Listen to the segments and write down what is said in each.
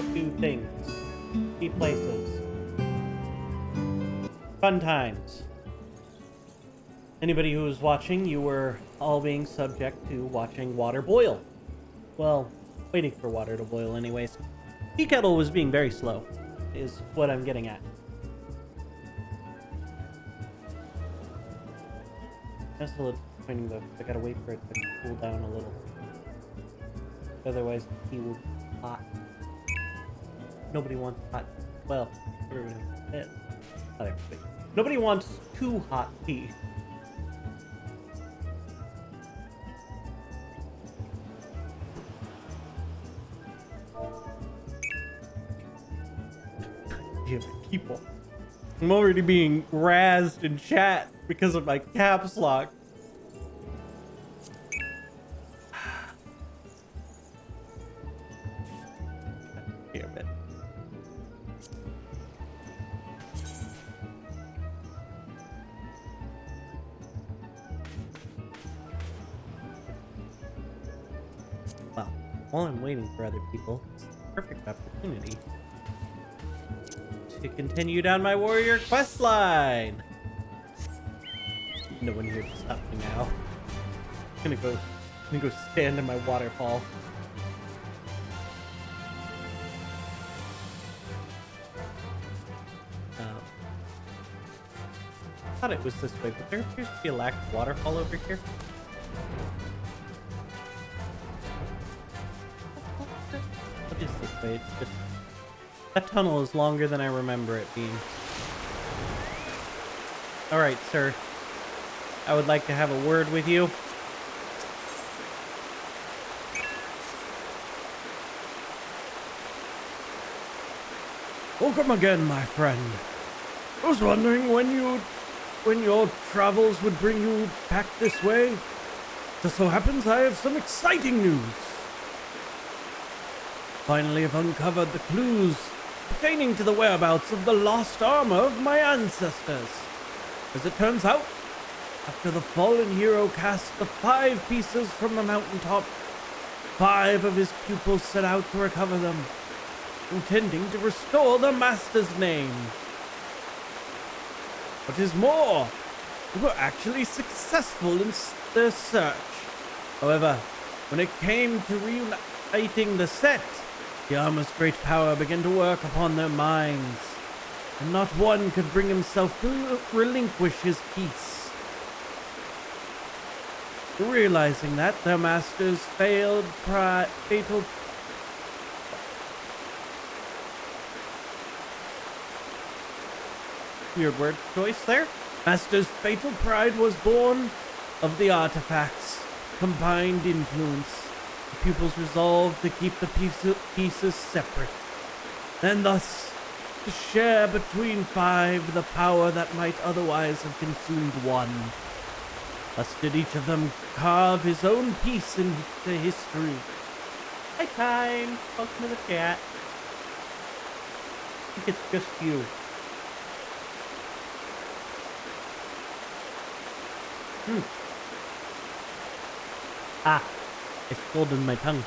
go-to things. Key places. Fun times. Anybody who was watching, you were all being subject to watching water boil. Well, waiting for water to boil anyways. Tea kettle was being very slow, is what I'm getting at. That's a little disappointing though, because I gotta wait for it to cool down a little. Otherwise, the tea will be hot. Nobody wants hot. Well, everybody wants it. Not everybody. Nobody wants too hot tea. Damn it, people. I'm already being razzed in chat because of my caps lock. Damn it. Well, while I'm waiting for other people, it's a perfect opportunity to continue down my warrior quest line. No one here to stop me now. I'm gonna go stand in my waterfall. I thought it was this way, but there appears to be a lack of waterfall over here. What is this way? It's just... That tunnel is longer than I remember it being. Alright, sir. I would like to have a word with you. Welcome again, my friend. I was wondering when your travels would bring you back this way. Just so happens I have some exciting news. Finally have uncovered the clues pertaining to the whereabouts of the lost armor of my ancestors. As it turns out, after the fallen hero cast the 5 pieces from the mountaintop, 5 of his pupils set out to recover them, intending to restore the master's name. What is more, they were actually successful in their search. However, when it came to reuniting the set, the armor's great power began to work upon their minds, and not one could bring himself to relinquish his piece. Realizing that, their master's fatal Weird word choice there. Master's fatal pride was born of the artifacts' combined influence. The pupils resolved to keep the pieces separate, and thus to share between 5 the power that might otherwise have consumed one. Thus did each of them carve his own piece into history. Hi, time. Welcome to the chat. I think it's just you. Ah, it's cold in my tongue.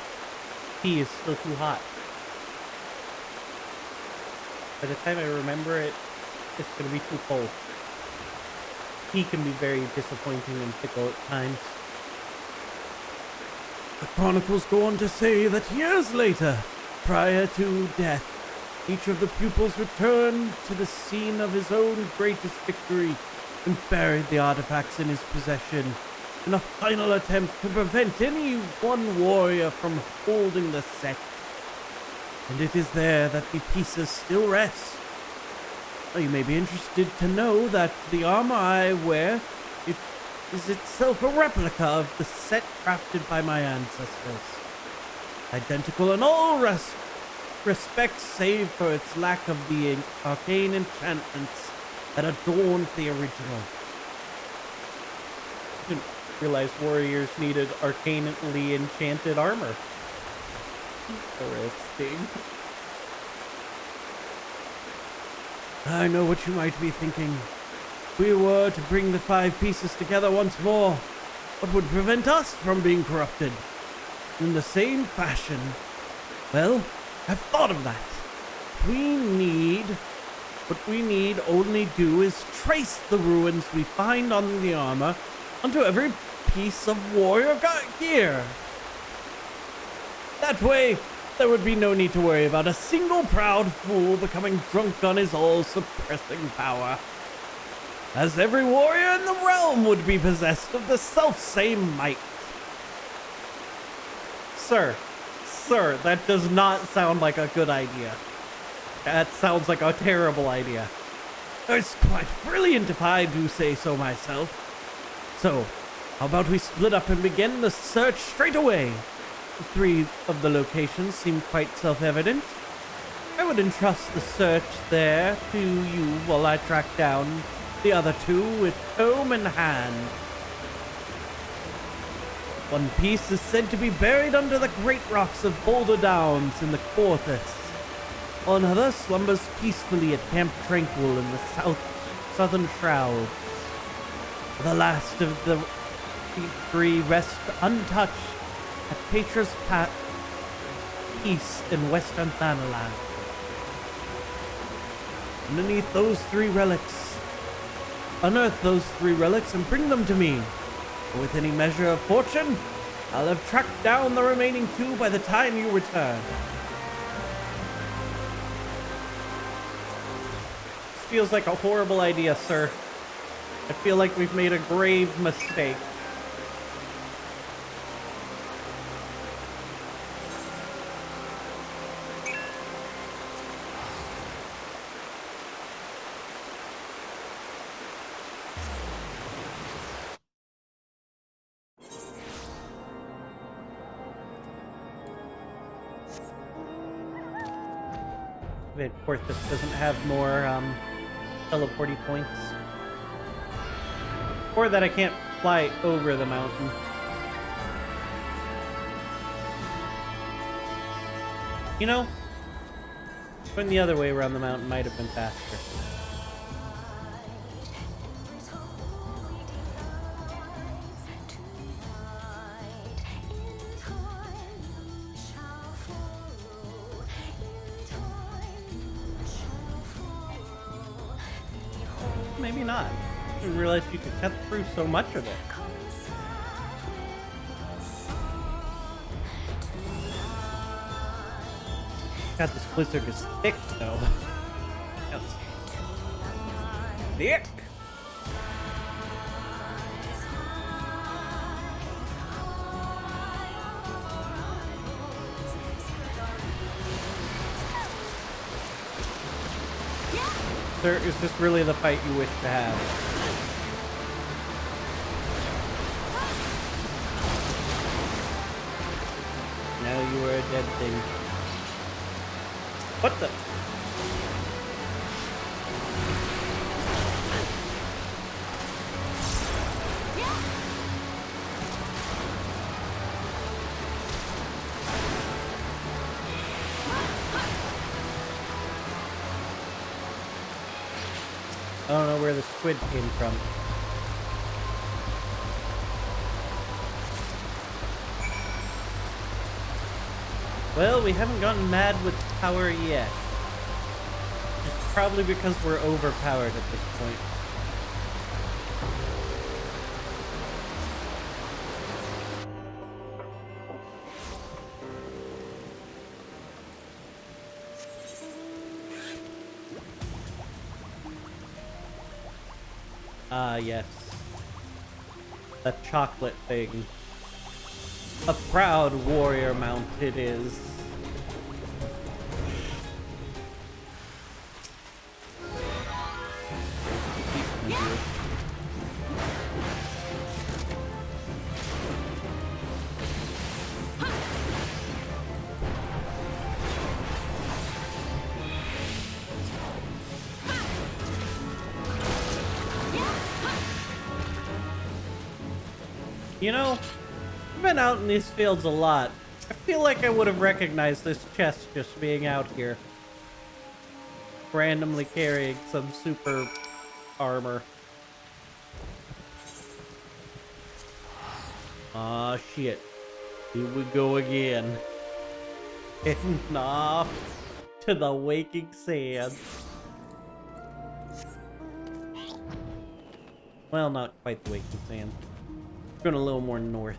Tea is still too hot. By the time I remember it, it's gonna be too cold. Tea can be very disappointing and fickle at times. The chronicles go on to say that years later, prior to death, each of the pupils returned to the scene of his own greatest victory and buried the artifacts in his possession in a final attempt to prevent any one warrior from holding the set. And it is there that the pieces still rest. Now, you may be interested to know that the armor I wear is itself a replica of the set crafted by my ancestors. Identical in all respects save for its lack of the arcane enchantments that adorned the original. Didn't realize warriors needed arcanely enchanted armor. Interesting. I know what you might be thinking. If we were to bring the 5 pieces together once more, what would prevent us from being corrupted? In the same fashion, well, I've thought of that. What we need only do is trace the ruins we find on the armor onto every piece of warrior gear. That way, there would be no need to worry about a single proud fool becoming drunk on his all-suppressing power, as every warrior in the realm would be possessed of the self-same might. Sir, that does not sound like a good idea. That sounds like a terrible idea. It's quite brilliant if I do say so myself. So, how about we split up and begin the search straight away? 3 of the locations seem quite self-evident. I would entrust the search there to you while I track down the other 2 with comb in hand. One piece is said to be buried under the great rocks of Boulder Downs in the Quartus. Another slumbers peacefully at Camp Tranquil in the southern shrouds. The last of the 3 rest untouched at Petra's Peace in western Thanalan. Underneath those 3 relics, unearth those 3 relics and bring them to me. With any measure of fortune, I'll have tracked down the remaining 2 by the time you return. This feels like a horrible idea, sir. I feel like we've made a grave mistake. Of course, this doesn't have more teleporty points. Or that I can't fly over the mountain. You know, going the other way around the mountain might have been faster. Maybe not. I didn't realize you could cut through so much of it. God, this blizzard is thick, though. Yes. Thick! Sir, is this really the fight you wish to have? Now you are a dead thing. What the? I don't know where the squid came from. Well, we haven't gotten mad with power yet. It's probably because we're overpowered at this point. Ah, yes. The chocolate thing. A proud warrior mount it is. You know, I've been out in these fields a lot. I feel like I would have recognized this chest just being out here. Randomly carrying some super armor. Aw, shit. Here we go again. Heading off to the waking sands. Well, not quite the waking sands. Going a little more north.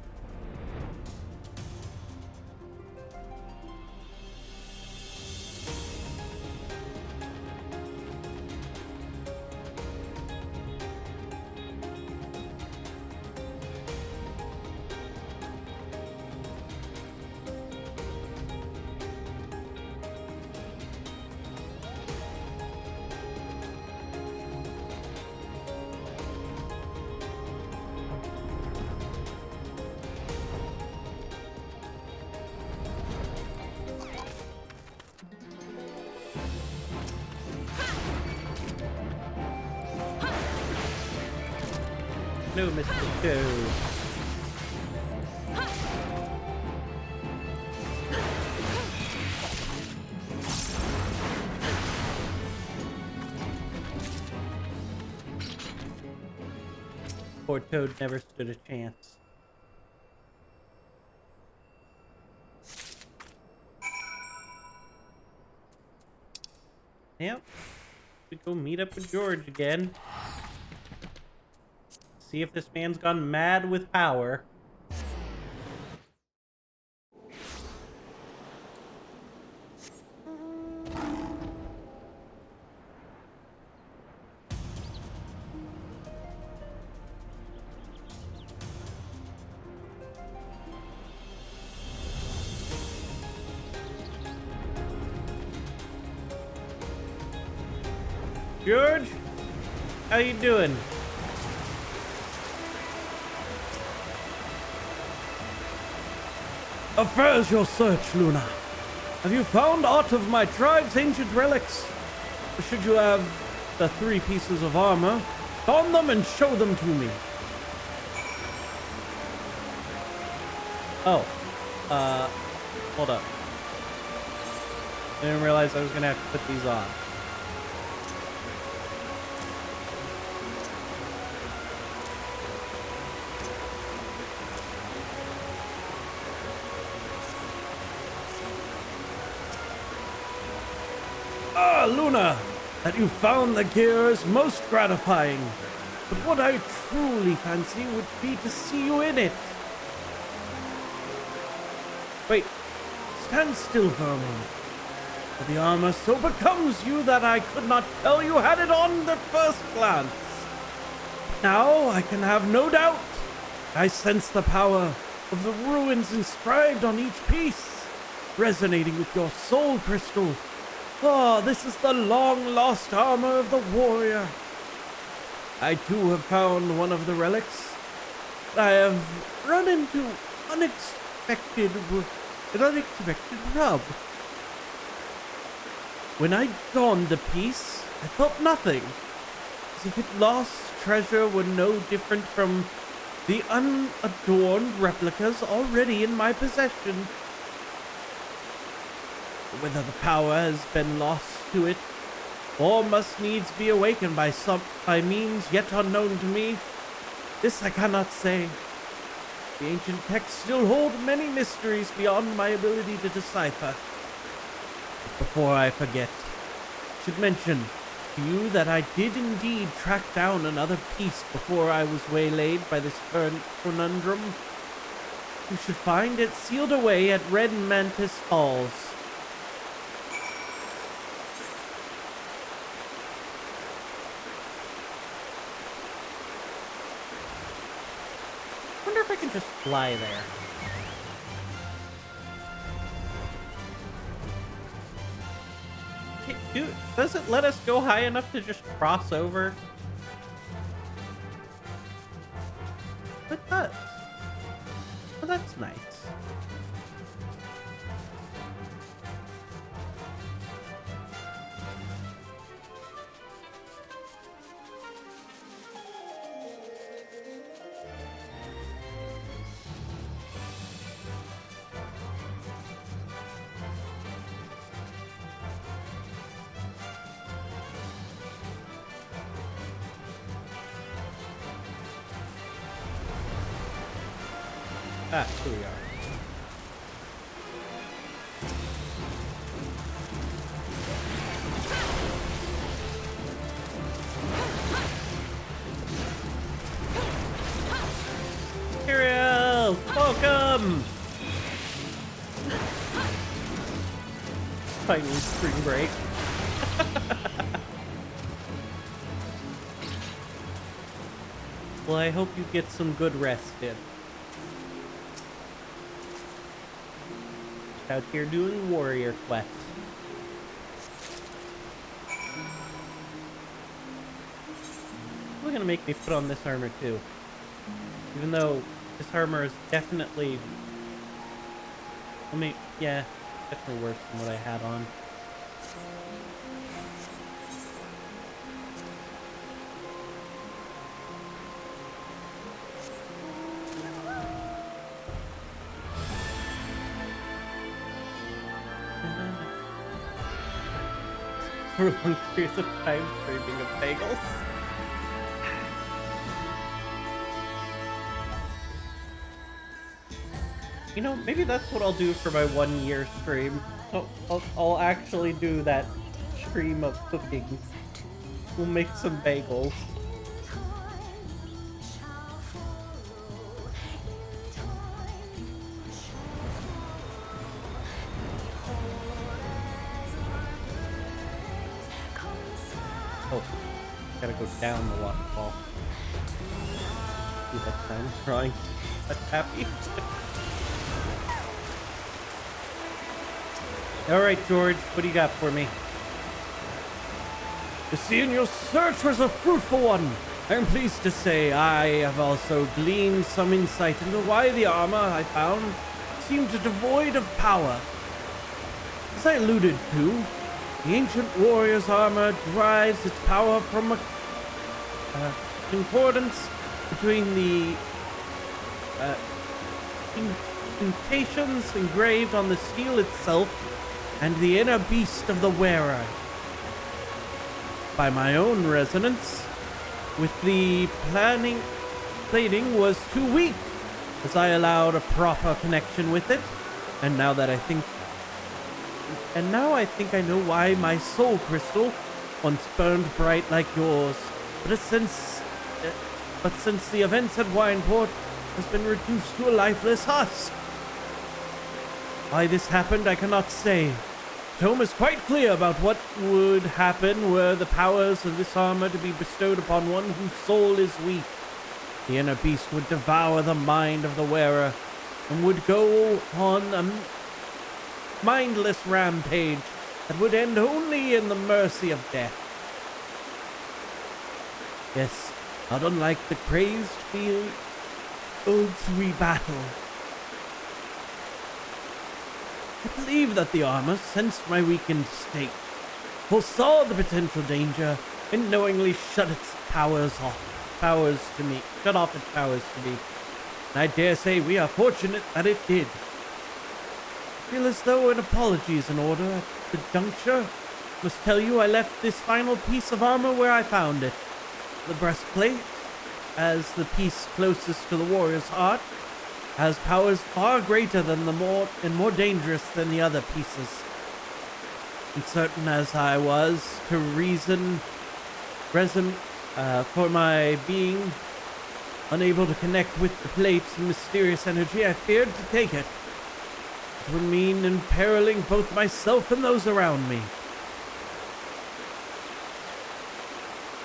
No, Mr. Toad. Poor Toad never stood a chance. Yep. We go meet up with George again. See if this man's gone mad with power. George, how you doing? Affairs your search, Luna. Have you found aught of my tribe's ancient relics? Or should you have the 3 pieces of armor, don them and show them to me. Oh, hold up. I didn't realize I was gonna have to put these on. Ah, Luna, that you found the gear is most gratifying. But what I truly fancy would be to see you in it. Wait, stand still for a moment. For the armor so becomes you that I could not tell you had it on the first glance. Now I can have no doubt. I sense the power of the ruins inscribed on each piece, resonating with your soul crystal. Ah, this is the long-lost armor of the warrior. I too have found one of the relics. I have run into an unexpected rub. When I donned the piece, I felt nothing, as if its lost treasure were no different from the unadorned replicas already in my possession. Whether the power has been lost to it, or must needs be awakened by means yet unknown to me, this I cannot say. The ancient texts still hold many mysteries beyond my ability to decipher. But before I forget, I should mention to you that I did indeed track down another piece before I was waylaid by this current conundrum. You should find it sealed away at Red Mantis Falls. I wonder if I can just fly there. Dude, does it let us go high enough to just cross over? It does. Well, that's nice. Ah, here we are. them! Finally, spring break. Well, I hope you get some good rest in. Out here doing warrior quests. We're gonna make me put on this armor too. Even though this armor is definitely... yeah, definitely worse than what I had on. For long periods of time, dreaming of bagels. You know, maybe that's what I'll do for my 1 year stream. I'll actually do that stream of cooking. We'll make some bagels. Oh, gotta go down the waterfall. See that time drawing. That's happy. Alright, George, what do you got for me? You see, your search was a fruitful one. I am pleased to say I have also gleaned some insight into why the armor I found seemed devoid of power. As I alluded to, the ancient warrior's armor derives its power from a concordance between the incantations engraved on the steel itself and the inner beast of the wearer. By my own resonance, with the plating was too weak, as I allowed a proper connection with it, and now I think I know why my soul crystal once burned bright like yours, but since the events at Wineport has been reduced to a lifeless husk. Why this happened, I cannot say. Tome is quite clear about what would happen were the powers of this armor to be bestowed upon one whose soul is weak. The inner beast would devour the mind of the wearer and would go on a mindless rampage that would end only in the mercy of death. Yes, not unlike the crazed fields we battle. I believe that the armor sensed my weakened state, foresaw the potential danger, and knowingly shut off its powers to me. And I dare say we are fortunate that it did. I feel as though an apology is in order at the juncture. I must tell you I left this final piece of armor where I found it. The breastplate, as the piece closest to the warrior's heart, has powers far greater than and more dangerous than the other pieces. And certain as I was to reason for my being unable to connect with the plate's mysterious energy, I feared to take it. It would mean imperiling both myself and those around me.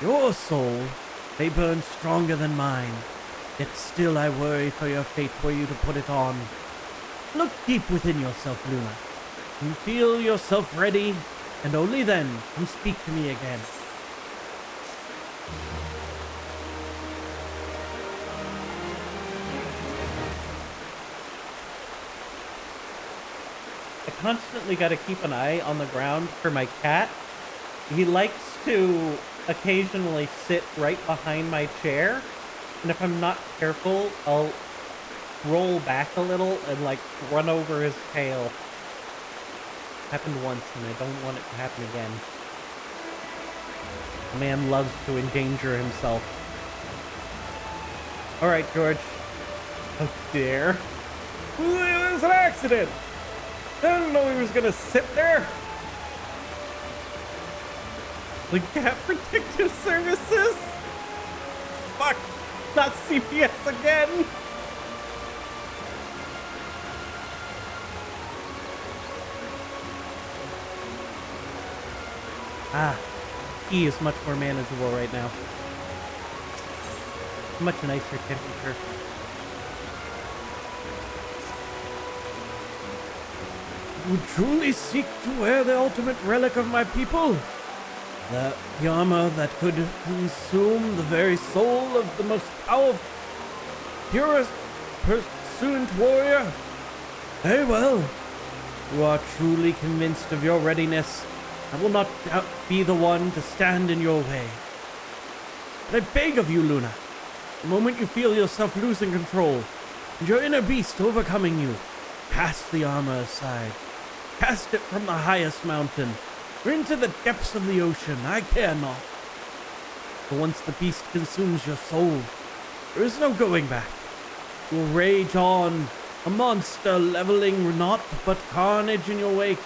Your soul may burn stronger than mine, yet still I worry for your fate were you to put it on. Look deep within yourself, Luna. You feel yourself ready, and only then come speak to me again. I constantly got to keep an eye on the ground for my cat. He likes to occasionally sit right behind my chair, and if I'm not careful, I'll roll back a little and like run over his tail. Happened once, and I don't want it to happen again. The man loves to endanger himself. All right, George. Oh dear. It was an accident. I didn't know he was gonna sit there. The Cat Protective Services? Fuck! Not CPS again! Ah, E is much more manageable right now. Much nicer temperature. You truly seek to wear the ultimate relic of my people? The armor that could consume the very soul of the most powerful, purest, pursuant warrior? Very well. You are truly convinced of your readiness. I will not be the one to stand in your way. But I beg of you, Luna, the moment you feel yourself losing control, and your inner beast overcoming you, cast the armor aside. Cast it from the highest mountain, or into the depths of the ocean, I care not. For once the beast consumes your soul, there is no going back. You will rage on, a monster leveling naught but carnage in your wake.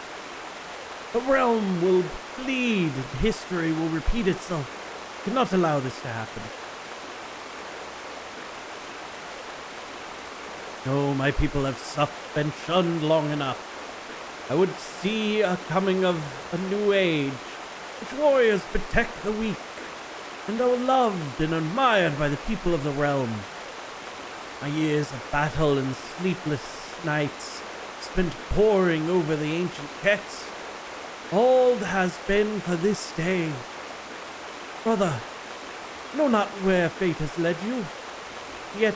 The realm will bleed, history will repeat itself. You cannot allow this to happen. No, my people have suffered and shunned long enough. I would see a coming of a new age, which warriors protect the weak, and are loved and admired by the people of the realm. My years of battle and sleepless nights spent poring over the ancient texts, all has been for this day. Brother, I know not where fate has led you, yet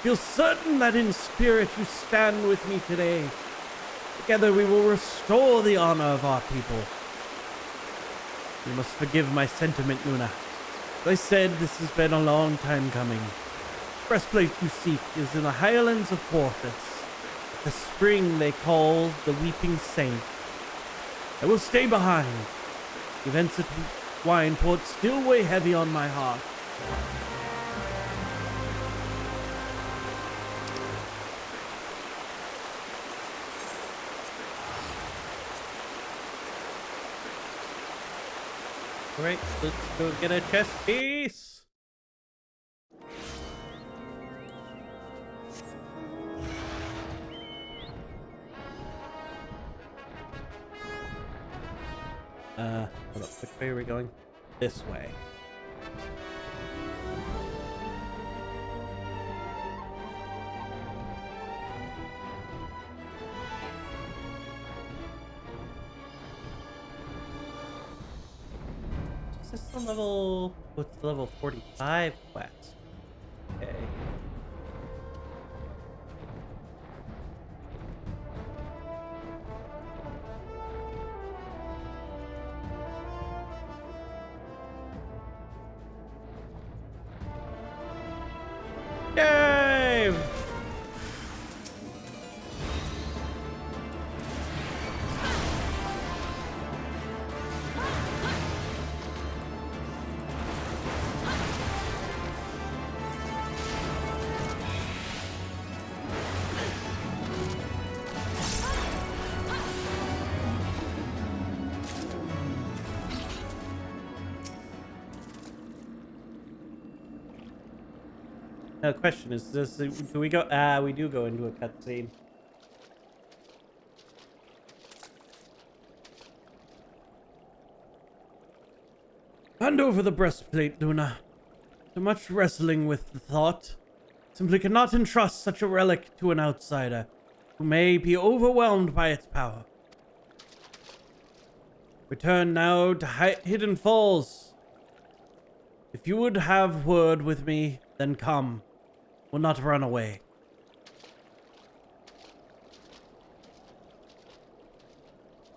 feel certain that in spirit you stand with me today. Together we will restore the honor of our people. You must forgive my sentiment, Luna. As I said, this has been a long time coming. The breastplate you seek is in the highlands of Porthos, the spring they call the Weeping Saint. I will stay behind. Events at Wineport still weigh heavy on my heart. Alright, let's go get a chest piece. Hold up, which way are we going? This way. Is this the level... What's the level 45 quest? Okay. Yay! Now, the question is, do we go? Ah, we do go into a cutscene. Hand over the breastplate, Luna. So much wrestling with the thought. Simply cannot entrust such a relic to an outsider who may be overwhelmed by its power. Return now to Hidden Falls. If you would have word with me, then come. Will not run away.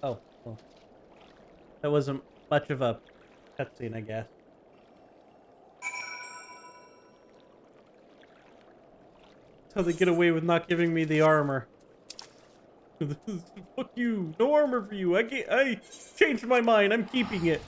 Oh, well. That wasn't much of a cutscene, I guess. That's how they get away with not giving me the armor. Fuck you. No armor for you. I changed my mind. I'm keeping it.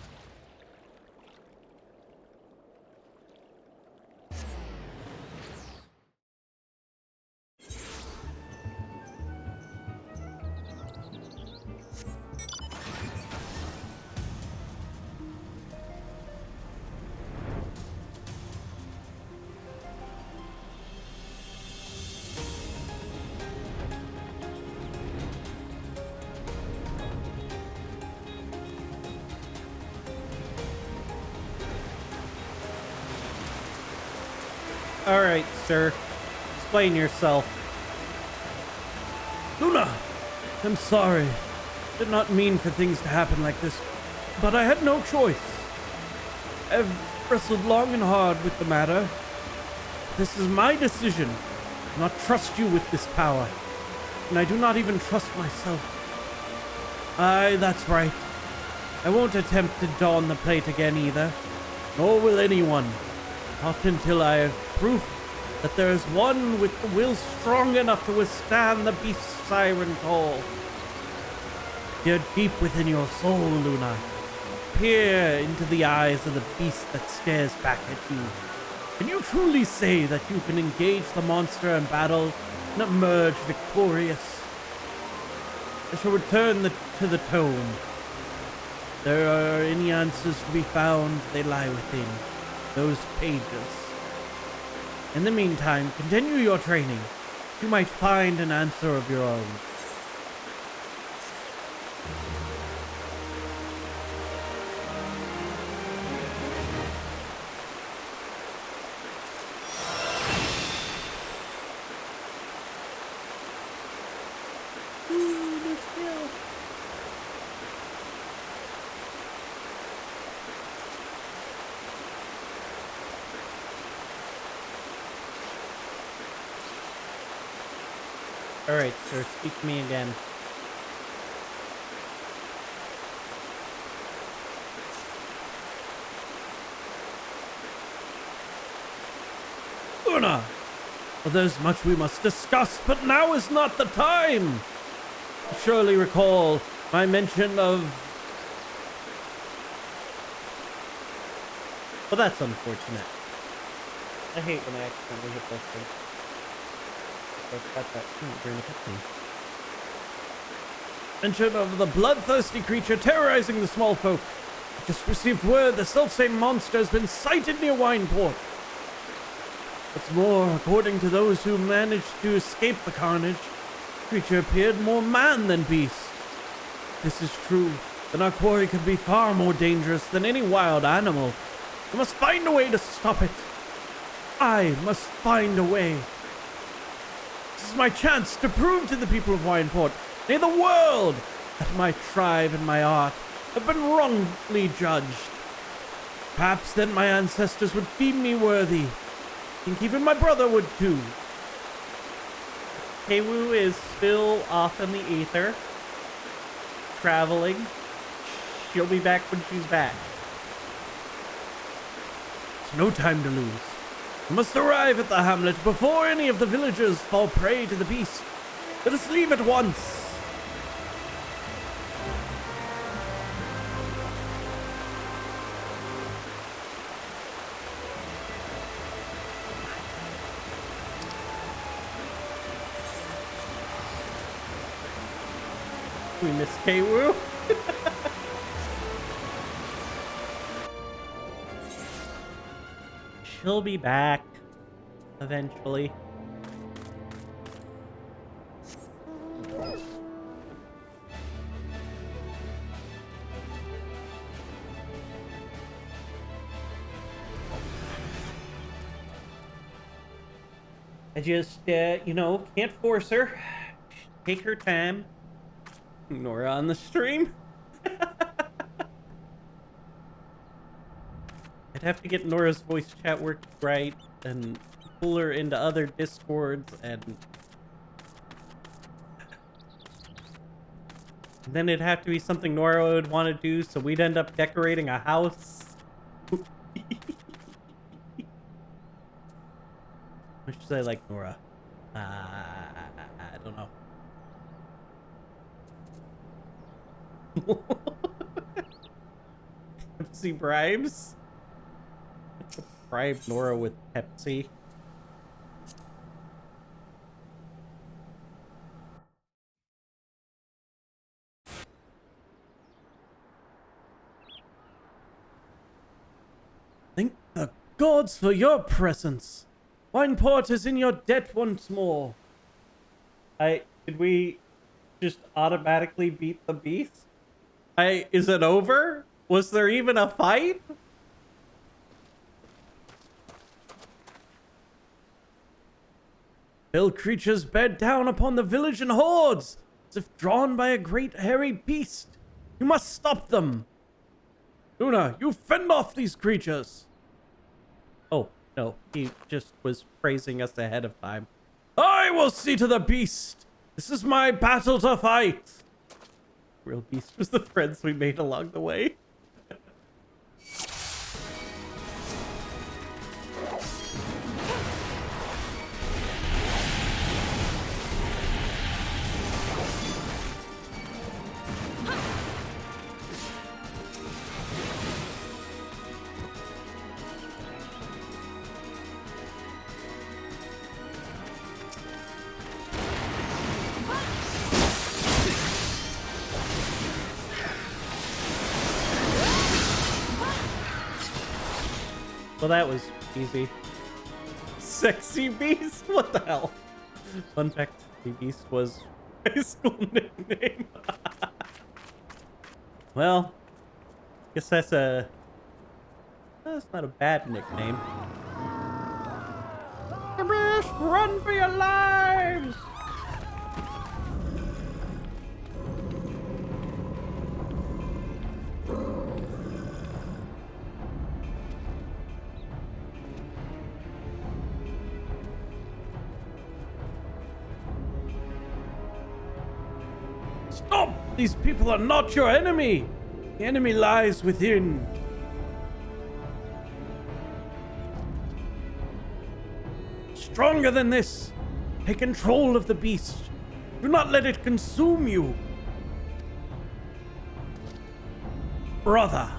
Alright, sir. Explain yourself. Luna, I'm sorry. Did not mean for things to happen like this, but I had no choice. I've wrestled long and hard with the matter. This is my decision. I do not trust you with this power, and I do not even trust myself. Aye, that's right. I won't attempt to don the plate again either, nor will anyone. Not until I have proof that there is one with the will strong enough to withstand the beast's siren call. Peer deep within your soul, Luna. Peer into the eyes of the beast that stares back at you. Can you truly say that you can engage the monster in battle and emerge victorious? I shall return to the tome. If there are any answers to be found, they lie within those pages. In the meantime, continue your training. You might find an answer of your own. Alright, sir, speak to me again. Luna! Well, there's much we must discuss, but now is not the time! You surely recall my mention of... Well, that's unfortunate. I hate when I accidentally hit those things. I've got that during the cutscene. Mention of the bloodthirsty creature terrorizing the small folk. I just received word the selfsame monster has been sighted near Wineport. What's more, according to those who managed to escape the carnage, the creature appeared more man than beast. If this is true, then our quarry could be far more dangerous than any wild animal. We must find a way to stop it. I must find a way. This is my chance to prove to the people of Wineport, nay, the world, that my tribe and my art have been wrongly judged. Perhaps then my ancestors would deem me worthy. I think even my brother would too. Keiwu is still off in the ether, traveling. She'll be back when she's back. There's no time to lose. We must arrive at the hamlet before any of the villagers fall prey to the beast. Let us leave at once. We miss Keiwu. She'll be back eventually. I just, can't force her. Take her time. Nora on the stream. I'd have to get Nora's voice chat worked right and pull her into other discords and then it'd have to be something Nora would want to do, so we'd end up decorating a house. What should I like, Nora? I don't know. Pepsi bribes? Bribe Nora with Pepsi. Thank the gods for your presence. Wineport is in your debt once more. Did we just automatically beat the beast? Is it over? Was there even a fight? Fell creatures bear down upon the village in hordes, as if drawn by a great hairy beast. You must stop them. Luna, you fend off these creatures. Oh, no, he just was praising us ahead of time. I will see to the beast. This is my battle to fight. Real beast was the friends we made along the way. Well, that was easy. Sexy Beast? What the hell? Fun fact, Sexy Beast was my school nickname. Well, guess that's not a bad nickname. Run for your lives! Stop! These people are not your enemy. The enemy lies within. Stronger than this. Take control of the beast. Do not let it consume you. Brother.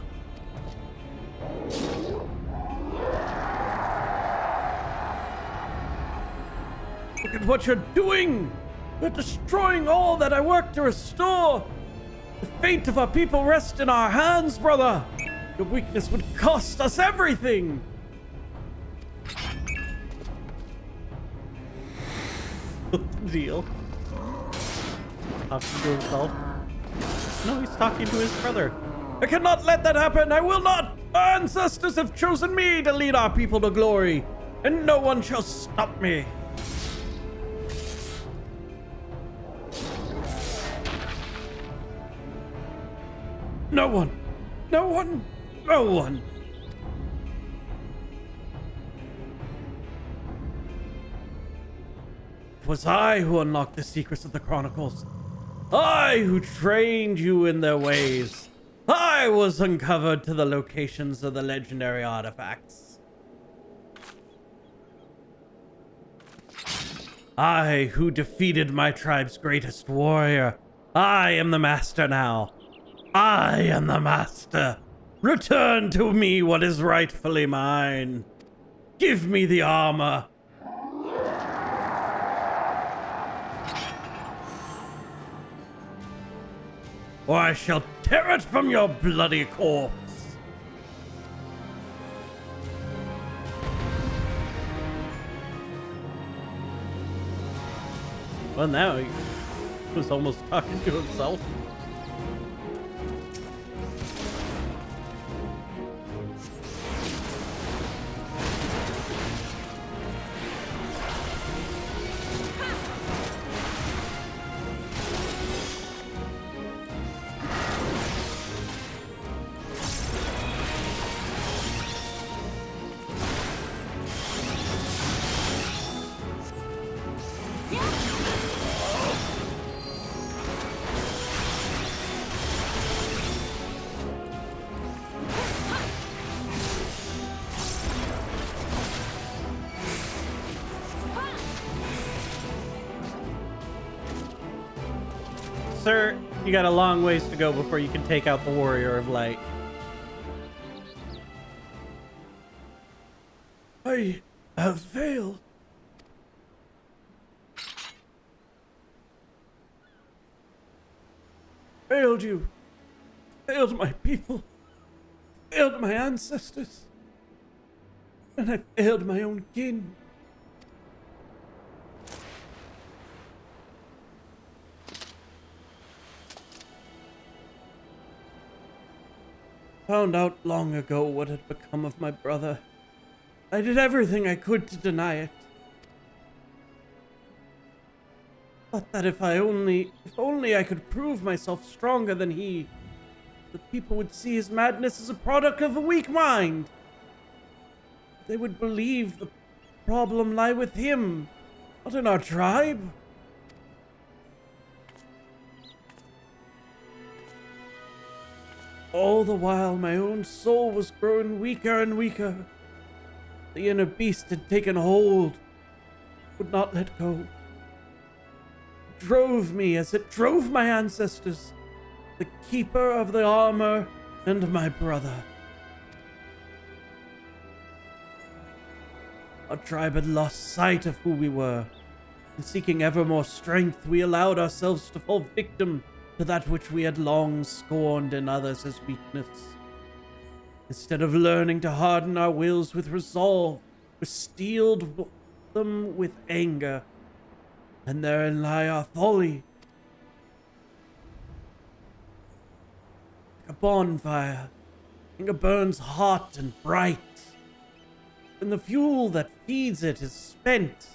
Look at what you're doing. You're destroying all that I work to restore. The fate of our people rests in our hands, brother. Your weakness would cost us everything. What's the deal? Talking to himself? No, he's talking to his brother. I cannot let that happen. I will not. Our ancestors have chosen me to lead our people to glory, and no one shall stop me. No one. No one. No one. It was I who unlocked the secrets of the Chronicles. I who trained you in their ways. I was uncovered to the locations of the legendary artifacts. I who defeated my tribe's greatest warrior. I am the master now. I am the master. Return to me what is rightfully mine. Give me the armor. Or I shall tear it from your bloody corpse. Well, now he was almost talking to himself. Sir, you got a long ways to go before you can take out the Warrior of Light. I have failed. Failed you. Failed my people. Failed my ancestors. And I failed my own kin. Found out long ago what had become of my brother. I did everything I could to deny it. Thought that if only I could prove myself stronger than he, the people would see his madness as a product of a weak mind. They would believe the problem lay with him, not in our tribe. All the while, my own soul was growing weaker and weaker. The inner beast had taken hold, would not let go. It drove me as it drove my ancestors, the keeper of the armor and my brother. Our tribe had lost sight of who we were. In seeking ever more strength, we allowed ourselves to fall victim to that which we had long scorned in others as weakness. Instead of learning to harden our wills with resolve, we steeled them with anger. And therein lay our folly. Like a bonfire, anger burns hot and bright. When the fuel that feeds it is spent,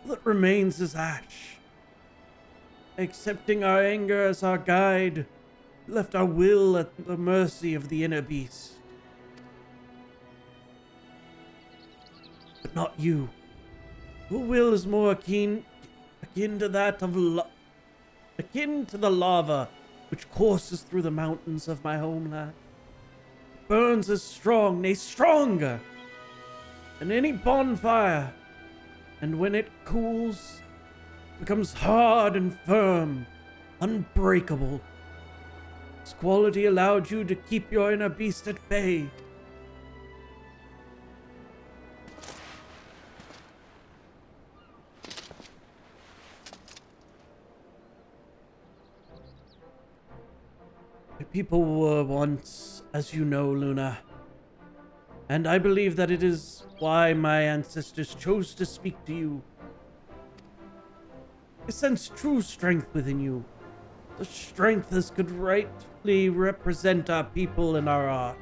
all that remains is ash. Accepting our anger as our guide, we left our will at the mercy of the inner beast. But not you. Your will is more akin to that of akin to the lava which courses through the mountains of my homeland. It burns as strong, nay stronger, than any bonfire, and when it cools, becomes hard and firm, unbreakable. Its quality allowed you to keep your inner beast at bay. The people were once, as you know, Luna, and I believe that it is why my ancestors chose to speak to you. I sense true strength within you, such strength as could rightly represent our people and our art.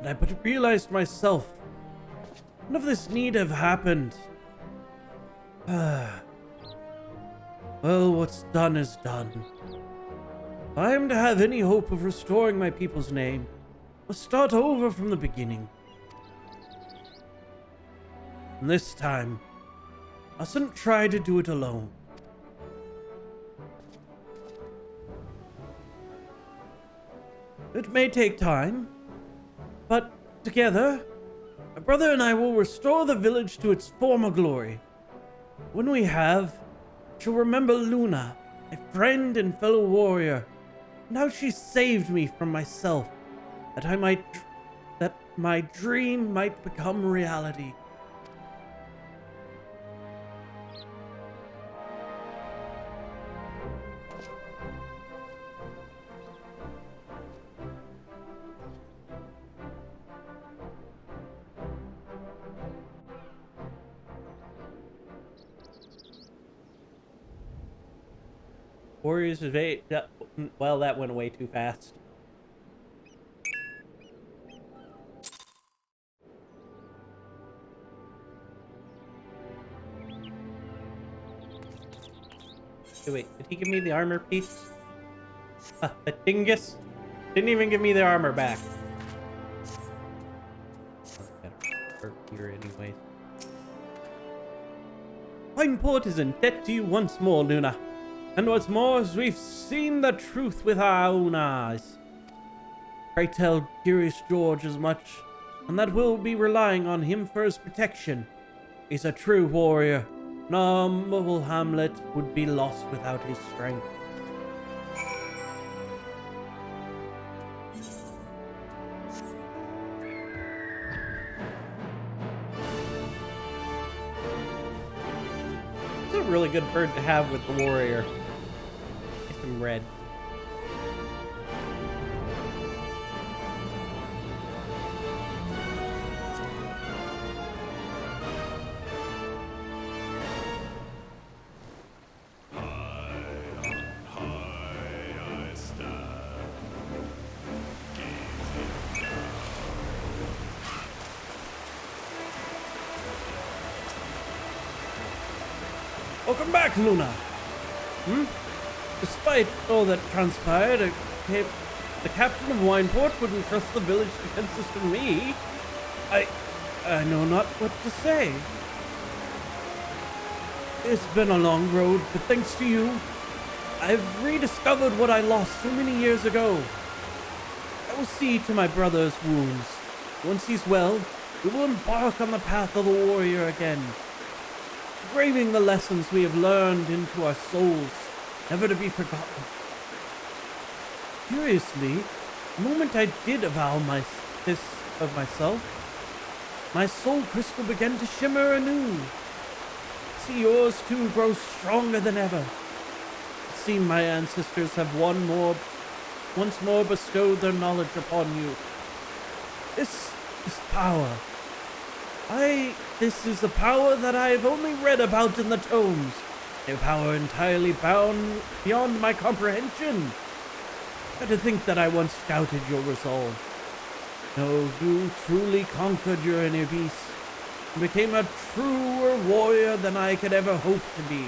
And I but realized myself, none of this need have happened. Well, what's done is done. If I am to have any hope of restoring my people's name, I must start over from the beginning. And this time, I mustn't try to do it alone. It may take time, but together, my brother and I will restore the village to its former glory. When we have, I shall remember Luna, my friend and fellow warrior, and how she saved me from myself, that my dream might become reality. Warriors of 8. Well, that went away too fast. Hey, wait, did he give me the armor piece? The dingus didn't even give me the armor back. Better here anyway. Pineport is in debt to you once more, Luna. And what's more, is we've seen the truth with our own eyes. Pray tell Curious George as much, and that we'll be relying on him for his protection. He's a true warrior. No humble hamlet would be lost without his strength. It's a really good bird to have with the warrior. Get some red. Welcome back, Luna. Despite all that transpired, the captain of Wineport wouldn't trust the village defenses to me. I know not what to say. It's been a long road, but thanks to you, I've rediscovered what I lost so many years ago. I will see to my brother's wounds. Once he's well, we will embark on the path of the warrior again, engraving the lessons we have learned into our souls, never to be forgotten. Curiously, the moment I did avow this of myself, my soul crystal began to shimmer anew. See yours too grow stronger than ever. It seems my ancestors have once more bestowed their knowledge upon you. This is power. This is the power that I have only read about in the tomes. A power entirely beyond my comprehension. But to think that I once doubted your resolve. No, you truly conquered your inner beast and became a truer warrior than I could ever hope to be.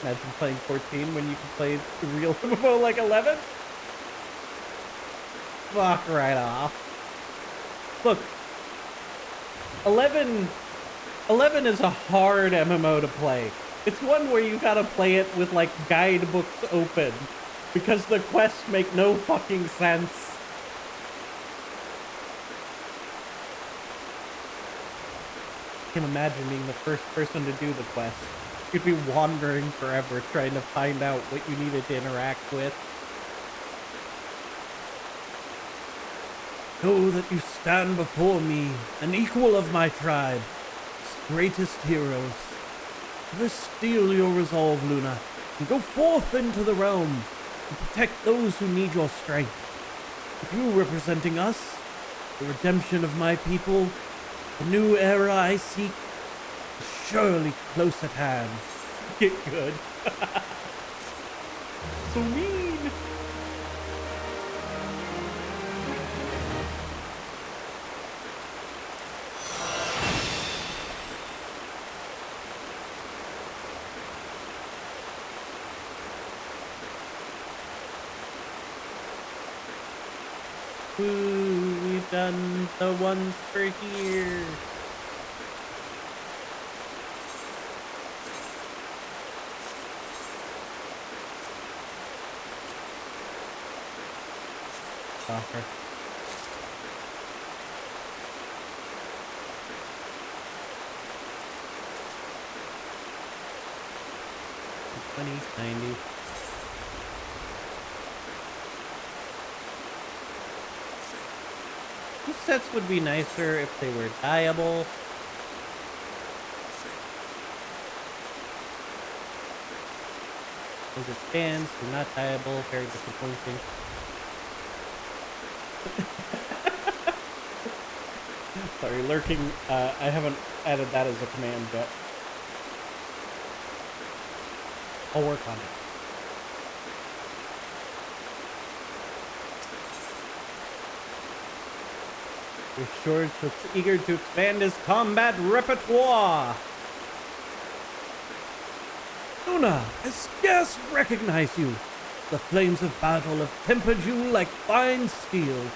Imagine playing 14 when you can play the real MMO like 11? Fuck right off. Look, 11 is a hard MMO to play. It's one where you gotta play it with like guidebooks open because the quests make no fucking sense. I can imagine being the first person to do the quest. You'd be wandering forever trying to find out what you needed to interact with. Know that you stand before me, an equal of my tribe, greatest heroes. Never steal your resolve, Luna, and go forth into the realm and protect those who need your strength. With you representing us, the redemption of my people, the new era I seek, is surely close at hand. Get good. So mean. Ooh, we've done the ones for here. Offer. $20.90. These sets would be nicer if they were dyeable. As it stands, they're not dyeable, very disappointing. Sorry, lurking, I haven't added that as a command yet. I'll work on it. Your George looks eager to expand his combat repertoire. Luna, I scarce recognize you. The flames of battle have tempered you like fine steel.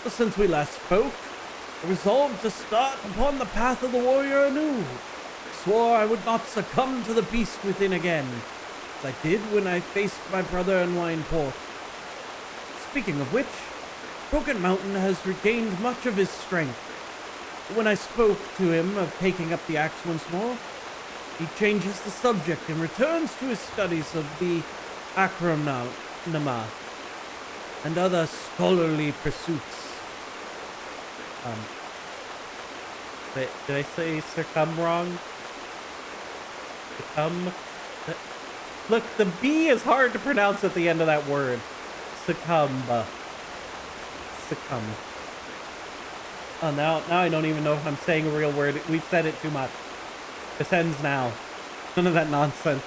But since we last spoke, I resolved to start upon the path of the warrior anew. Swore I would not succumb to the beast within again, as I did when I faced my brother in Wineport. Speaking of which, Broken Mountain has regained much of his strength. But when I spoke to him of taking up the axe once more, he changes the subject and returns to his studies of the acronema and other scholarly pursuits. Wait, did I say succumb wrong? Succumb? Look, the B is hard to pronounce at the end of that word. Succumb. Succumb. Oh, now I don't even know if I'm saying a real word. We've said it too much. This ends now. None of that nonsense.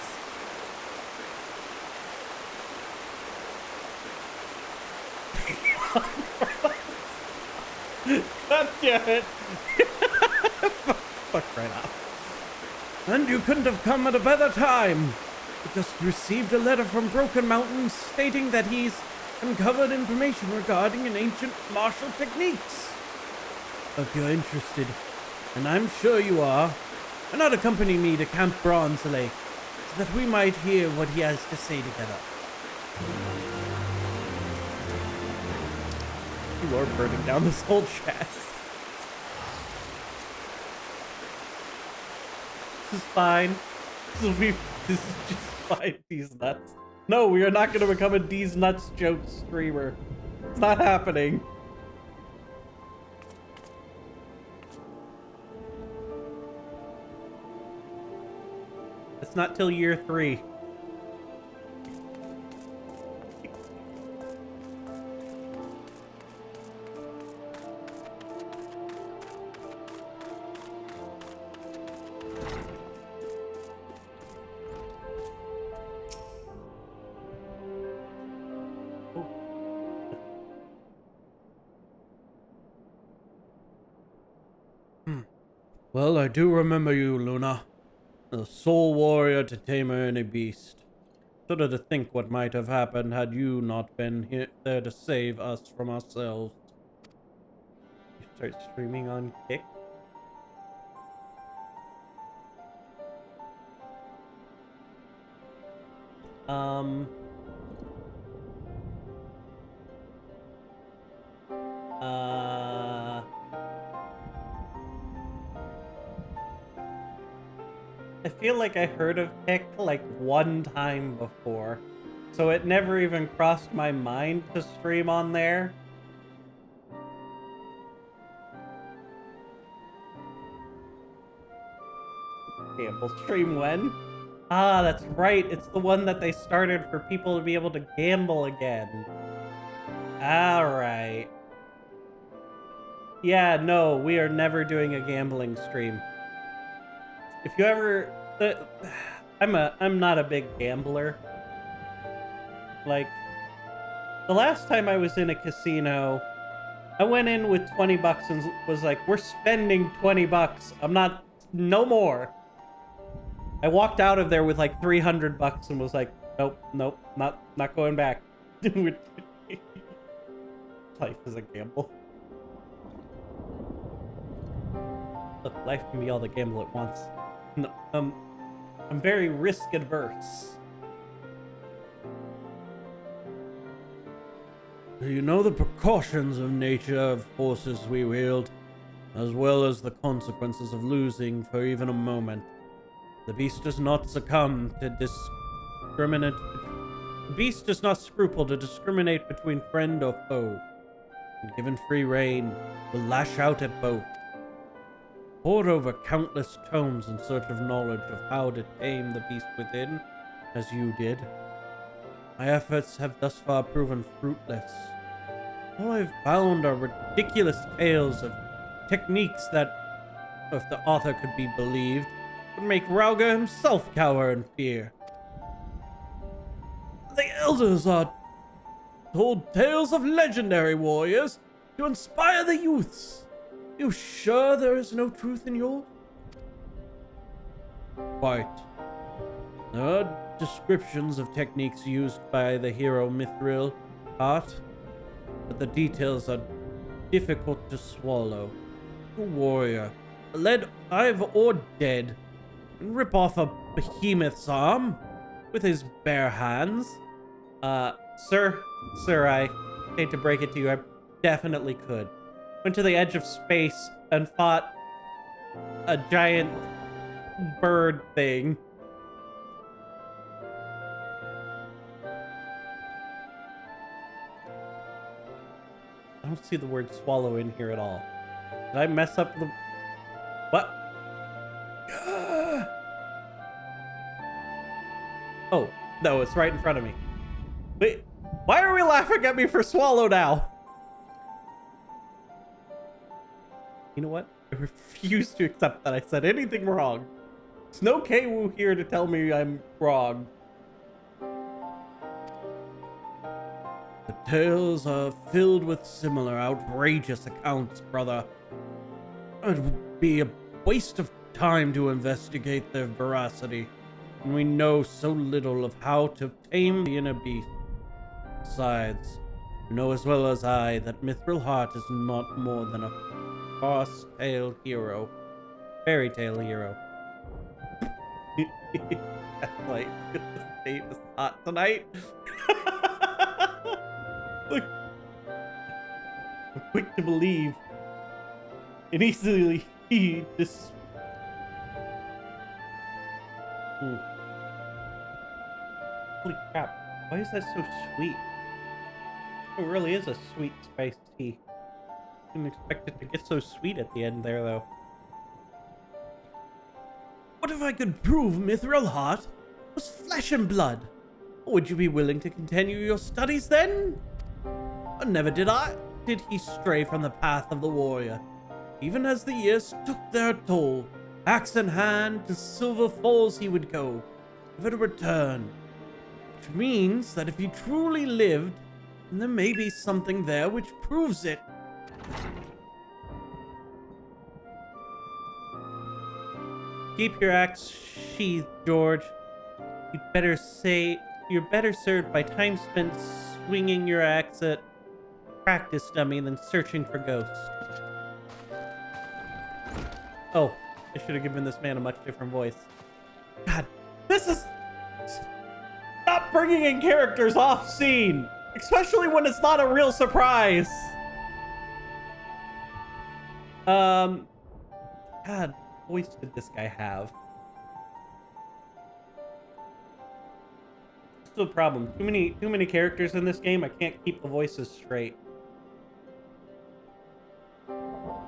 God damn it. Fuck right off. And you couldn't have come at a better time. I just received a letter from Broken Mountain stating that he's uncovered information regarding an ancient martial techniques. If you're interested, and I'm sure you are, why not accompany me to Camp Bronze Lake so that we might hear what he has to say together. You are burning down this whole chat. This is fine. This is just fine. These nuts. No, we are not going to become a D's Nuts joke streamer. It's not happening. It's not till year 3. Well, I do remember you, Luna. The sole warrior to tame any beast. Shudder to think what might have happened had you not been there to save us from ourselves. You start streaming on Kick. I feel like I heard of Kick like one time before, so it never even crossed my mind to stream on there. Gamble stream when? Ah, that's right. It's the one that they started for people to be able to gamble again. Alright. Yeah, no, we are never doing a gambling stream. If you ever... I'm not a big gambler. Like, the last time I was in a casino, I went in with 20 bucks and was like, we're spending 20 bucks. I'm not... No more. I walked out of there with like 300 bucks and was like, nope, not going back. Life is a gamble. Look, life can be all the gamble it wants. No, I'm very risk adverse. You know the precautions of nature of forces we wield, as well as the consequences of losing for even a moment. The beast does not succumb to discriminate. The beast does not scruple to discriminate between friend or foe, and given free rein, will lash out at both. Pored over countless tomes in search of knowledge of how to tame the beast within, as you did. My efforts have thus far proven fruitless. All I've found are ridiculous tales of techniques that, if the author could be believed, would make Rauga himself cower in fear. The elders are told tales of legendary warriors to inspire the youths. You sure there is no truth in yours? Quite. There are descriptions of techniques used by the hero Mithril Hart, but the details are difficult to swallow. A warrior, led alive or dead, can rip off a behemoth's arm with his bare hands. Sir, I hate to break it to you, I definitely could. Went to the edge of space and fought a giant bird thing. I don't see the word swallow in here at all. Did I mess up the... What? Oh, no, it's right in front of me. Wait, why are we laughing at me for swallow now? You know what? I refuse to accept that I said anything wrong. There's no K-Woo here to tell me I'm wrong. The tales are filled with similar outrageous accounts, brother. It would be a waste of time to investigate their veracity, and we know so little of how to tame the inner beast. Besides, you know as well as I that Mithril Heart is not more than a fairy tale hero. Like, the state is hot tonight. Look, I'm quick to believe, and easily dis. Holy crap! Why is that so sweet? It really is a sweet spiced tea. Didn't expect it to get so sweet at the end there, though. What if I could prove Mithril Heart was flesh and blood? Would you be willing to continue your studies then? Or never did he stray from the path of the warrior. Even as the years took their toll, axe in hand, to Silver Falls he would go, never to return. Which means that if he truly lived, then there may be something there which proves it. Keep your axe sheathed, George. You're better served by time spent swinging your axe at practice dummy than searching for ghosts. Oh, I should have given this man a much different voice. God, this is... Stop bringing in characters off scene, especially when it's not a real surprise. God, what voice did this guy have? This is a problem. Too many characters in this game. I can't keep the voices straight.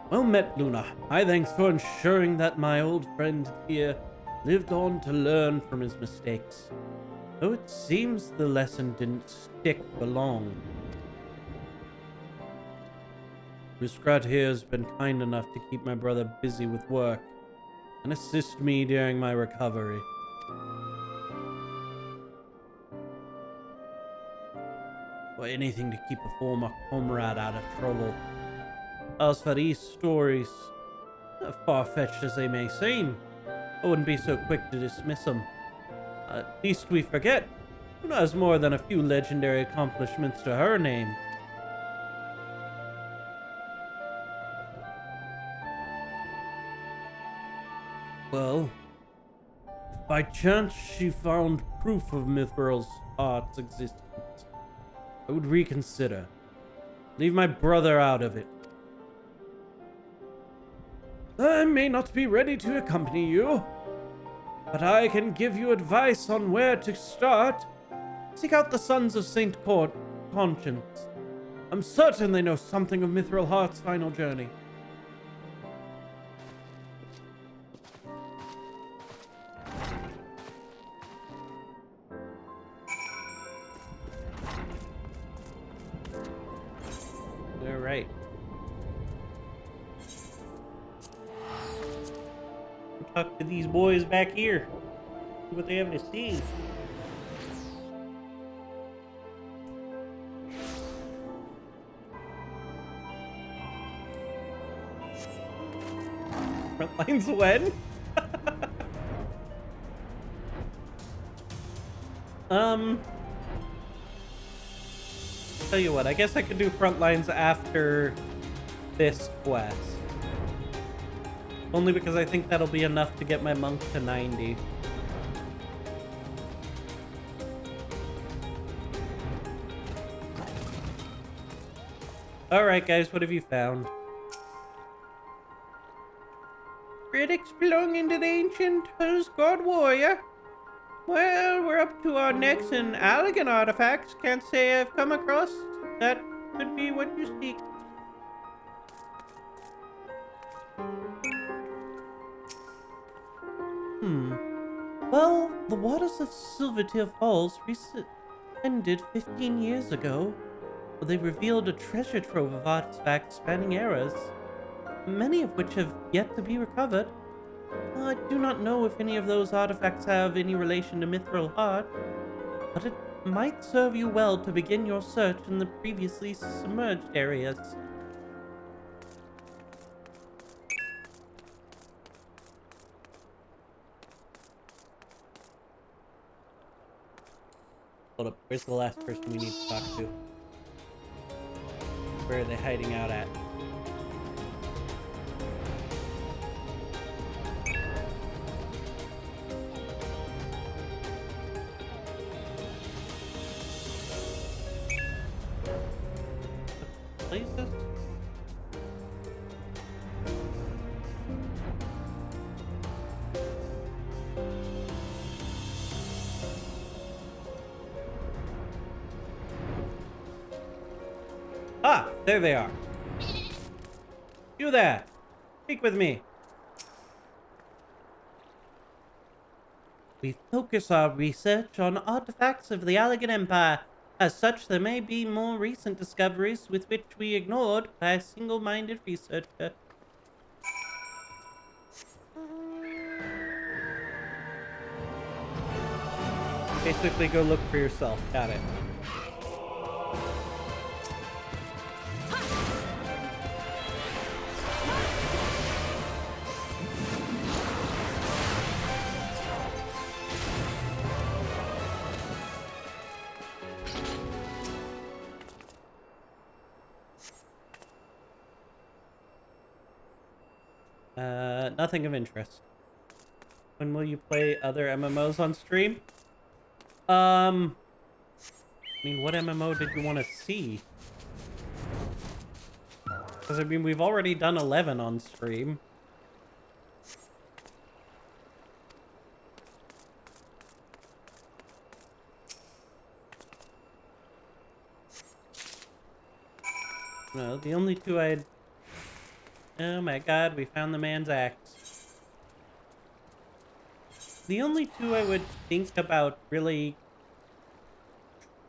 Well met, Luna. My thanks for ensuring that my old friend here lived on to learn from his mistakes. Though it seems the lesson didn't stick for long. Muscrat here has been kind enough to keep my brother busy with work and assist me during my recovery. Or anything to keep a former comrade out of trouble. As for these stories, far-fetched as they may seem, I wouldn't be so quick to dismiss them. At least we forget, Luna has more than a few legendary accomplishments to her name. Well, if by chance she found proof of Mithril Heart's existence, I would reconsider. Leave my brother out of it. I may not be ready to accompany you, but I can give you advice on where to start. Seek out the Sons of Saint Conscience. I'm certain they know something of Mithril Heart's final journey. All right. Talk to these boys back here. See what they have to see. Front lines when? Tell you what, I guess I could do front lines after this quest. Only because I think that'll be enough to get my monk to 90. Alright guys, what have you found? Critics belonging to the ancient God warrior. Well, we're up to our necks in elegant artifacts. Can't say I've come across. That could be what you seek. Well, the waters of Silvertear Falls ended 15 years ago. They revealed a treasure trove of artifacts spanning eras, many of which have yet to be recovered. I do not know if any of those artifacts have any relation to Mithril Heart, but it might serve you well to begin your search in the previously submerged areas. Hold up. Where's the last person we need to talk to? Where are they hiding out at? Places? Ah, there they are. You there. Speak with me. We focus our research on artifacts of the Allegan Empire. As such, there may be more recent discoveries with which we ignored by a single-minded researcher. Basically, go look for yourself. Got it. Nothing of interest. When will you play other MMOs on stream? I mean, what MMO did you want to see? Because, I mean, we've already done 11 on stream. No, the only two I'd... Oh my god, we found the man's axe. The only two I would think about really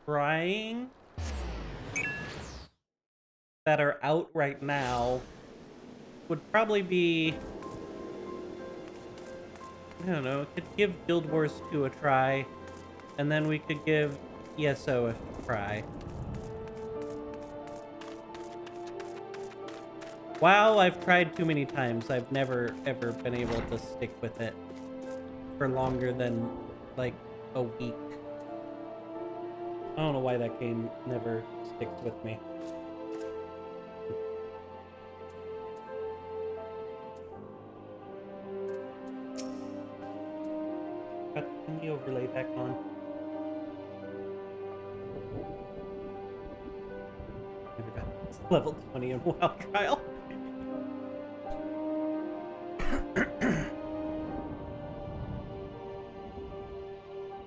trying that are out right now would probably be... I don't know, could give Guild Wars 2 a try, and then we could give ESO a try. WoW, I've tried too many times. I've never, ever been able to stick with it for longer than, like, a week. I don't know why that game never sticks with me. Got the overlay back on. Never got level 20 in WoW trial.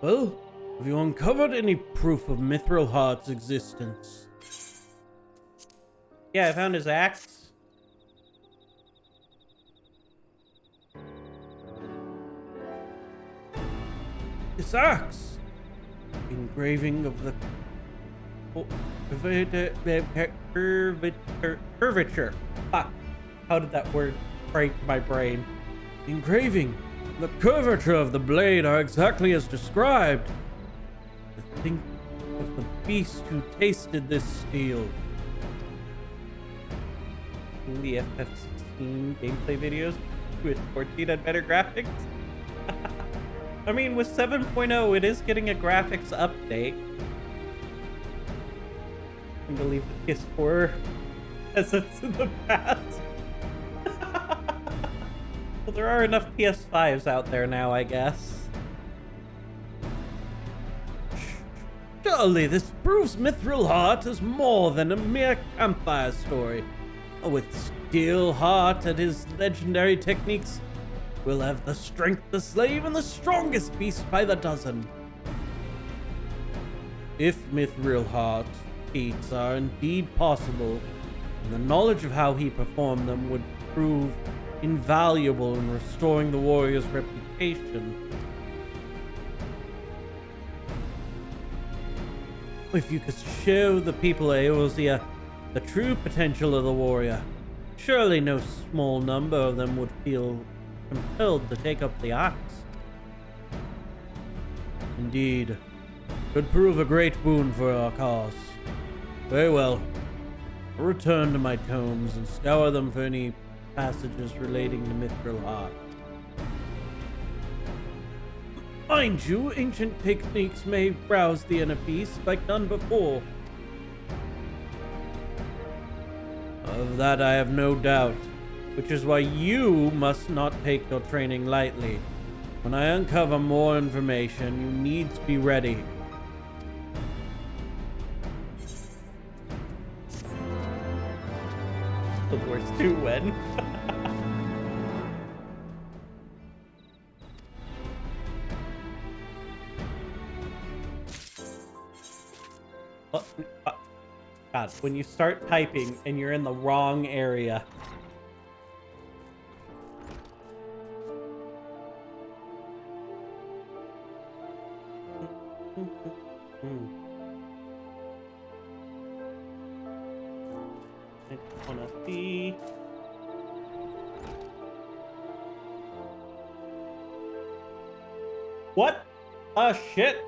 Well, have you uncovered any proof of Mithril Heart's existence? Yeah, I found his axe. This axe! Engraving of the Curvature. Ah, how did that word break my brain? engraving. The curvature of the blade are exactly as described. To think of the beast who tasted this steel. In the FFXIV gameplay videos with 14 had better graphics. I mean, with 7.0, it is getting a graphics update. I can believe the PS4 assets in the past. Well, there are enough PS5s out there now, I guess. Surely this proves Mithril Heart is more than a mere campfire story. With Steel Heart and his legendary techniques, we'll have the strength to slay even the strongest beast by the dozen. If Mithril Heart feats are indeed possible, and the knowledge of how he performed them would prove invaluable in restoring the warrior's reputation. If you could show the people of Eorzea the true potential of the warrior, surely no small number of them would feel compelled to take up the axe. Indeed, could prove a great boon for our cause. Very well. I'll return to my tomes and scour them for any passages relating to Mithril Heart. Mind you, ancient techniques may rouse the inner beast like none before. Of that I have no doubt, which is why you must not take your training lightly. When I uncover more information, you need to be ready. The worst to win. Oh, God, when you start typing and you're in the wrong area. I just wanna see. What? Shit.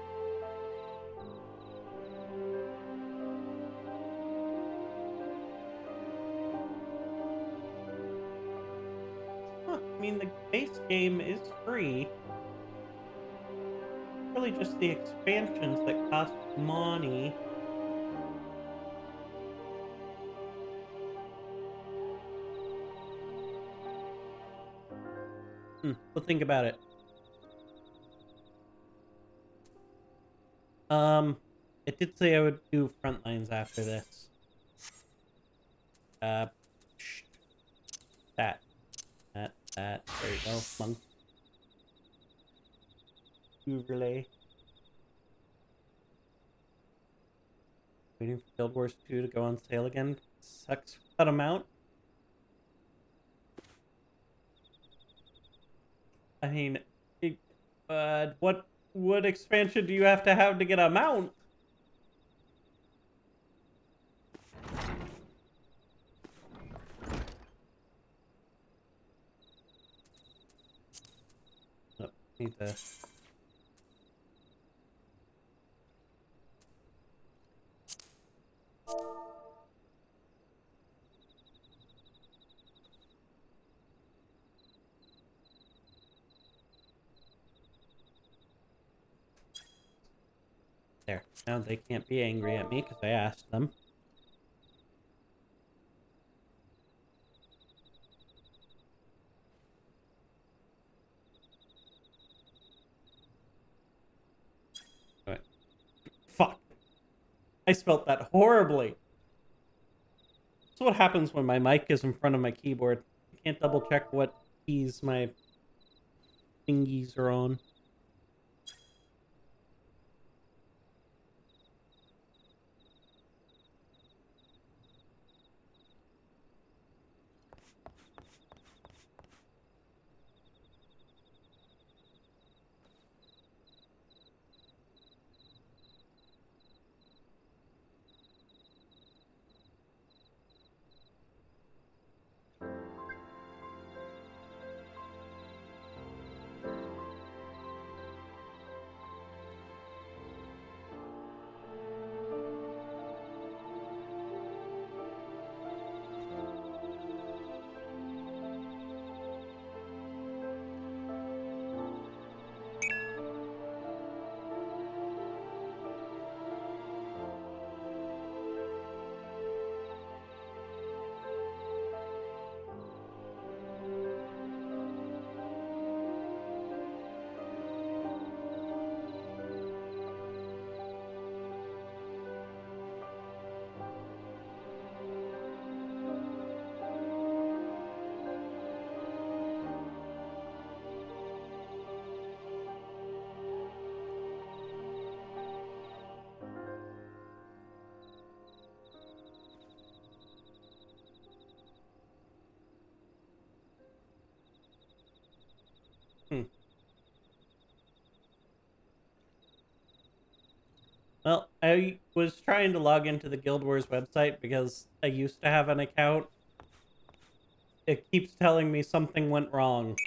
Huh, I mean, the base game is free. Really just the expansions that cost money. So think about it. It did say I would do Frontlines after this. Uh, that. There you go. Monk. Relay. Waiting for Guild Wars 2 to go on sale again. Sucks without a mount. I mean, what expansion do you have to get a mount? No, need to. There. Now they can't be angry at me because I asked them. Alright. Fuck. I spelt that horribly. That's what happens when my mic is in front of my keyboard. I can't double check what keys my thingies are on. Well, I was trying to log into the Guild Wars website because I used to have an account. It keeps telling me something went wrong.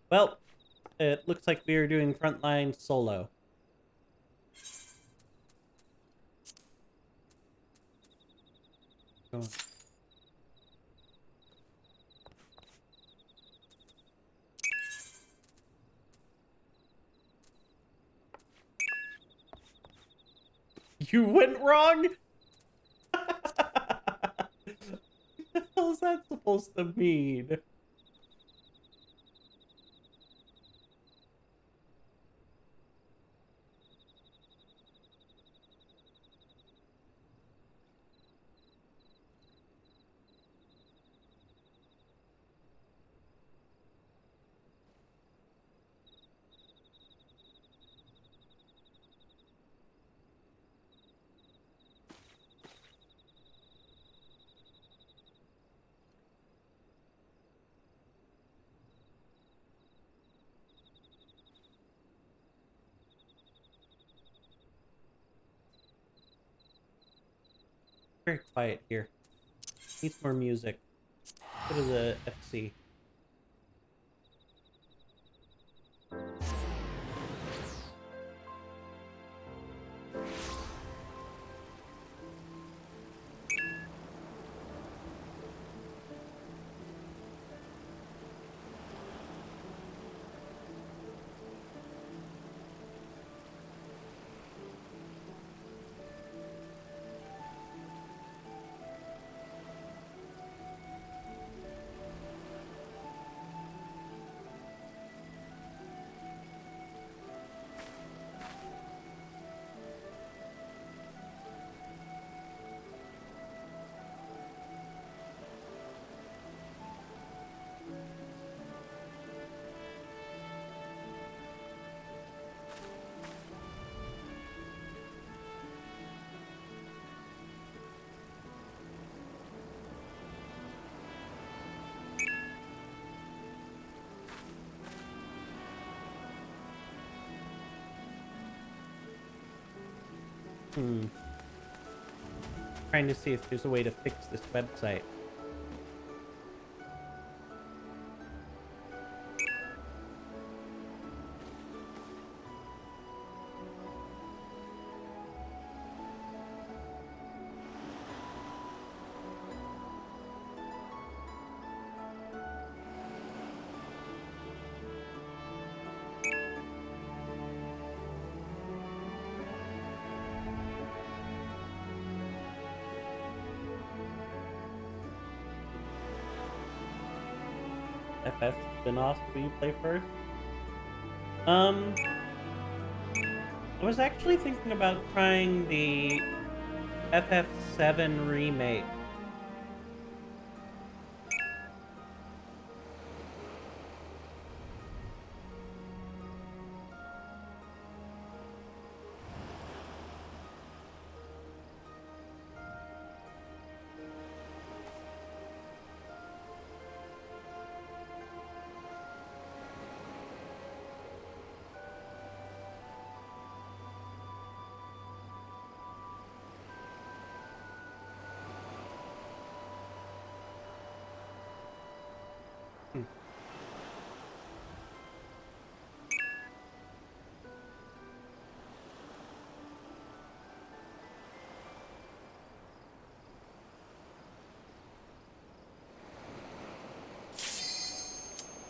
Well, It looks like we are doing frontline solo. Go on. You went wrong? What the hell is that supposed to mean? Very quiet here. Needs more music. Go to the FC. Trying to see if there's a way to fix this website. FF spin-offs, will you play first? I was actually thinking about trying the FF7 remake.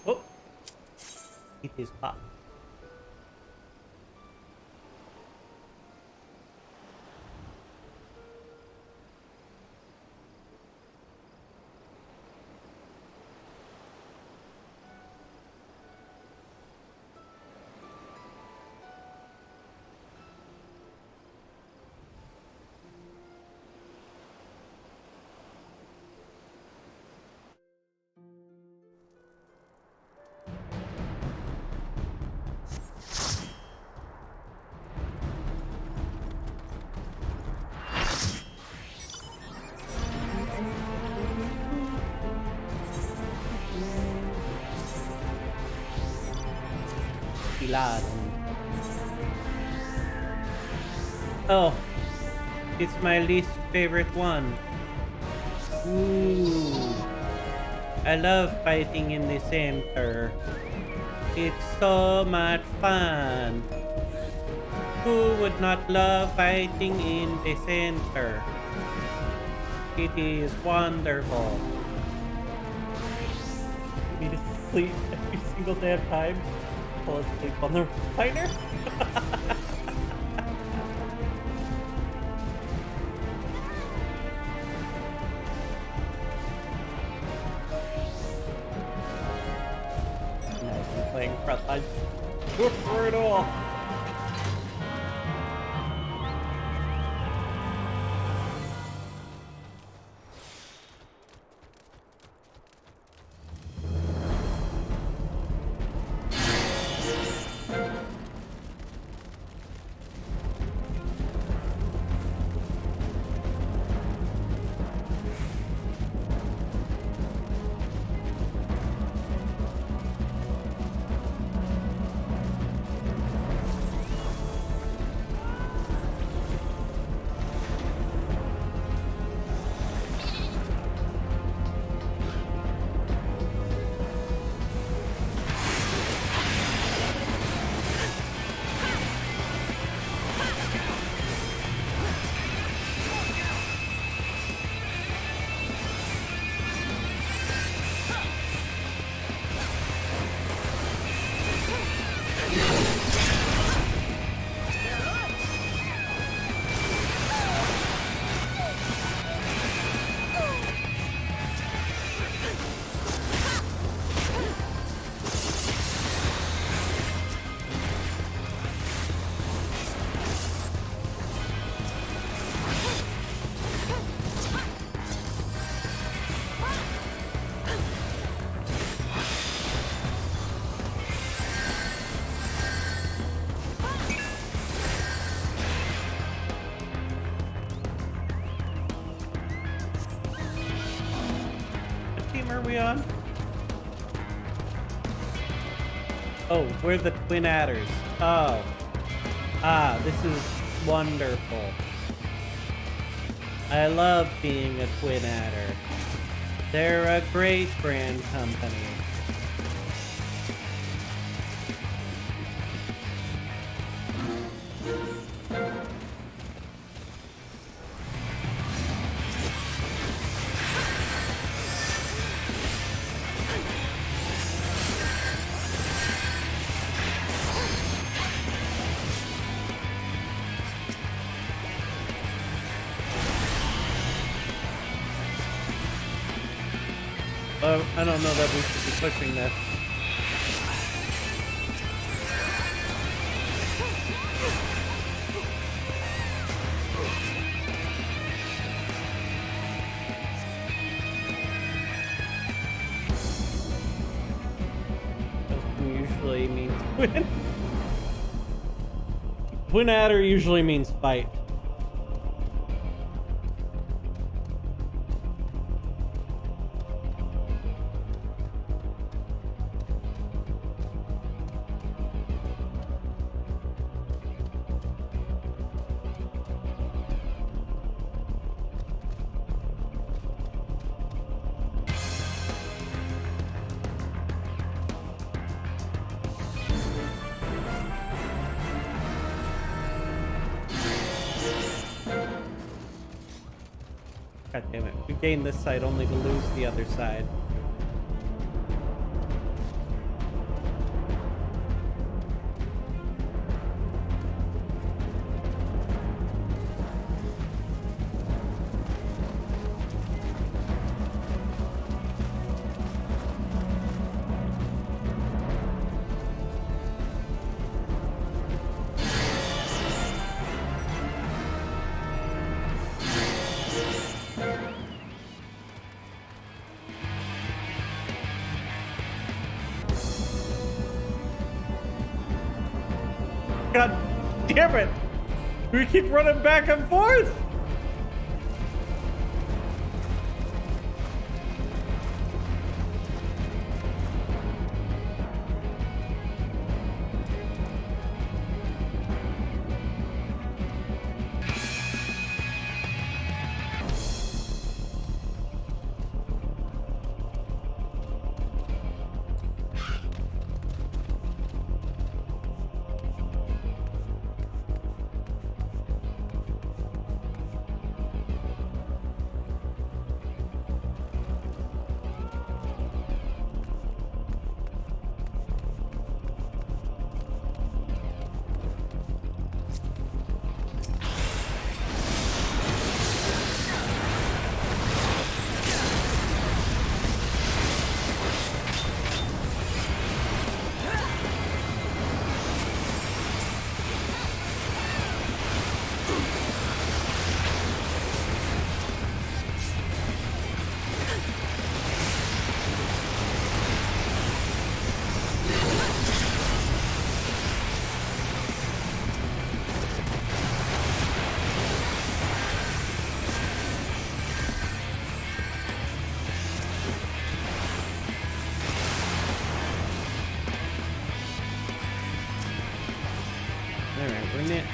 Oh! Eat his pop. Lad. Oh, it's my least favorite one. Ooh, I love fighting in the center. It's so much fun. Who would not love fighting in the center? It is wonderful. Me to sleep every single damn time. Fall asleep on the recliner. Nice, I'm playing frontline. Look for it all. What team are we on? Oh, we're the Twin Adders. Oh. Ah, this is wonderful. I love being a Twin Adder. They're a great brand company. I don't know that we should be pushing this. Usually means win. Twin Adder usually means fight. God damn it. We gained this side only to lose the other side. God damn it! We keep running back and forth!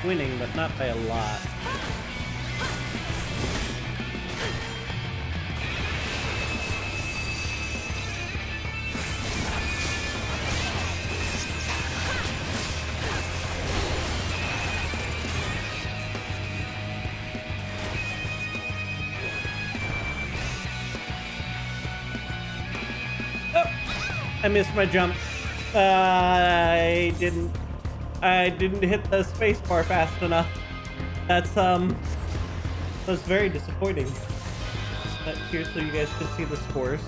winning, but not by a lot. I missed my jump. I didn't hit the spacebar fast enough. That's very disappointing. But here, so you guys can see the scores.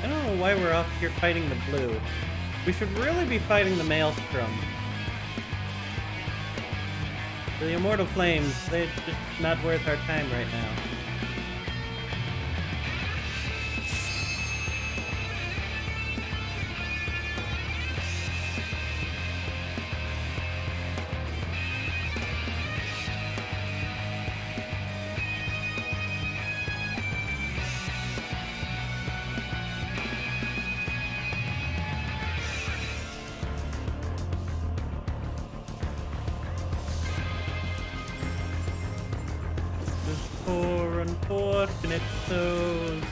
I don't know why we're off here fighting the blue. We should really be fighting the Maelstrom. The Immortal Flames, they're just not worth our time right now. Poor unfortunate souls,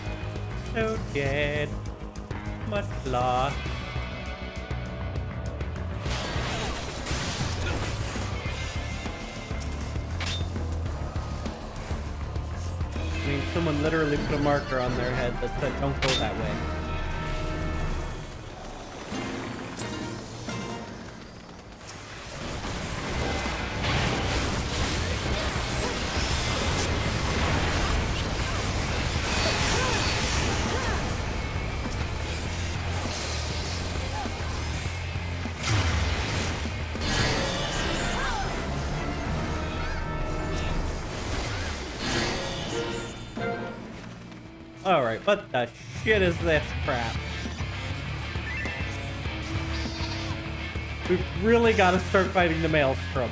so dead, much lost. I mean, someone literally put a marker on their head that said, "Don't go that way." Alright, what the shit is this crap? We've really got to start fighting the Maelstrom.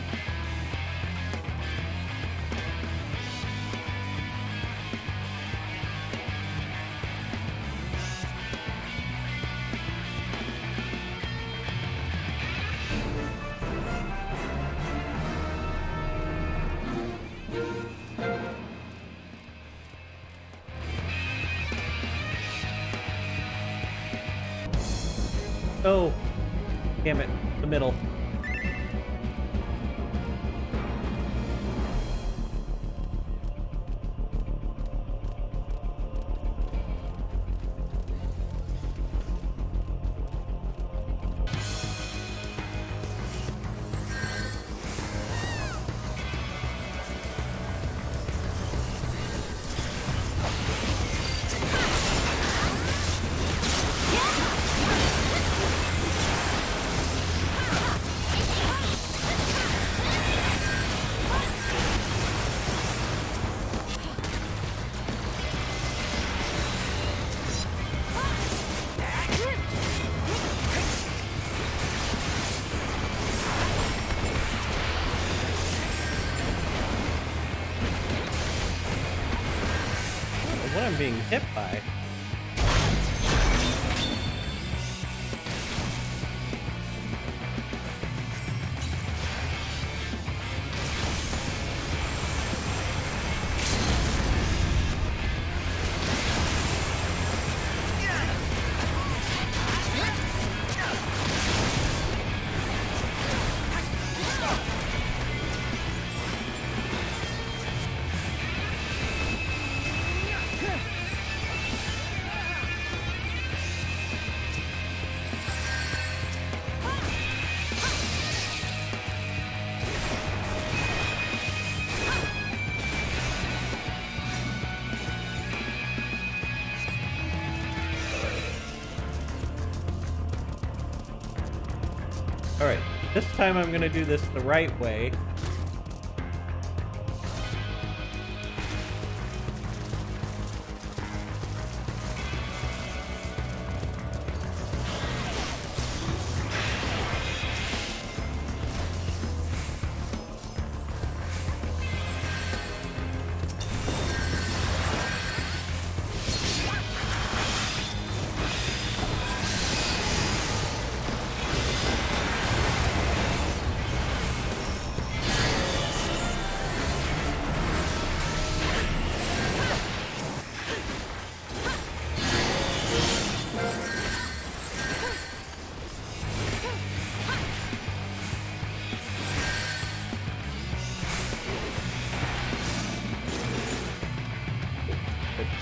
Oh, damn it, the middle. What I'm being hit by. Alright, this time I'm gonna do this the right way.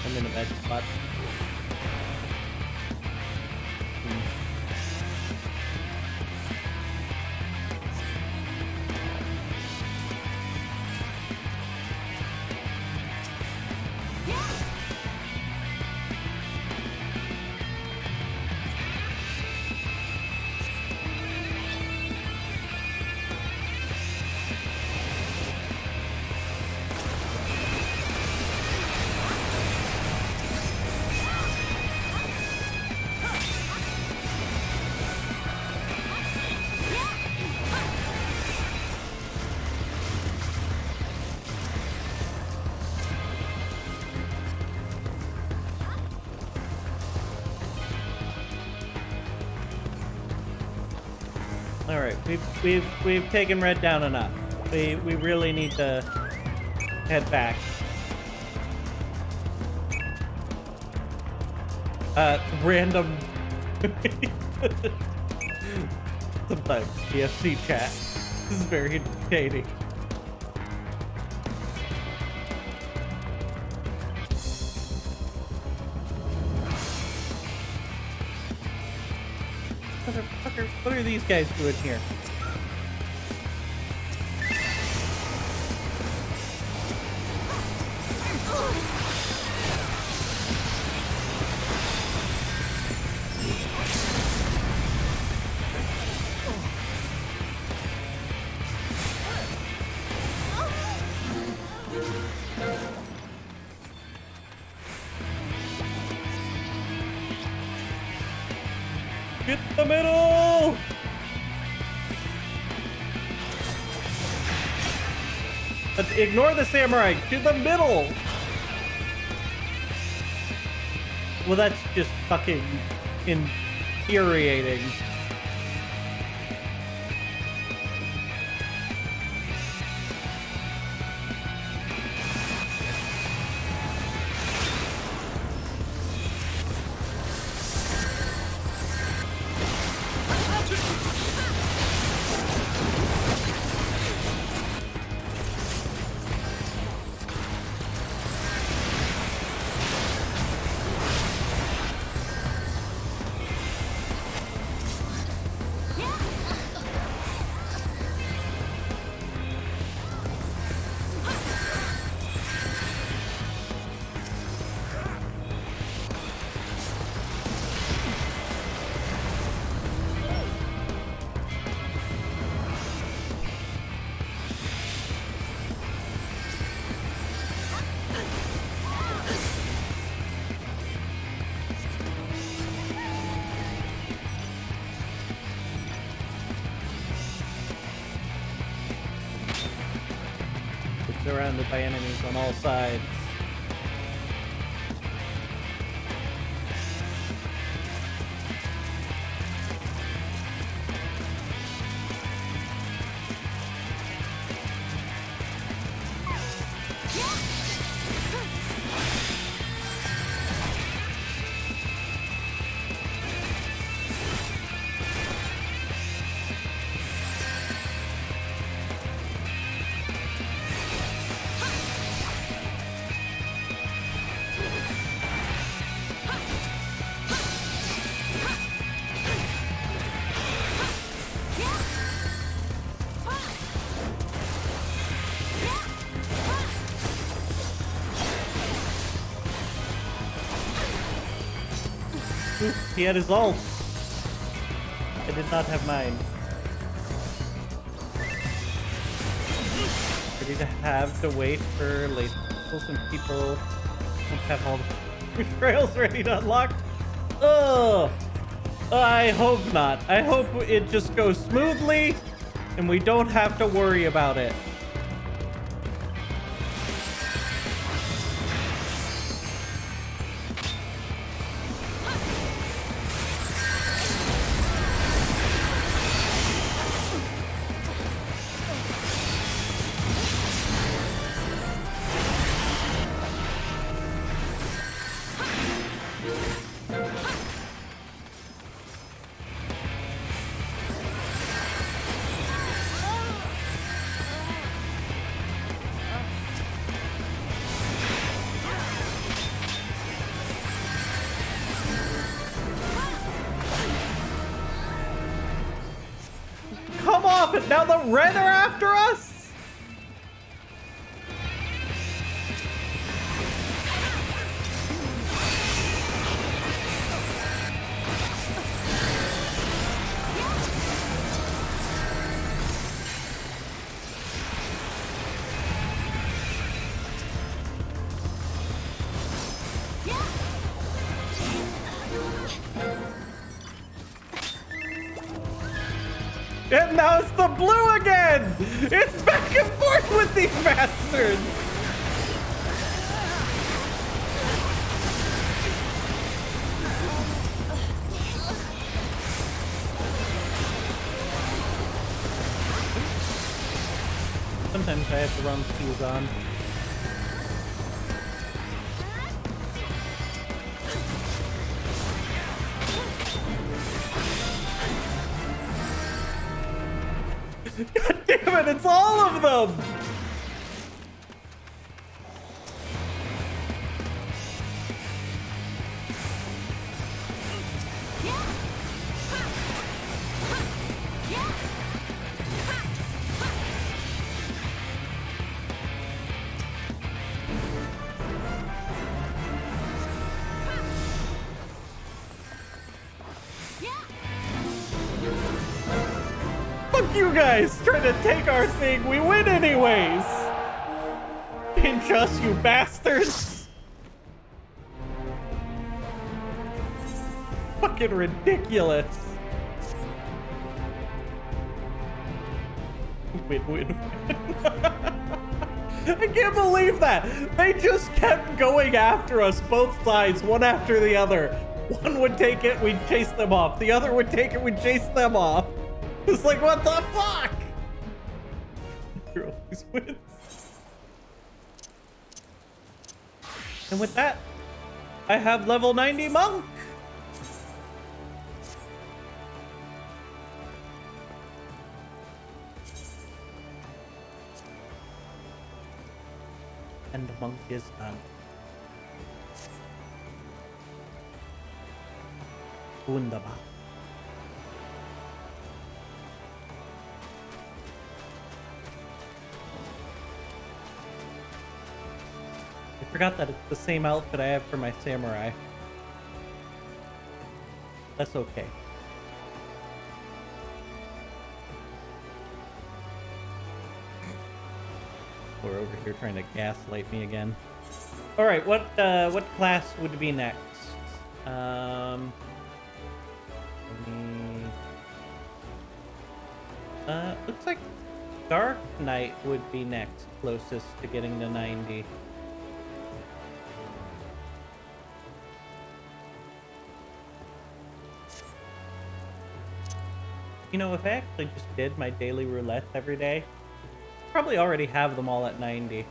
I'm in a bad spot. All right, we've taken red down enough. We really need to head back. Random. Sometimes DFC chat is very entertaining. Motherfucker, what are these guys doing here? Get the middle! But ignore the samurai. To the middle! Well, that's just fucking infuriating. Surrounded by enemies on all sides. He had his ult. I did not have mine. ready to have to wait for later until some people don't have all the trails ready to unlock. Ugh. I hope not. I hope it just goes smoothly and we don't have to worry about it. Come off it! Now the red are after us? And now it's the blue again! It's back and forth with these bastards! Sometimes I have the wrong keys on. God damn it, it's all of them! Fuck you guys trying to take our thing. We win anyways. Pinch us, you bastards. Fucking ridiculous. Win, win, win. I can't believe that. They just kept going after us, both sides, one after the other. One would take it, we'd chase them off. The other would take it, we'd chase them off. It's like, what the fuck? Always wins. And with that, I have level 90 monk. And the monk is done. Wunderbar. I forgot that it's the same outfit I have for my samurai. That's okay. We're over here trying to gaslight me again. All right, what class would be next? Looks like Dark Knight would be next, closest to getting to 90. You know, if I actually just did my daily roulette every day, I'd probably already have them all at 90.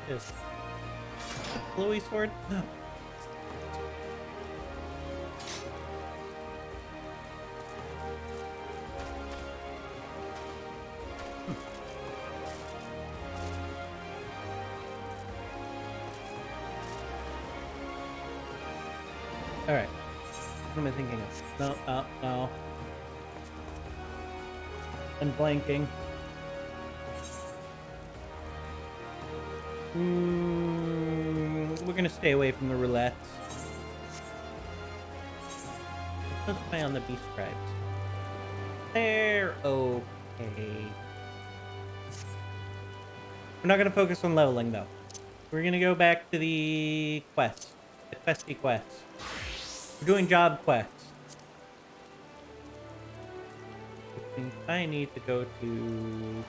This glowy sword? No. All right. What am I thinking of? No, no. And blanking. we're gonna stay away from the roulettes. Let's play on the beast scribes. They're okay. We're not gonna focus on leveling though. We're gonna go back to the quest. The questy quests. We're doing job quests. Which means I need to go to...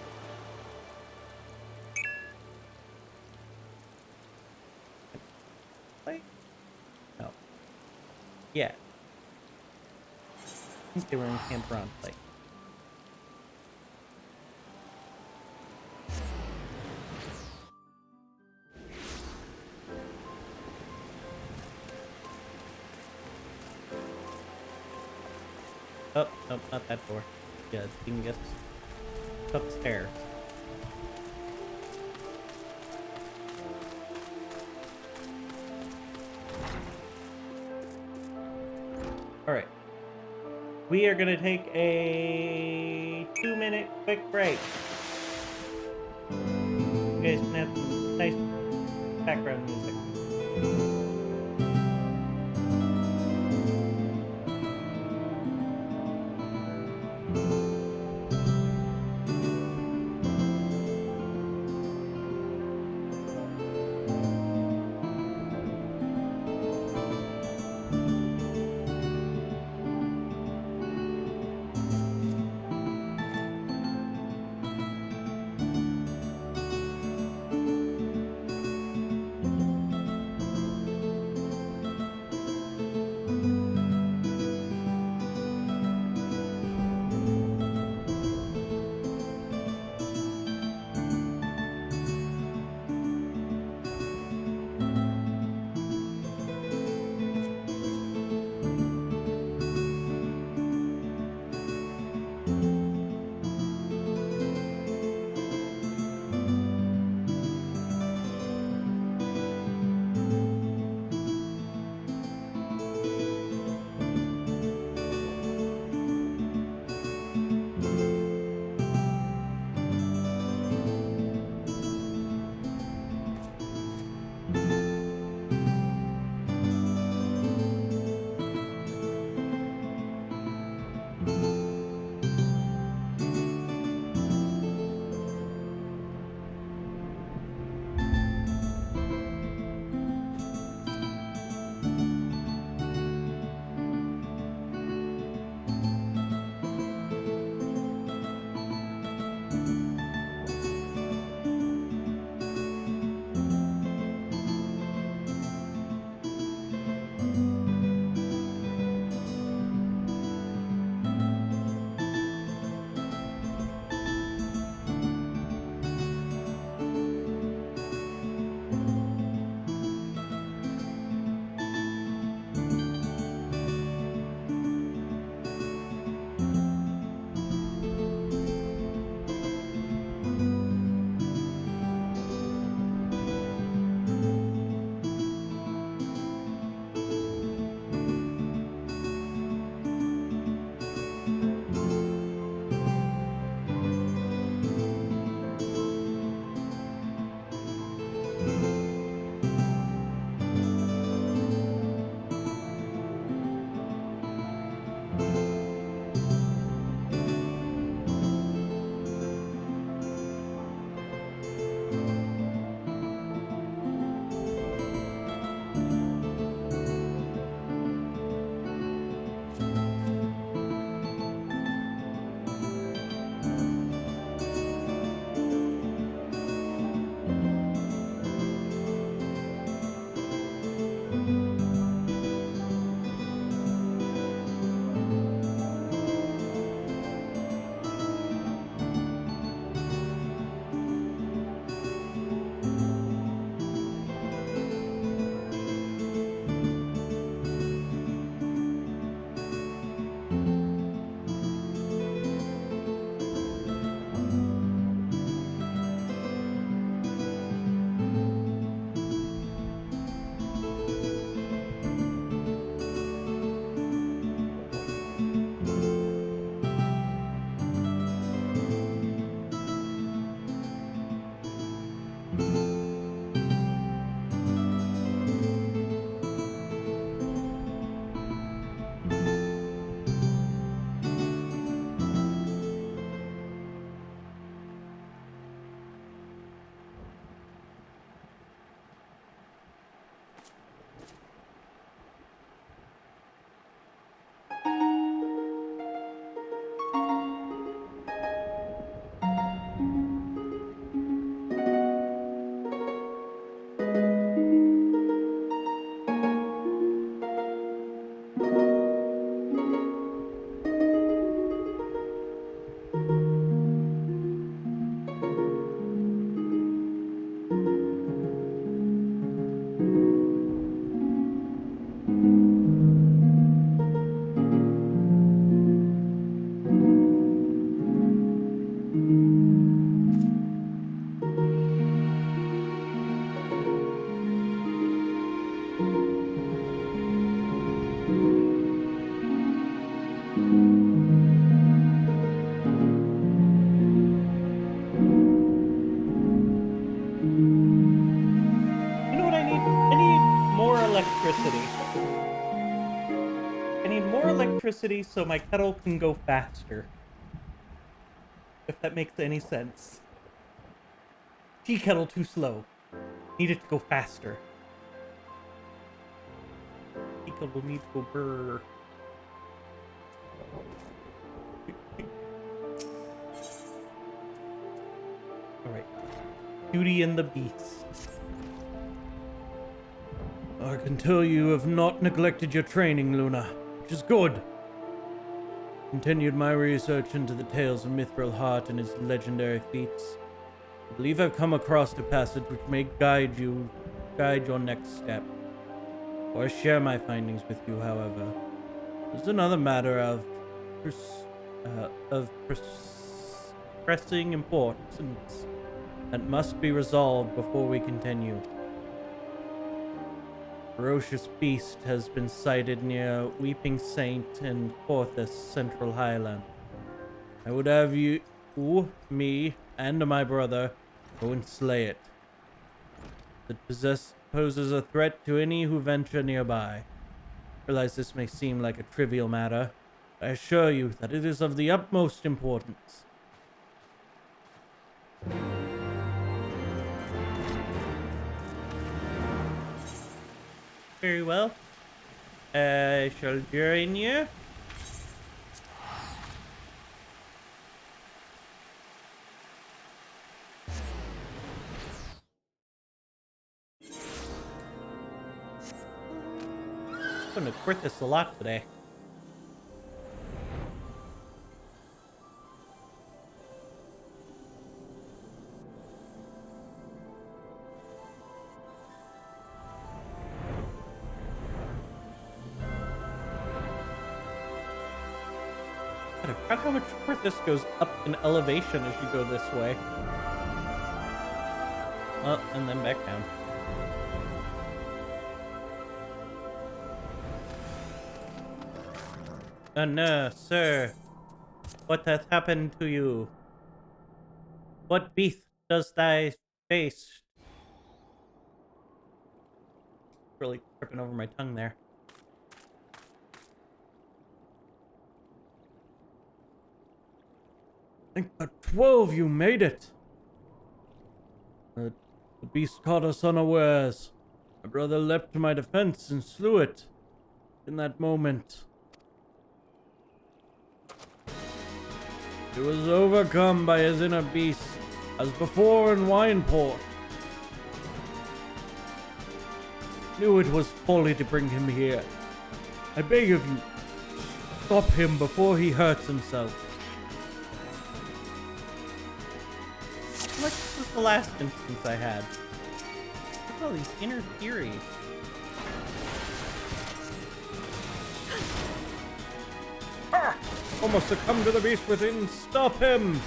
Like? No. Yeah. I think they were in Camp Ron Plate. Oh, no, not that door. Yeah, dingus. Upstairs. Alright. We are gonna take a 2-minute quick break. You guys can have some nice background music. electricity so my kettle can go faster. If that makes any sense. Tea kettle too slow. Need it to go faster. Tea kettle needs to go brrr. Alright. Beauty and the Beast. I can tell you have not neglected your training, Luna, which is good. Continued my research into the tales of Mithril Heart and his legendary feats. I believe I've come across a passage which may guide your next step. Or share my findings with you, however. There's another matter of pressing importance that must be resolved before we continue. Ferocious beast has been sighted near Weeping Saint and Porthos, Central Highland. I would have you, me, and my brother go and slay it. It poses a threat to any who venture nearby. I realize this may seem like a trivial matter, but I assure you that it is of the utmost importance. Very well. I shall join you. I'm gonna quit this a lot today. God, I forgot how much further this goes up in elevation as you go this way. Well, and then back down. No, sir. What hath happened to you? What beast does thy face? Really tripping over my tongue there. I think at 12 you made it. The beast caught us unawares. My brother leapt to my defense and slew it. In that moment, it was overcome by his inner beast, as before in Wineport. Knew it was folly to bring him here. I beg of you, stop him before he hurts himself. What was the last instance I had? Look at all these inner theories. Ah! Almost succumbed to the beast within. Stop him!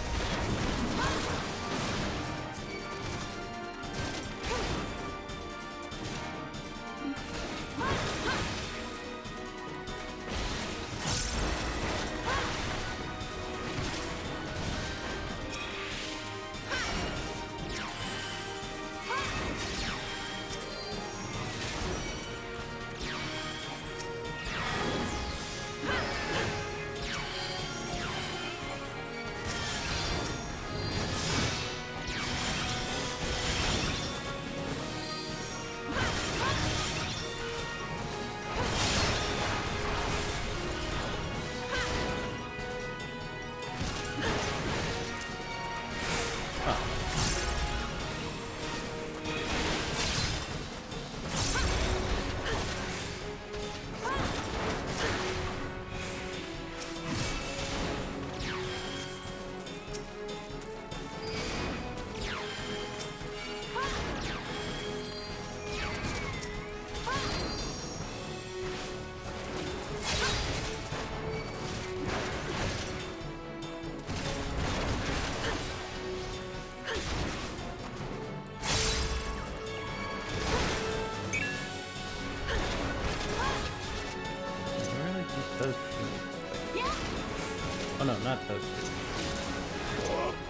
Oh no, not those two.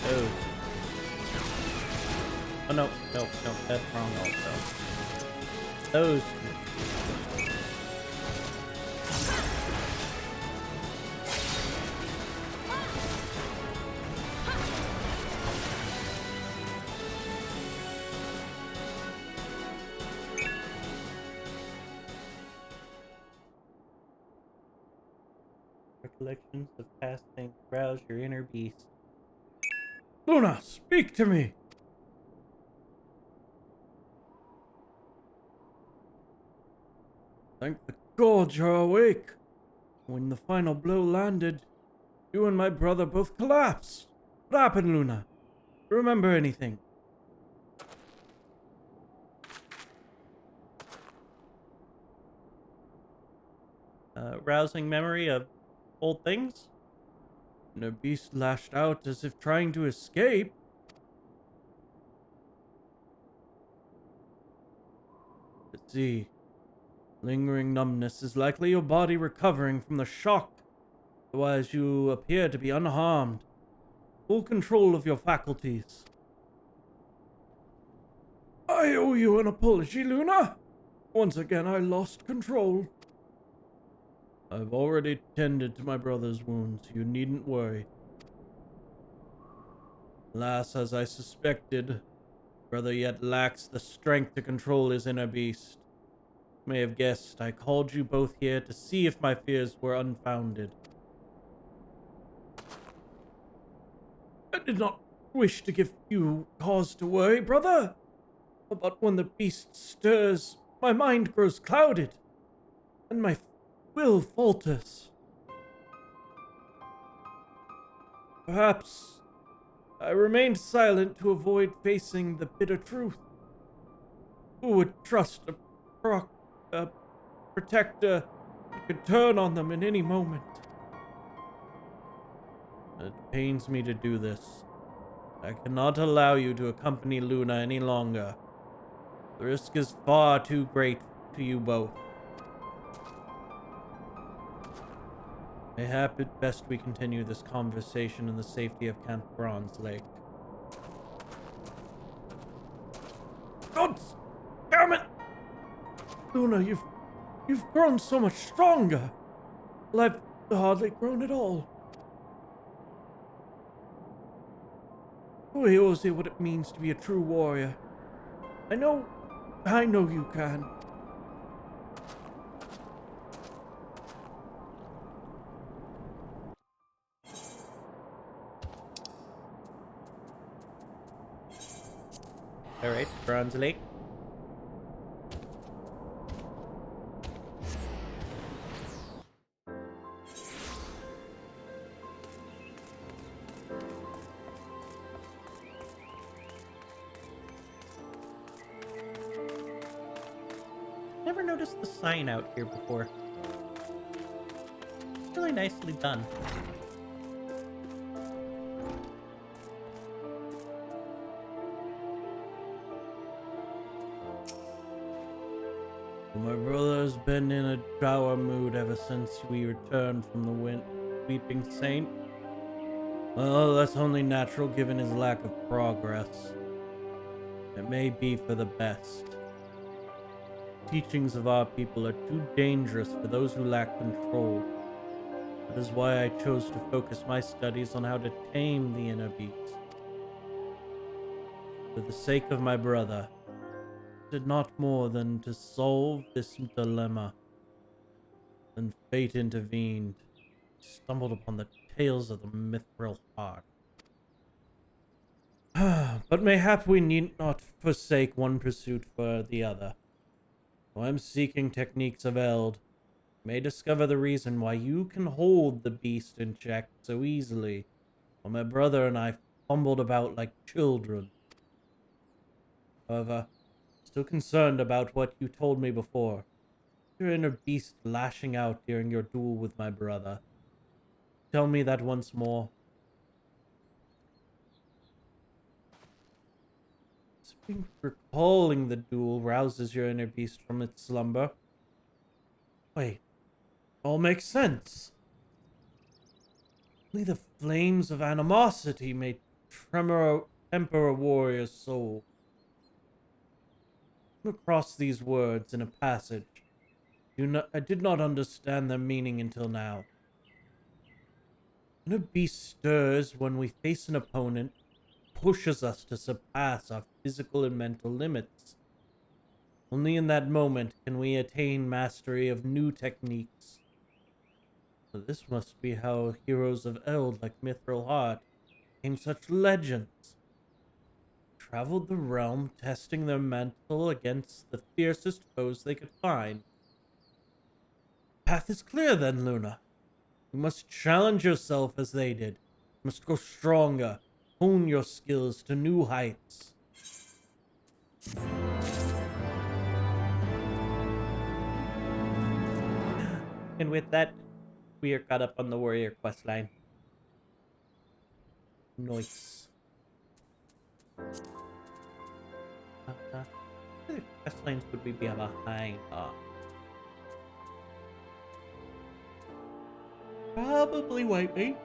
Those. Oh no, no, that's wrong also. Those two. recollections of past things rouse your inner beast. Luna, speak to me! Thank the gods you're awake. When the final blow landed, you and my brother both collapsed. What happened, Luna? Remember anything? Rousing memory of old things? And the beast lashed out as if trying to escape. Let's see. Lingering numbness is likely your body recovering from the shock. Otherwise, you appear to be unharmed. Full control of your faculties. I owe you an apology, Luna. Once again, I lost control. I've already tended to my brother's wounds. You needn't worry. Alas, as I suspected, brother yet lacks the strength to control his inner beast. You may have guessed I called you both here to see if my fears were unfounded. I did not wish to give you cause to worry, brother. But when the beast stirs, my mind grows clouded, and my will falters. Perhaps I remained silent to avoid facing the bitter truth. Who would trust a protector who could turn on them in any moment? It pains me to do this. I cannot allow you to accompany Luna any longer. The risk is far too great to you both. Mayhap it best we continue this conversation in the safety of Camp Bronze Lake. God damn it! Luna, you've grown so much stronger. Well, I've hardly grown at all. Who here will say what it means to be a true warrior? I know you can. Alright, Bronze Lake. Never noticed the sign out here before. It's really nicely done. My brother has been in a dour mood ever since we returned from the Weeping Saint. Well, that's only natural given his lack of progress. It may be for the best. Teachings of our people are too dangerous for those who lack control. That is why I chose to focus my studies on how to tame the inner beast. For the sake of my brother, I did not more than to solve this dilemma. Then fate intervened. Stumbled upon the tales of the mithril heart. But mayhap we need not forsake one pursuit for the other. While I'm seeking techniques of Eld, you may discover the reason why you can hold the beast in check so easily, while my brother and I fumbled about like children. However, still concerned about what you told me before. Your inner beast lashing out during your duel with my brother. Tell me that once more. Recalling the duel rouses your inner beast from its slumber. Wait, all makes sense. Only the flames of animosity may temper a warrior's soul. I came across these words in a passage. I did not understand their meaning until now. When a beast stirs when we face an opponent, pushes us to surpass our physical and mental limits. Only in that moment can we attain mastery of new techniques. This must be how heroes of Eld like Mithril Heart became such legends. Traveled the realm, testing their mantle against the fiercest foes they could find. Path is clear then, Luna. You must challenge yourself as they did. You must grow stronger, hone your skills to new heights. And with that, we are caught up on the warrior quest line. Nice. What quest lines would we be behind on? Probably White Mage.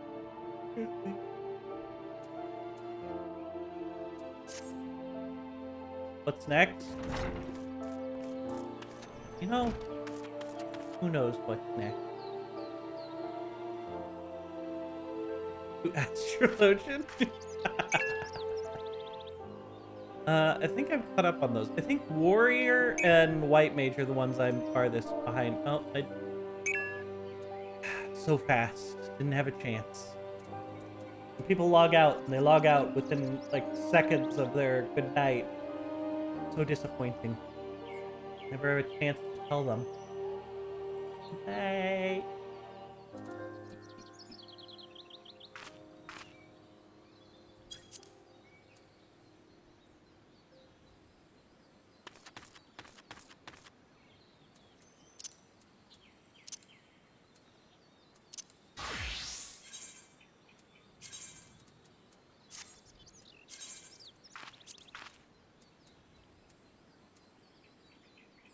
What's next? You know, who knows what's next? Astrologian? I think I'm caught up on those. I think Warrior and White Mage are the ones I'm farthest behind. Oh, so fast. Didn't have a chance. When people log out, and they log out within, like, seconds of their good night. So disappointing. Never have a chance to tell them. Hey.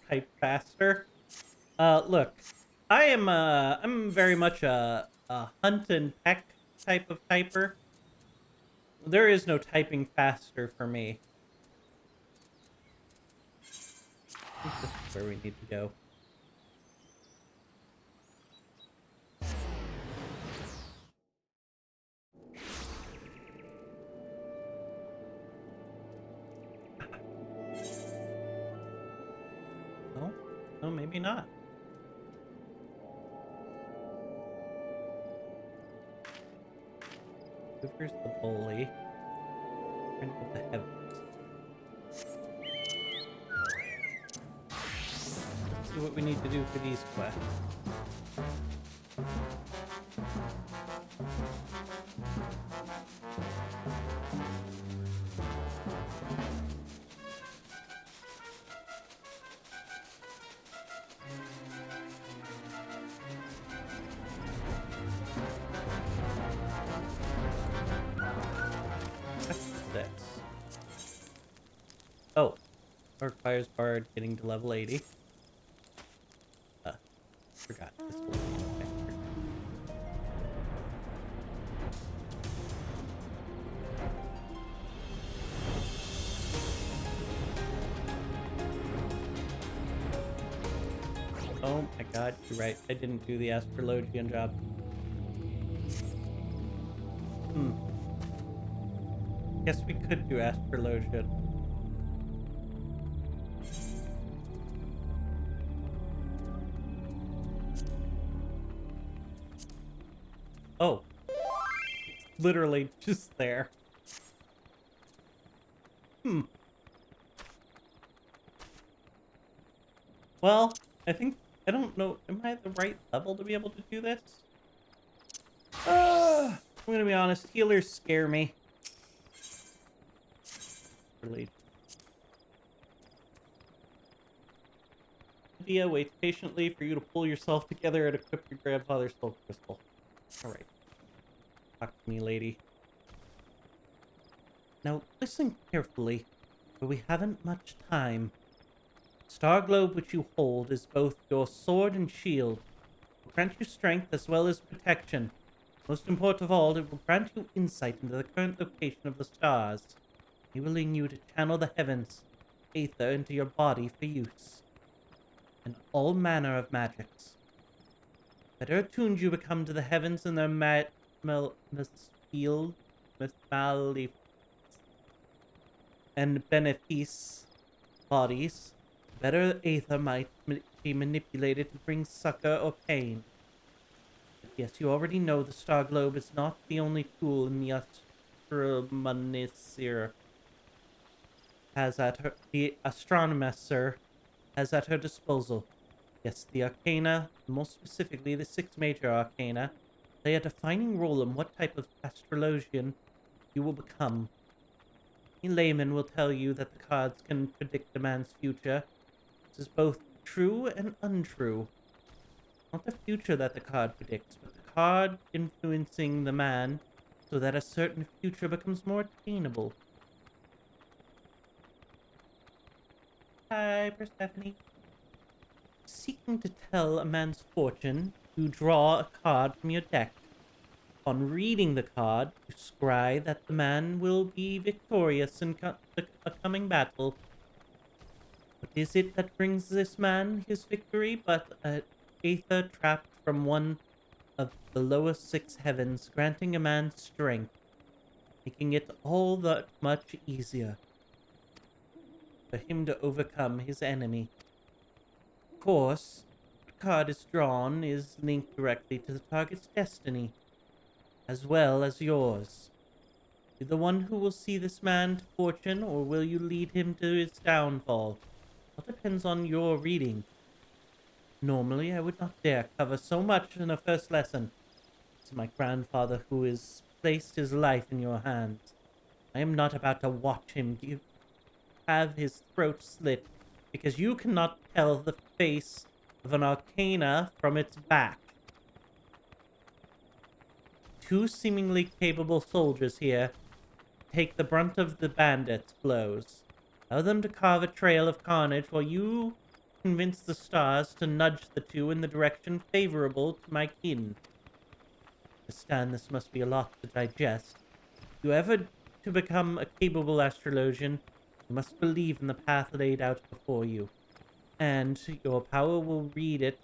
Type faster. Look, I'm very much a hunt and peck type of typer. There is no typing faster for me. I think this is where we need to go. No? No, maybe not. Where's the bully? Trying to get the heavens. See what we need to do for these quests. Oh, requires Bard getting to level 80. Forgot this one. Oh my god, you're right. I didn't do the astrologian job. Guess we could do astrologian. Oh. Literally just there. Well, I don't know, am I at the right level to be able to do this? I'm gonna be honest, healers scare me. Really. Dia waits patiently for you to pull yourself together and equip your grandfather's soul crystal. Alright. Talk to me, lady. Now, listen carefully, for we haven't much time. Star globe which you hold is both your sword and shield. It will grant you strength as well as protection. Most important of all, it will grant you insight into the current location of the stars, enabling you to channel the heavens, aether into your body for use, and all manner of magics. Better attuned you become to the heavens and their malefice and benefice bodies, better aether might be manipulated to bring succor or pain. But yes, you already know the star globe is not the only tool in the astronomer has at her the astronomer has at her disposal. Yes, the arcana, more specifically the six major arcana, play a defining role in what type of astrologian you will become. A layman will tell you that the cards can predict a man's future. This is both true and untrue. Not the future that the card predicts, but the card influencing the man so that a certain future becomes more attainable. Hi, Persephone. Seeking to tell a man's fortune, you draw a card from your deck. On reading the card, you scry that the man will be victorious in a coming battle. What is it that brings this man his victory but an aether trapped from one of the lowest six heavens, granting a man strength, making it all that much easier for him to overcome his enemy? Of course, what card is drawn is linked directly to the target's destiny, as well as yours. You the one who will see this man to fortune, or will you lead him to his downfall? All depends on your reading. Normally, I would not dare cover so much in a first lesson. It's my grandfather who has placed his life in your hands. I am not about to watch him have his throat slit because you cannot tell the face of an arcana from its back. Two seemingly capable soldiers here take the brunt of the bandits' blows. Allow them to carve a trail of carnage while you convince the stars to nudge the two in the direction favorable to my kin. I understand this must be a lot to digest. If you ever to become a capable astrologian, you must believe in the path laid out before you, and your power will read it,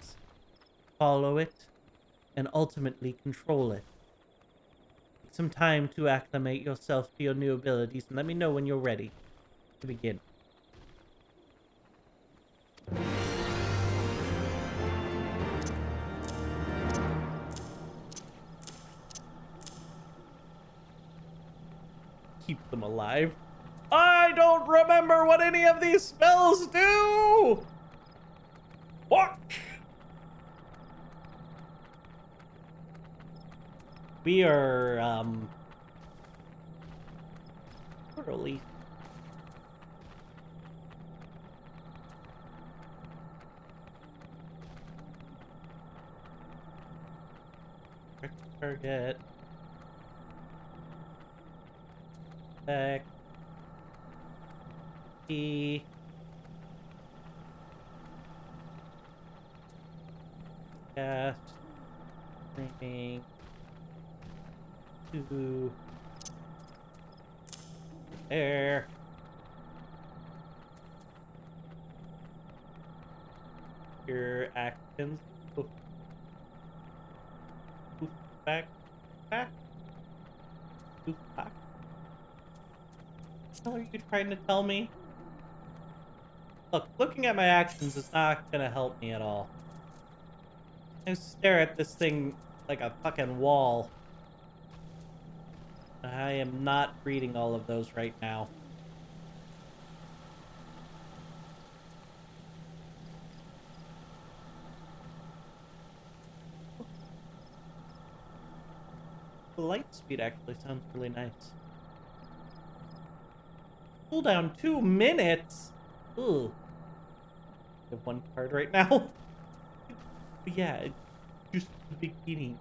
follow it, and ultimately control it. Take some time to acclimate yourself to your new abilities, and let me know when you're ready to begin. Keep them alive. I don't remember what any of these spells do! What? We are, early. Target. Back. E. Cast. Naming. 2. There. Your actions. Oof. Oof. Back. Back. Oof. Back. What are you trying to tell me? Look, looking at my actions is not gonna help me at all. I stare at this thing like a fucking wall. I am not reading all of those right now. The light speed actually sounds really nice. Cooldown 2 minutes? Ugh. I have one card right now. But yeah, just the beginning.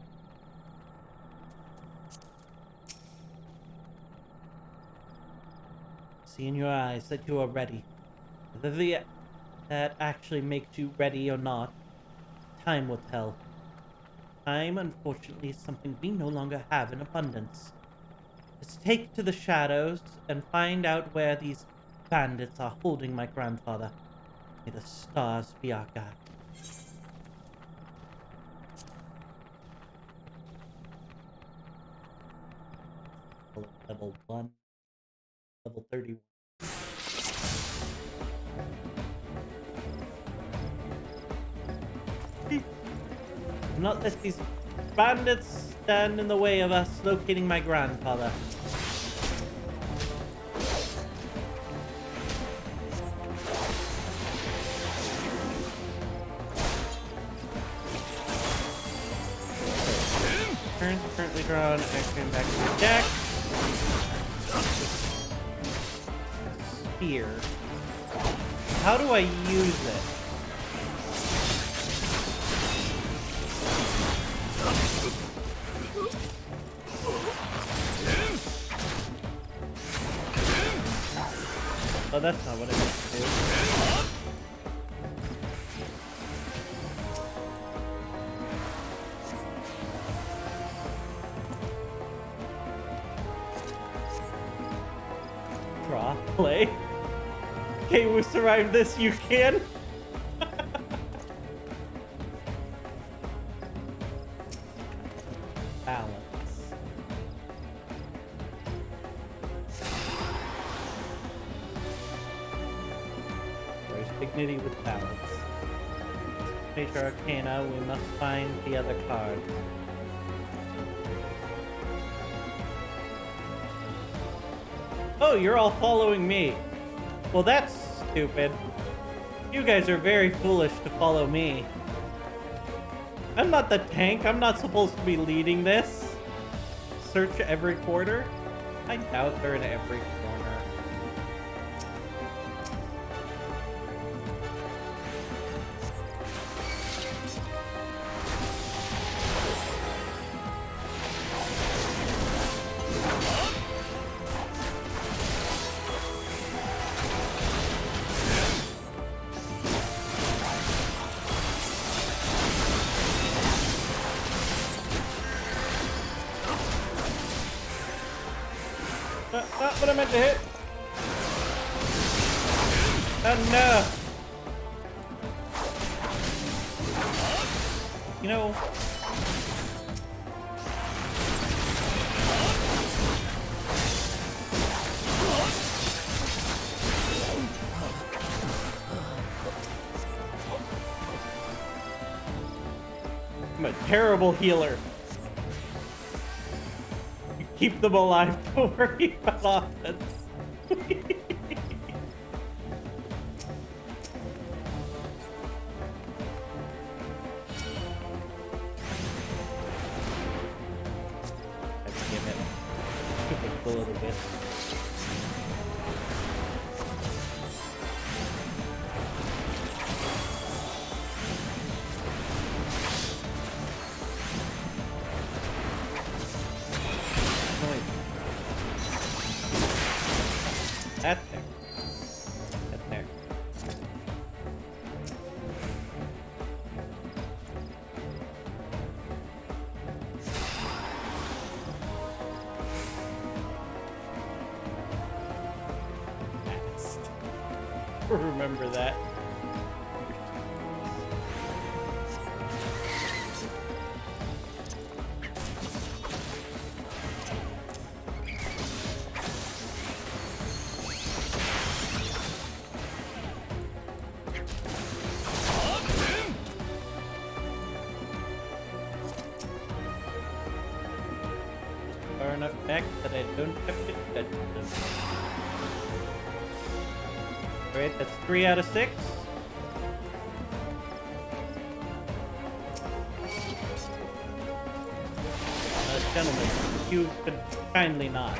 See in your eyes that you are ready. Whether that actually makes you ready or not, time will tell. Time, unfortunately, is something we no longer have in abundance. Let's take to the shadows and find out where these bandits are holding my grandfather. May the stars be our guide. Level 1. Level 31. Do not let these bandits stand in the way of us locating my grandfather. Currently drawn. Action back to the deck. Spear. How do I use it? Oh, that's not what I meant to do. Draw, play. Okay, we survived this, you can. Balance. There's dignity with balance. Major Arcana, we must find the other card. Oh, you're all following me. Well, that's stupid. You guys are very foolish to follow me. I'm not the tank. I'm not supposed to be leading this. Search every quarter? I doubt they're in every corner. Not what I meant to hit. Oh no. You know. I'm a terrible healer. Keep them alive. Don't worry about offense. Let's give it a little bit. That's there. That's there. Fast. Remember that. Far enough back that I don't have to touch them. Alright, that's 3 out of 6. Gentlemen, you could kindly not.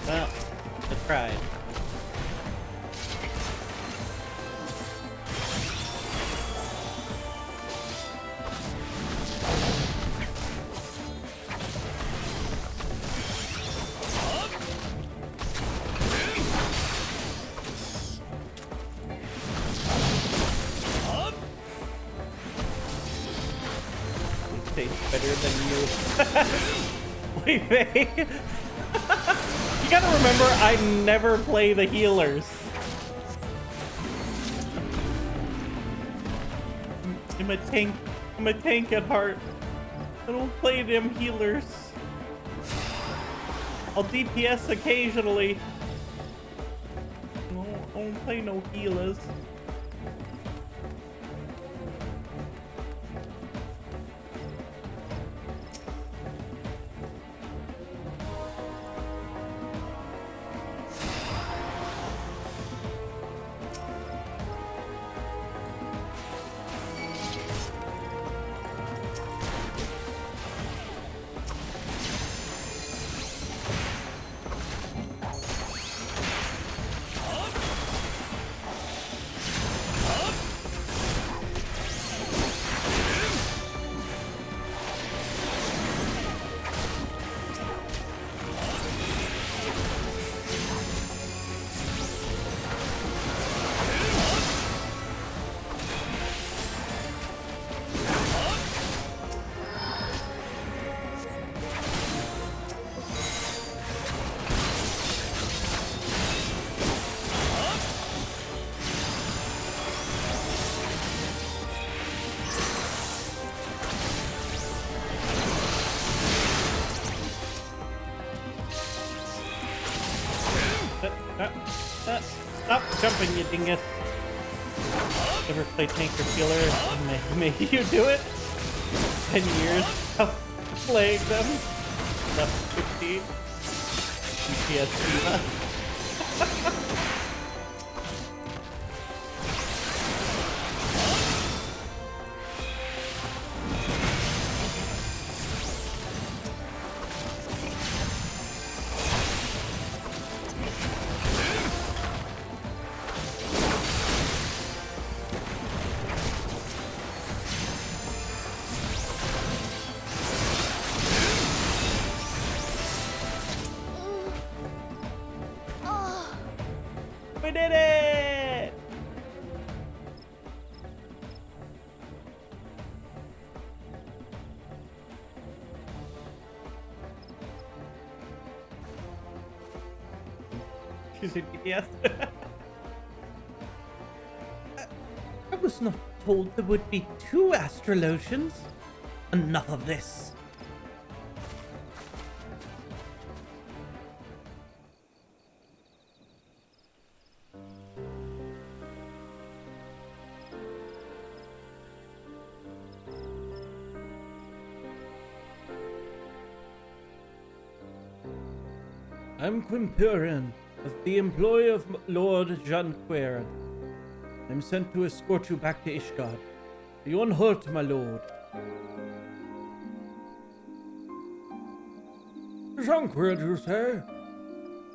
Well, I tried. better than you. Wait, Faye. You gotta remember, I never play the healers. I'm a tank. I'm a tank at heart. I don't play them healers. I'll DPS occasionally. I don't play no healers. Stop jumping, you dingus. Never play tank or healer. May you do it? 10 years of playing them. Left 15. PTSD. We did it! She's in DPS. I was not told there would be 2 astrologians. Enough of this. I'm Quimpurian, of the employ of Lord Jobquest. I'm sent to escort you back to Ishgard. Are you unhurt, my lord? Jobquest, you say?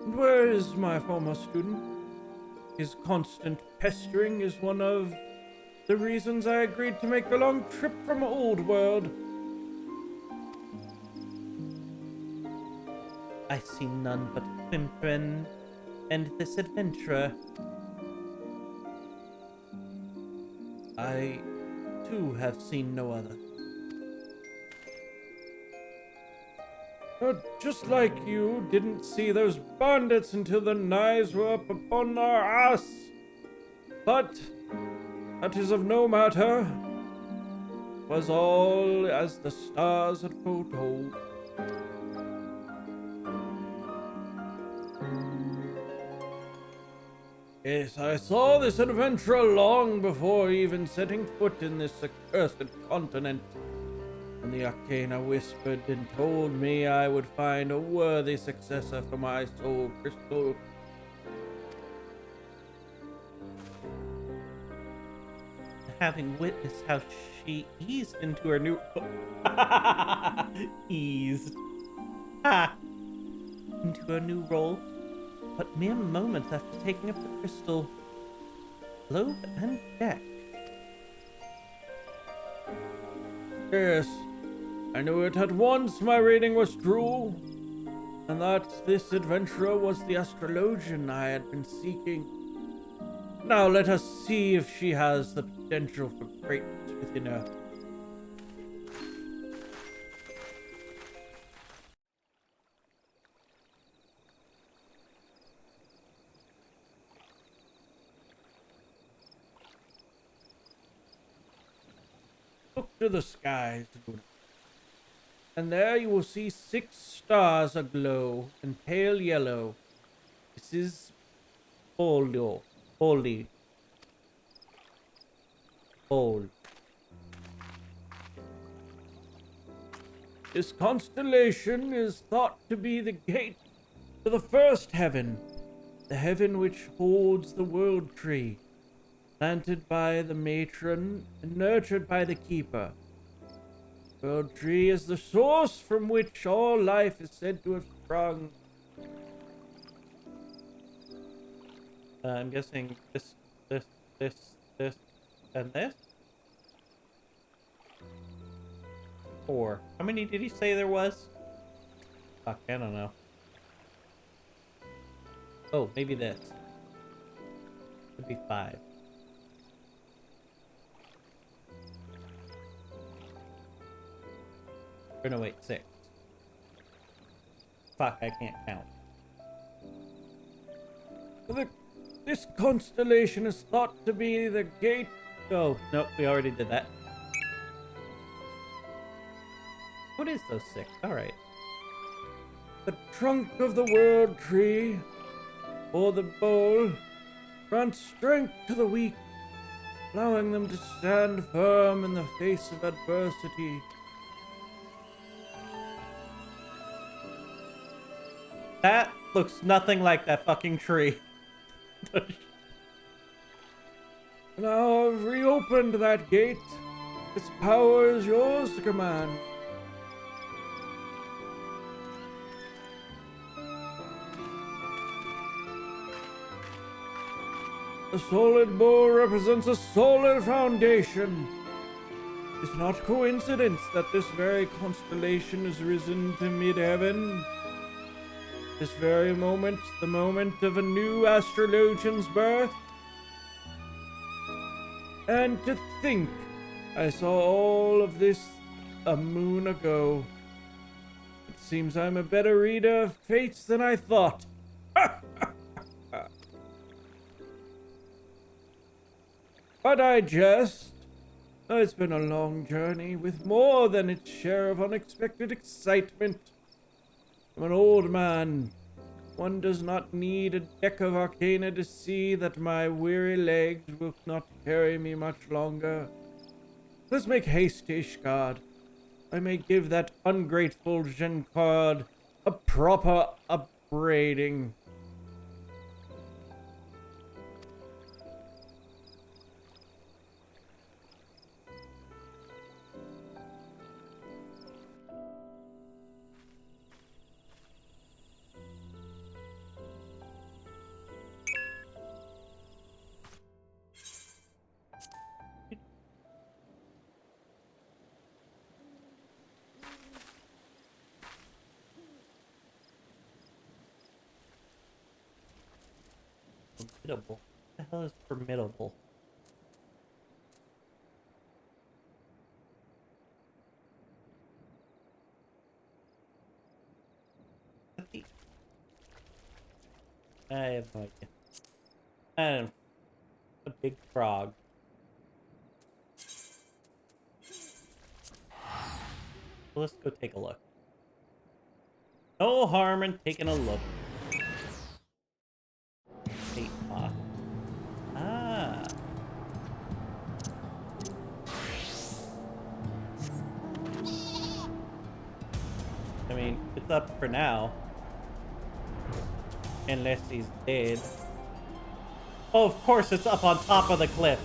And where is my former student? His constant pestering is one of the reasons I agreed to make the long trip from Old World. I see none but Quimprin and this adventurer. I, too, have seen no other. Just like you didn't see those bandits until the knives were up upon our ass. But that is of no matter. 'Twas all as the stars had foretold. Yes, I saw this adventurer long before even setting foot in this accursed continent. And the Arcana whispered and told me I would find a worthy successor for my soul crystal. Having witnessed how she eased into her new... eased. Ha! Into her new role. But mere moments after taking up the crystal, globe and deck. Yes, I knew it at once my reading was true, and that this adventurer was the astrologian I had been seeking. Now let us see if she has the potential for greatness within her. to the skies, Luna, and there you will see 6 stars aglow in pale yellow. This is Boldy. This constellation is thought to be the gate to the first heaven, the heaven which holds the world tree, planted by the matron and nurtured by the keeper. The world tree is the source from which all life is said to have sprung. I'm guessing this, and this? 4. How many did he say there was? Fuck, I don't know. Oh, maybe this. Could be 5. Or no, wait, 6. Fuck, I can't count. This constellation is thought to be the gate. Oh, nope, we already did that. What is those 6? Alright. The trunk of the world tree, or the bowl, grants strength to the weak, allowing them to stand firm in the face of adversity. That looks nothing like that fucking tree. Now I've reopened that gate. Its power is yours to command. The solid bowl represents a solid foundation. It's not coincidence that this very constellation has risen to mid-heaven. This very moment, the moment of a new astrologian's birth. And to think, I saw all of this a moon ago. It seems I'm a better reader of fates than I thought. But I jest. It's been a long journey with more than its share of unexpected excitement. I'm an old man. One does not need a deck of arcana to see that my weary legs will not carry me much longer. Let's make haste to Ishgard. I may give that ungrateful Gencard a proper upbraiding. Formidable. What the hell is formidable? I have no idea. And a big frog. Let's go take a look. No harm in taking a look. Fate moth. Ah. I mean, it's up for now. Unless he's dead. Oh, of course it's up on top of the cliff.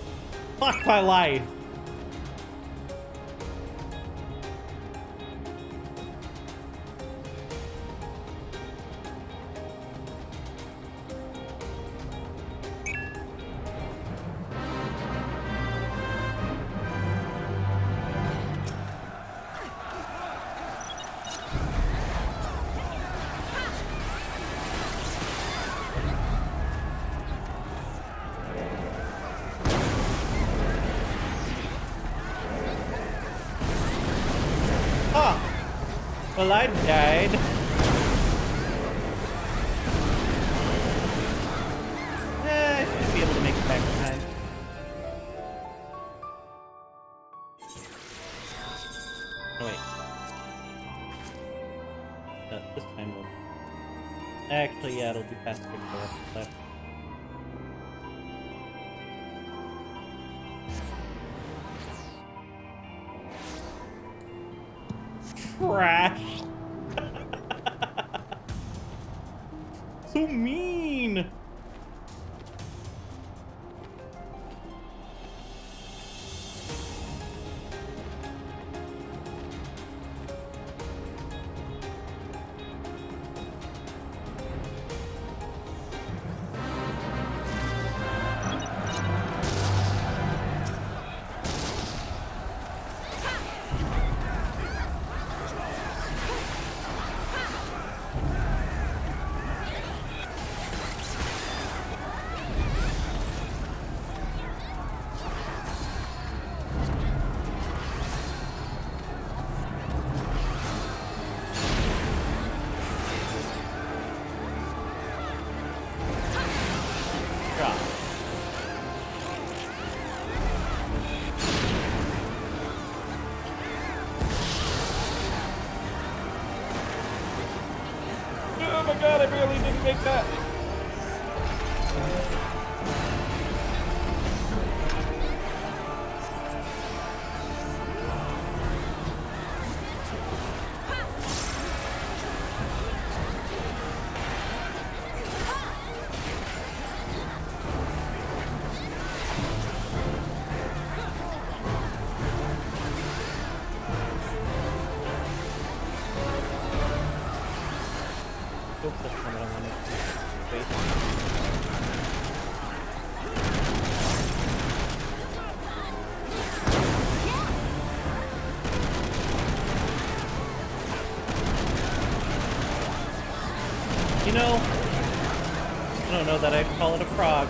Fuck my life. Well, I died. I should be able to make it back in time. Actually, yeah, it'll be faster to go up the left. Trash! So mean! Oh my god, I barely didn't make that. Oops, that's not what I wanted. Wait. You know, I don't know that I'd call it a frog.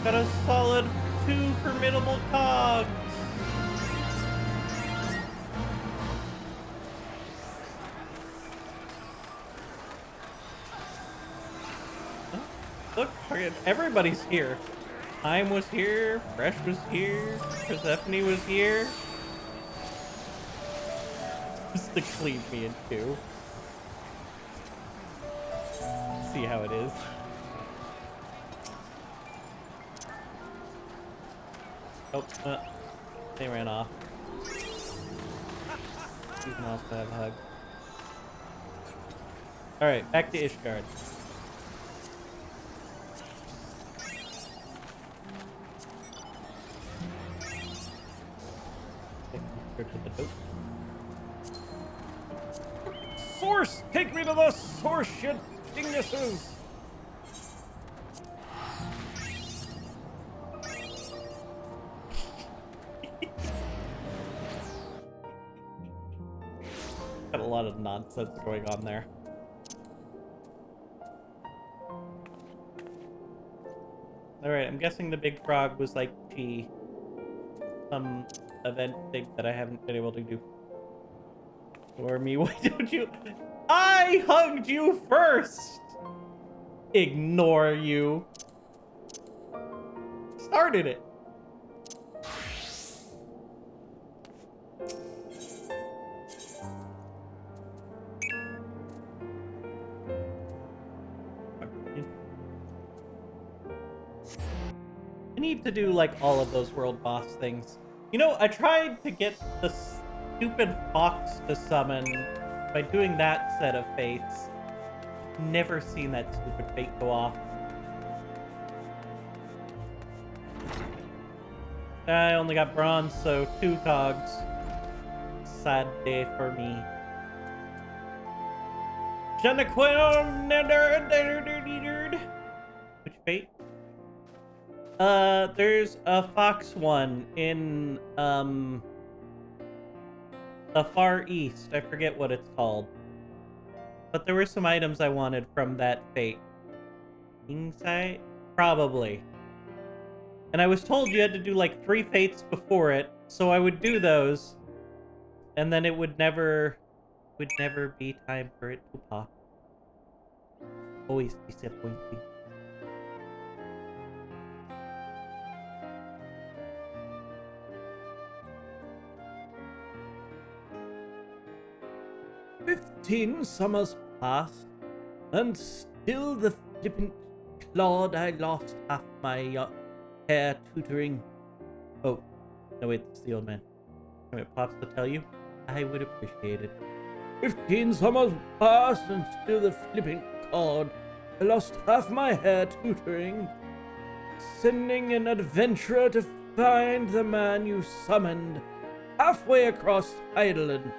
Got a solid 2 formidable cogs. Oh, look, everybody's here. Time was here, Fresh was here, Persephone was here. Just to clean me in two. See how it is. Oh, they ran off. You can also have a hug. Alright, back to Ishgard. Source! Take me to the source, you dinguses! Got a lot of nonsense going on there. Alright, I'm guessing the big frog was like some event thing that I haven't been able to do. Or me, why don't you? I hugged you first! Ignore you. Started it. I need to do like all of those world boss things. You know, I tried to get the stupid fox to summon by doing that set of fates. Never seen that stupid fate go off. I only got bronze, so 2 cogs. Sad day for me. Which fate? There's a fox one in, the Far East. I forget what it's called. But there were some items I wanted from that fate. Kingside? Probably. And I was told you had to do like 3 fates before it, so I would do those, and then it would never be time for it to pop. Always disappointing. "15 summers passed, and still the flippant clod I lost half my hair tutoring." Oh, no wait, it's the old man. Can it Pops to tell you? I would appreciate it. 15 summers passed, and still the flipping clod I lost half my hair tutoring, sending an adventurer to find the man you summoned halfway across Ireland.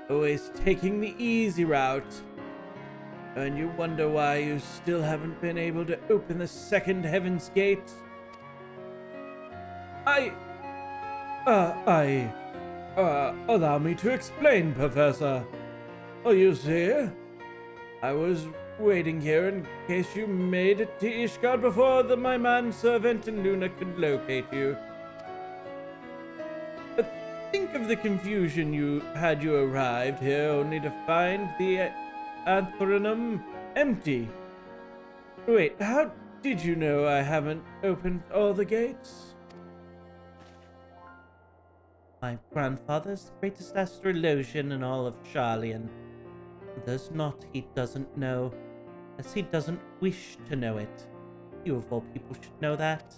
Always taking the easy route. And you wonder why you still haven't been able to open the second Heaven's Gate? Allow me to explain, Professor. Oh, you see, I was waiting here in case you made it to Ishgard before my manservant and Luna could locate you. But think of the confusion you had you arrived here only to find the Anthronum empty. Wait, how did you know I haven't opened all the gates? My grandfather's the greatest astrologian in all of Charlian. There's not he doesn't know, as he doesn't wish to know it. You of all people should know that.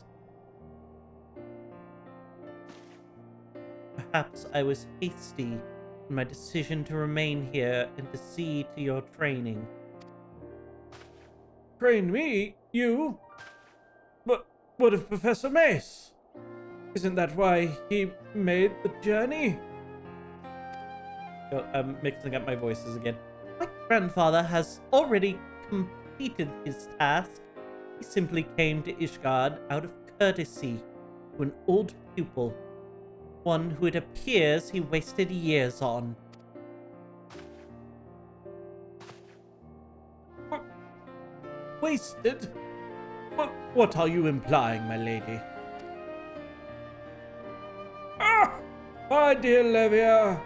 Perhaps I was hasty in my decision to remain here and to see to your training. Train me? You? But what of Professor Mace? Isn't that why he made the journey? Oh, I'm mixing up my voices again. My grandfather has already completed his task. He simply came to Ishgard out of courtesy to an old pupil, one who it appears he wasted years on. Wasted? What are you implying, my lady? Ah! My dear Levia,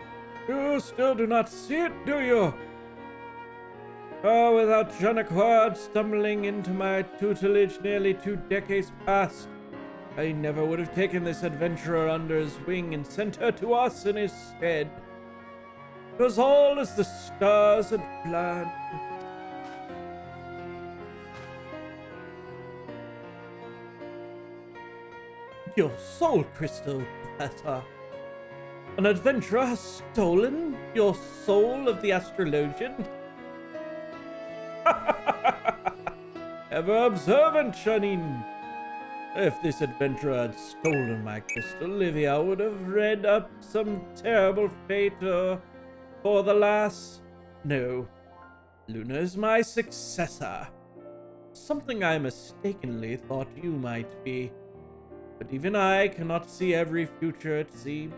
you still do not see it, do you? Oh, without Janaquard stumbling into my tutelage nearly 2 decades past, I never would have taken this adventurer under his wing and sent her to us in his stead. It was all as the stars had planned. Your soul crystal, Professor. An adventurer has stolen your soul of the astrologian? Ever observant, Janine. If this adventurer had stolen my crystal, Livia would have read up some terrible fate for the lass. No, Luna is my successor. Something I mistakenly thought you might be. But even I cannot see every future, it seems.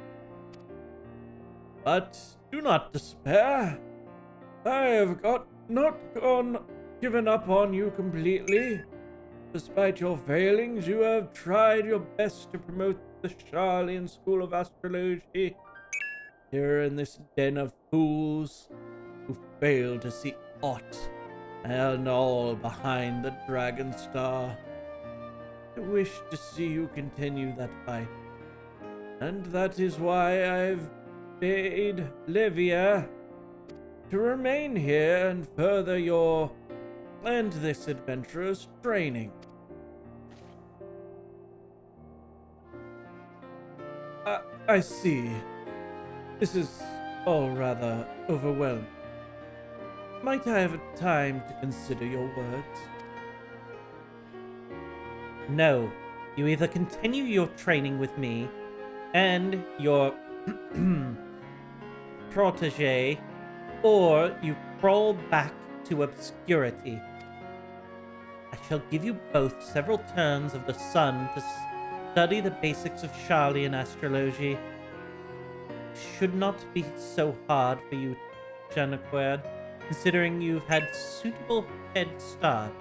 But do not despair. I have not given up on you completely. Despite your failings, you have tried your best to promote the Charlian School of Astrology here in this den of fools who fail to see aught and all behind the Dragon Star. I wish to see you continue that fight, and that is why I've bade Livia to remain here and further your and this adventurer's training. I see. This is all rather overwhelming. Might I have time to consider your words? No, you either continue your training with me and your protege, or you crawl back to obscurity. I shall give you both several turns of the sun to study the basics of Charlian astrology. It should not be so hard for you, Janaquerd, considering you've had suitable head start.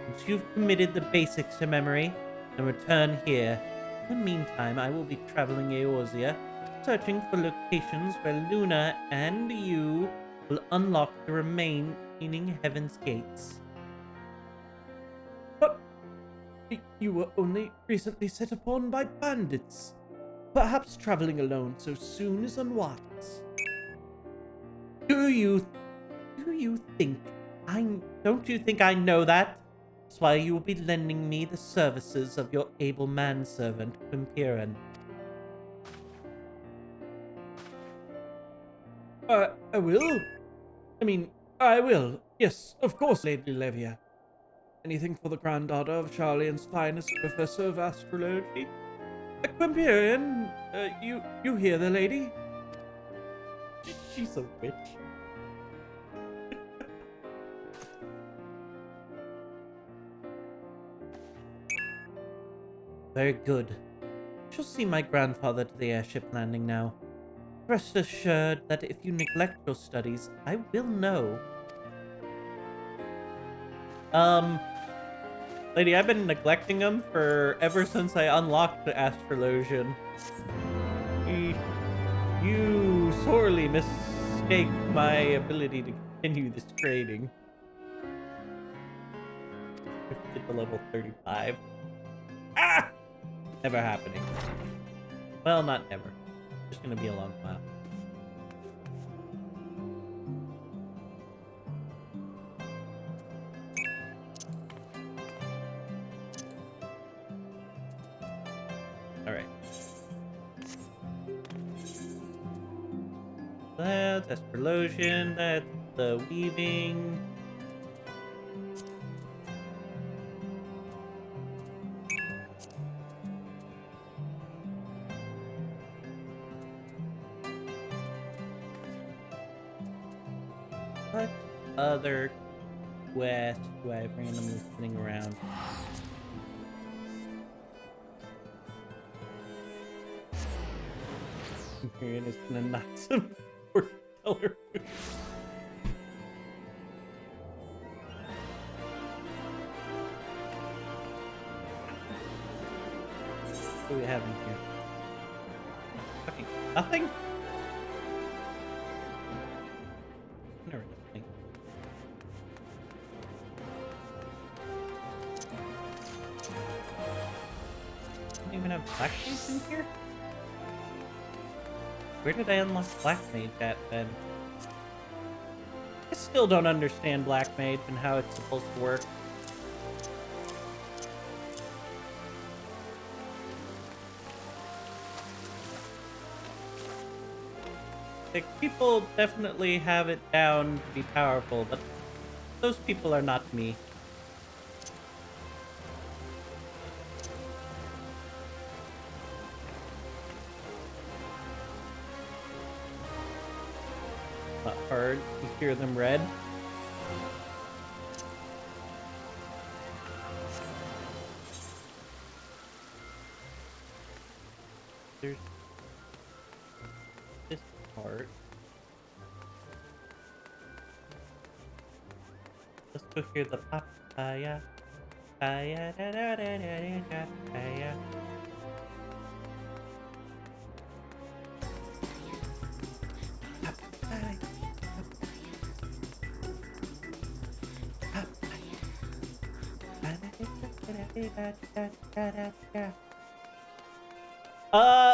Once you've committed the basics to memory, then return here. In the meantime, I will be traveling Eorzea, searching for locations where Luna and you will unlock the remaining Heaven's Gates. But you were only recently set upon by bandits. Perhaps traveling alone so soon is unwise. Don't you think I know that? That's why you will be lending me the services of your able manservant, Quimperan. I will. I will. Yes, of course, Lady Levia. Anything for the granddaughter of Charlian's finest professor of astrology. Quimperan, you hear the lady? She's a witch. Very good. Shall see my grandfather to the airship landing now. Rest assured that if you neglect your studies, I will know. Lady, I've been neglecting them ever since I unlocked the Astrologian. You sorely mistake my ability to continue this training. Get to level 35. Ah! Never happening. Well, not never. Just gonna be a long while. Alright. That's Astrologian, that's the weaving. What other quest do I have randomly sitting around? Quimperan is gonna knock some color. What do we have in here? Fucking nothing? Interesting. Don't even have black mage in here? Where did I unlock black mage at then? I still don't understand black mage and how it's supposed to work. Like, people definitely have it down to be powerful, but those people are not me. Not hard. You hear them red. There's this part. Let's go hear the papaya. Papaya, da, da, da, da, da, da, papaya.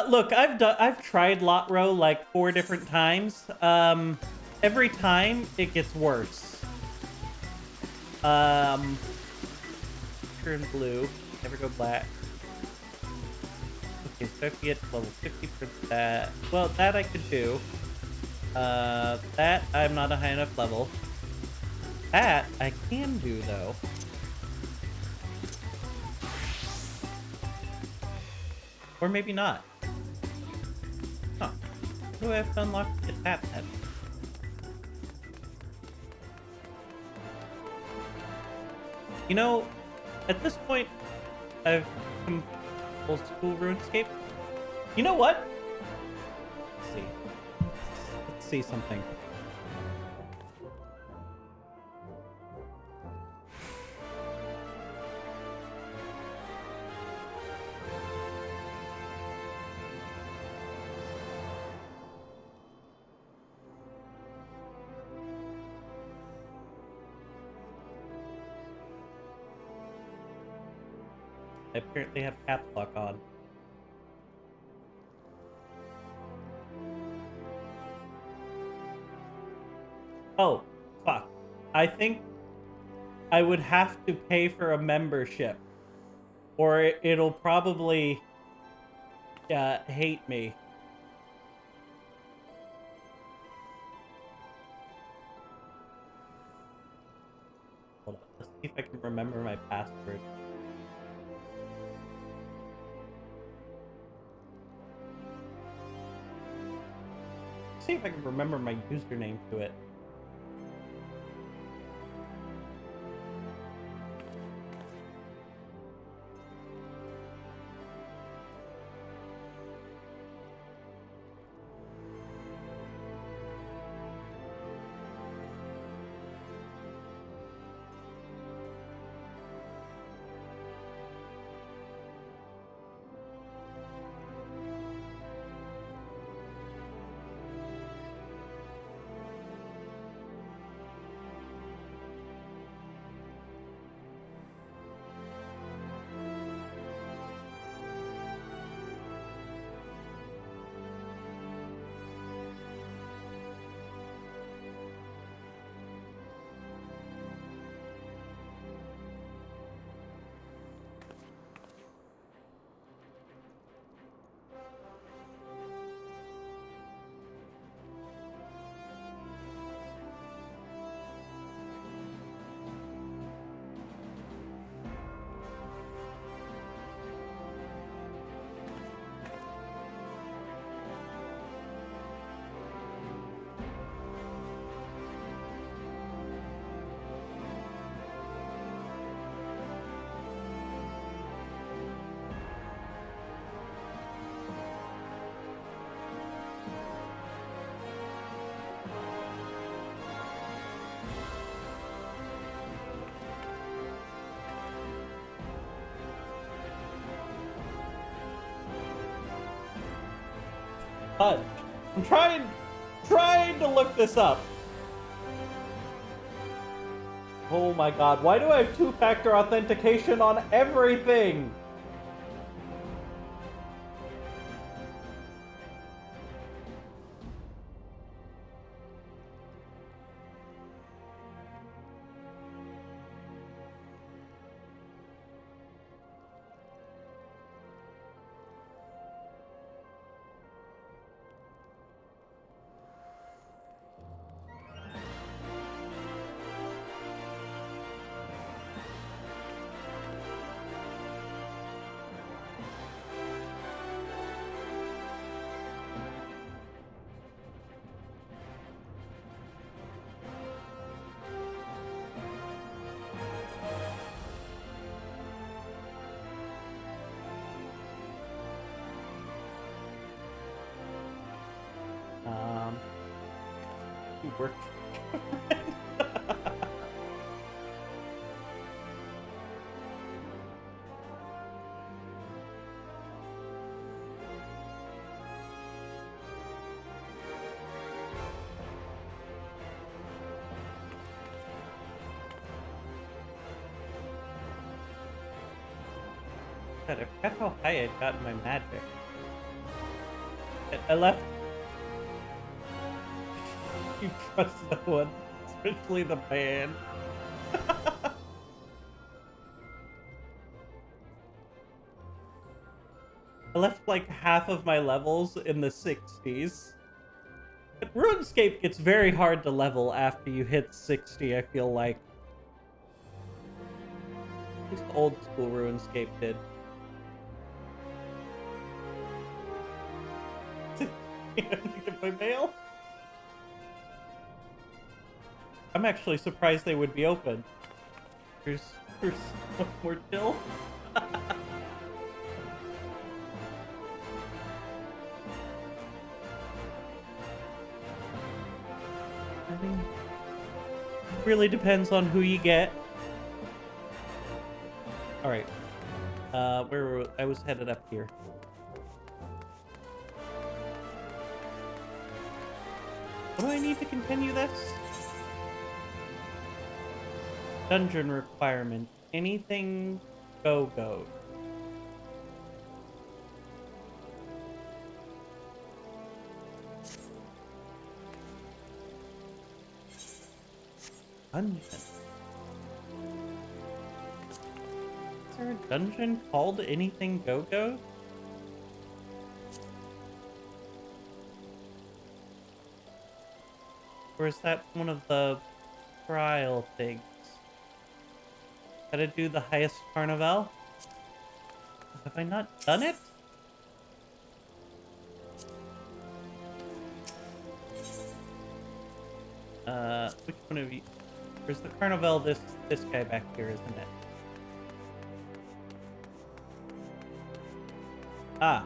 Look, I've tried Lotro like 4 different times. Every time it gets worse. Turn blue, never go black. Okay, so I have to get level 50 for that. Well, that I could do. That I'm not a high enough level. That I can do though. Or maybe not. Huh. What do I have to unlock to get that then? You know, at this point, I've come old school RuneScape. You know what? Let's see. Let's see something. I apparently have caps lock on. Oh, fuck. I think I would have to pay for a membership. Or it'll probably hate me. Hold on. Let's see if I can remember my password. See if I can remember my username to it. Fudge. I'm trying to look this up. Oh my god, why do I have two-factor authentication on everything? Work. God, I forgot how high I'd gotten my magic. I left. You trust no one, especially the band. I left like half of my levels in the 60s. But RuneScape gets very hard to level after you hit 60, I feel like. At least old school RuneScape did. Get my mail? I'm actually surprised they would be open. There's We're so more chill. I mean, it really depends on who you get. All right. I was headed up here. Do I need to continue this? Dungeon requirement. Anything go. Dungeon. Is there a dungeon called anything go? Or is that one of the trial things? Gotta do the highest carnival? Have I not done it? Which one of you? Where's the carnival? This guy back here, isn't it? Ah,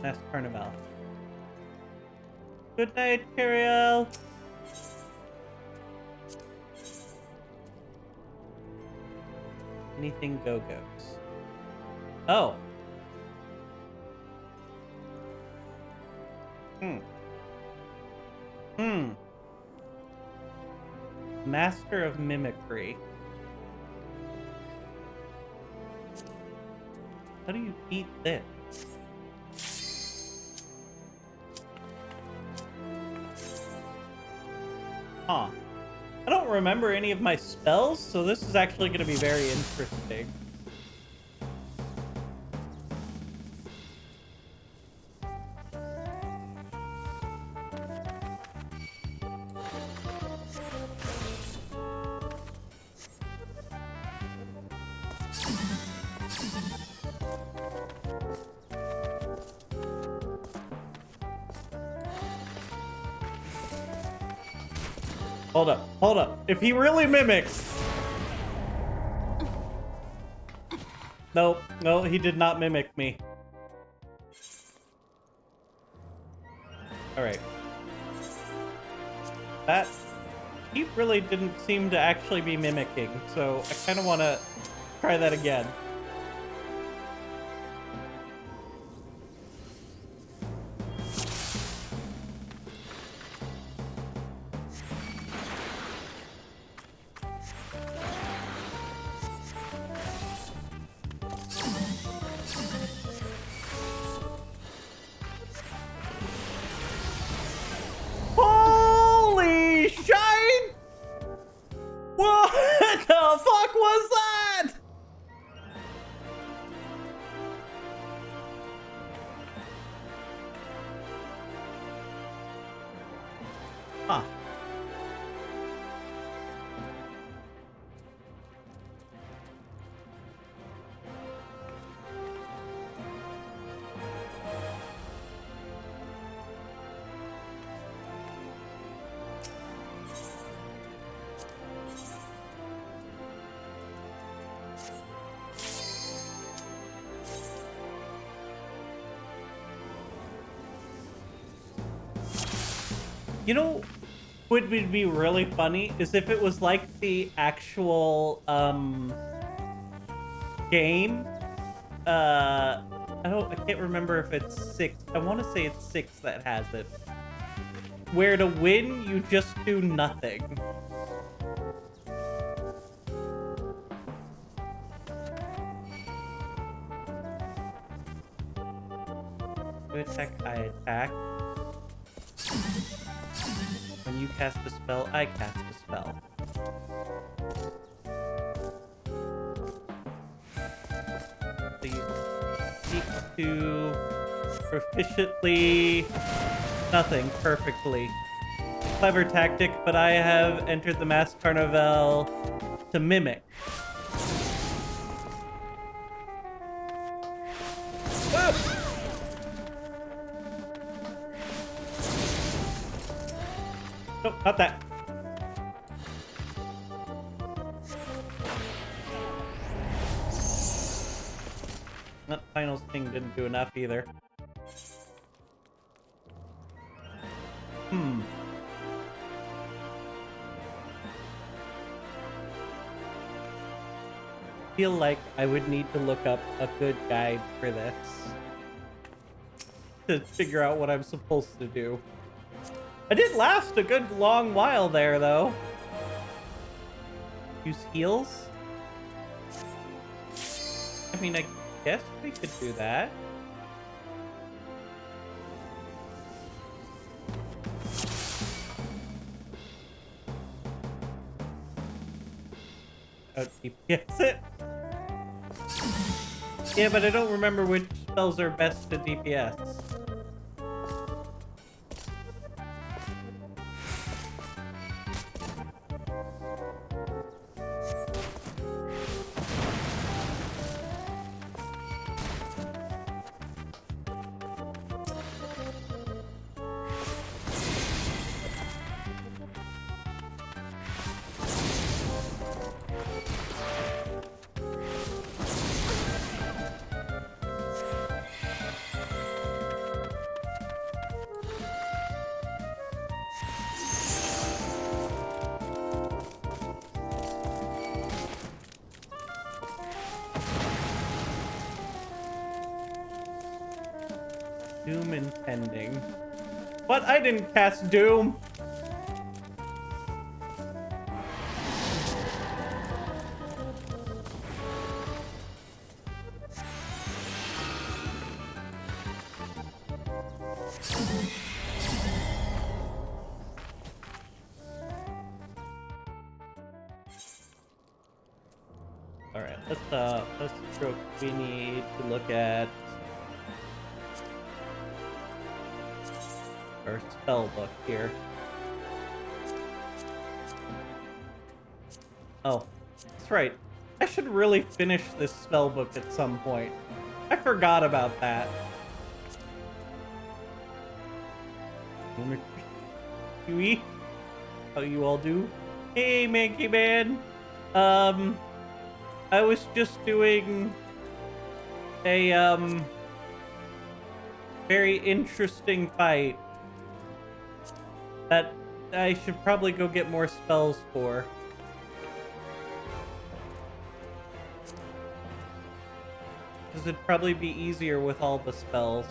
last carnival. Good night, Curiel. Anything goes. Oh. Master of Mimicry. How do you beat this? Huh. I don't remember any of my spells, so this is actually going to be very interesting. Hold up. If he really mimics... No, he did not mimic me. Alright. That... He really didn't seem to actually be mimicking, so I kind of want to try that again. What the fuck was that? Huh. You know, what would be really funny is if it was like the actual game. I can't remember if it's 6. I want to say it's 6 that has it. Where to win, you just do nothing. You attack, I attack. When you cast a spell, I cast a spell. So you seek to proficiently nothing perfectly. Clever tactic, but I have entered the Masked Carnival to mimic. Nope, not that. That final thing didn't do enough either. Feel like I would need to look up a good guide for this to figure out what I'm supposed to do. I did last a good long while there, though. Use heals? I mean, I guess we could do that. Oh, DPS it. Yeah, but I don't remember which spells are best to DPS. Doom impending. But I didn't cast Doom. All right, let's stroke. We need to look at our spell book here. Oh, that's right. I should really finish this spell book at some point. I forgot about that. Huey, how you all do? Hey, Manky Man. I was just doing a very interesting fight that I should probably go get more spells for. Because it'd probably be easier with all the spells.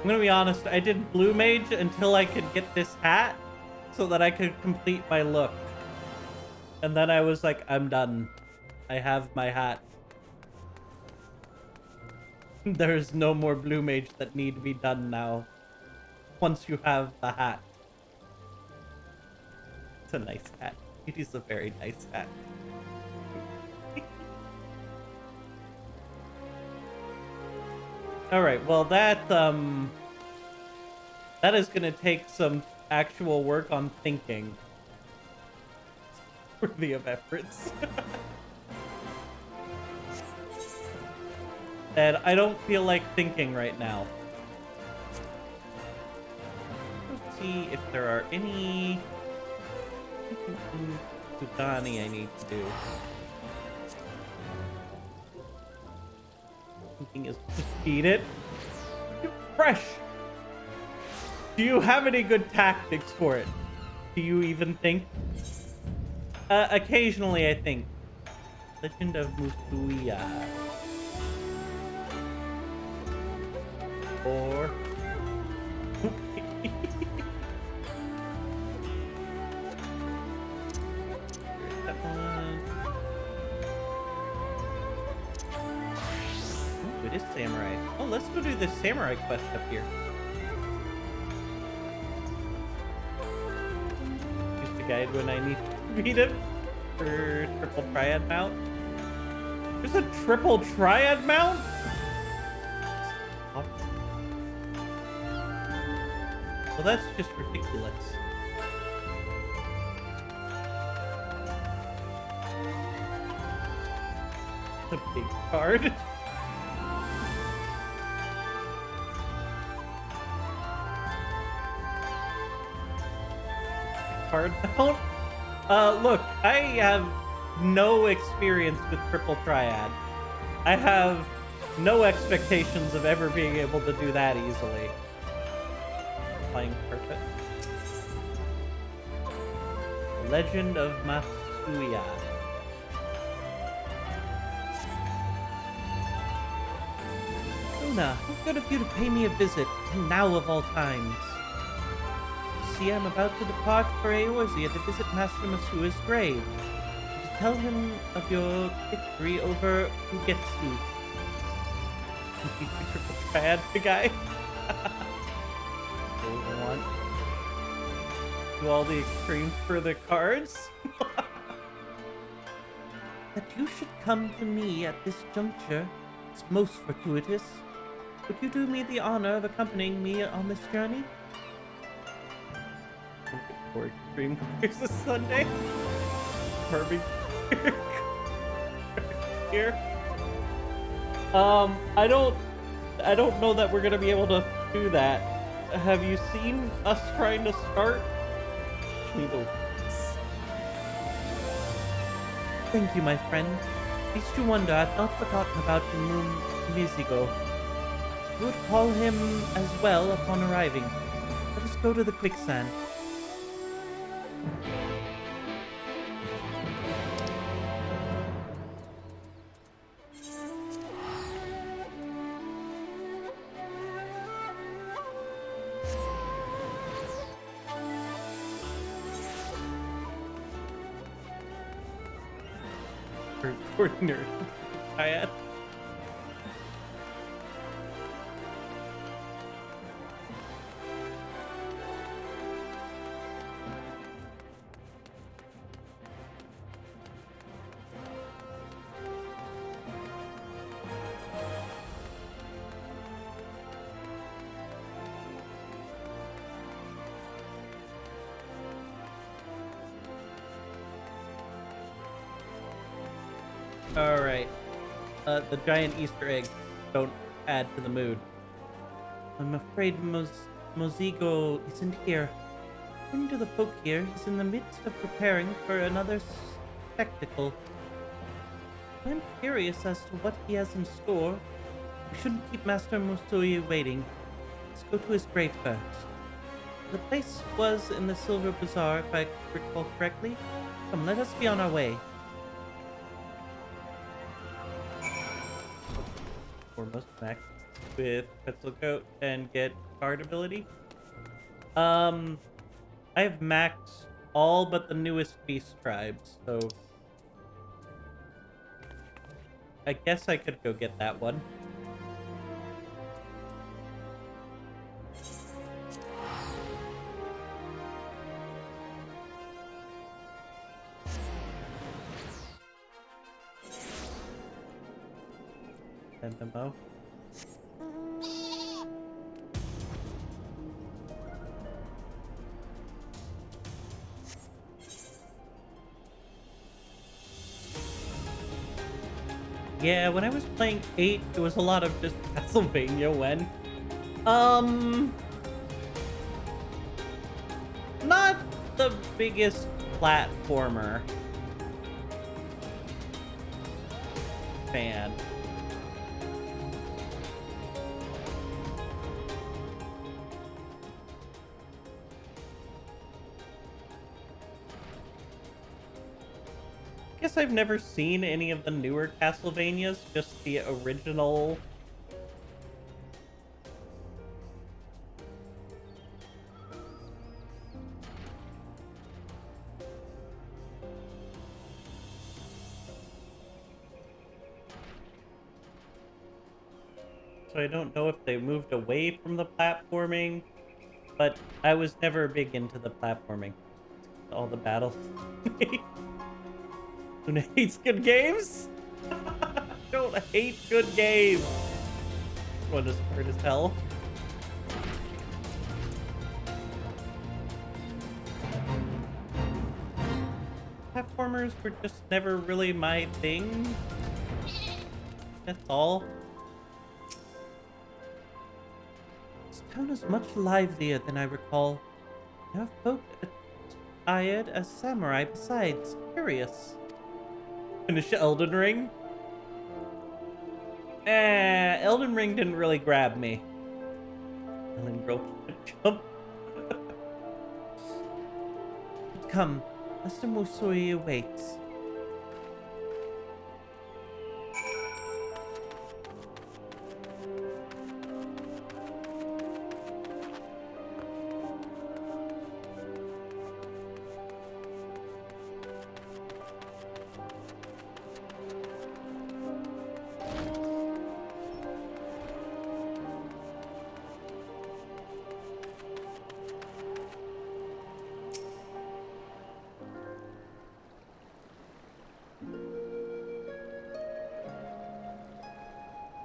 I'm gonna be honest, I did Blue Mage until I could get this hat so that I could complete my look. And then I was like, I'm done. I have my hat. There's no more Blue Mage that need to be done now. Once you have the hat. It's a nice hat. It is a very nice hat. Alright, well that is gonna take some actual work on thinking. Worthy of efforts. And I don't feel like thinking right now. Let's see if there are any Kutani I need to do. Thinking is just beat it. Fresh! Do you have any good tactics for it? Do you even think? Occasionally I think. Legend of Musuya. Or... that one. Ooh, it is samurai. Oh, let's go do this samurai quest up here. Use the guide when I need to read it. For triple triad mount. There's a triple triad mount? Well, that's just ridiculous. A big card. Card mount? Look, I have no experience with Triple Triad. I have no expectations of ever being able to do that easily. Playing carpet. Legend of Masuya. Luna, how good of you to pay me a visit, and now of all times. See, I'm about to depart for Eorzea to visit Master Masua's grave, and to tell him of your victory over Ugetsu. Triple Triad the guy. They want do all the extremes for the cards. That you should come to me at this juncture is most fortuitous. Would you do me the honor of accompanying me on this journey? For extreme clears this Sunday. Barbie here. I don't know that we're gonna be able to do that. Have you seen us trying to start? Thank you, my friend. Least you wonder I've not forgotten about Mizigo. You would call him as well upon arriving. Let us go to the quicksand. Poor nerd. Triad. Alright. The giant Easter egg. Don't add to the mood. I'm afraid Mozigo isn't here. According to the folk here, he's in the midst of preparing for another spectacle. I'm curious as to what he has in store. We shouldn't keep Master Musui waiting. Let's go to his grave first. The place was in the Silver Bazaar, if I recall correctly. Come, let us be on our way. Foremost max with Pencil Coat and get card ability. I have maxed all but the newest beast tribes, so I guess I could go get that one. MMO. Yeah, when I was playing 8, it was a lot of just Castlevania when. Not the biggest platformer fan. Guess I've never seen any of the newer Castlevanias, just the original. So I don't know if they moved away from the platforming, but I was never big into the platforming. All the battles. Who hates good games? Don't hate good games. One is hard as hell. Platformers were just never really my thing. That's all. This town is much livelier than I recall. There are folk hired a samurai besides. Curious. Finish Elden Ring? Elden Ring didn't really grab me. Ellen girl can't jump. Come, Master Musui awaits.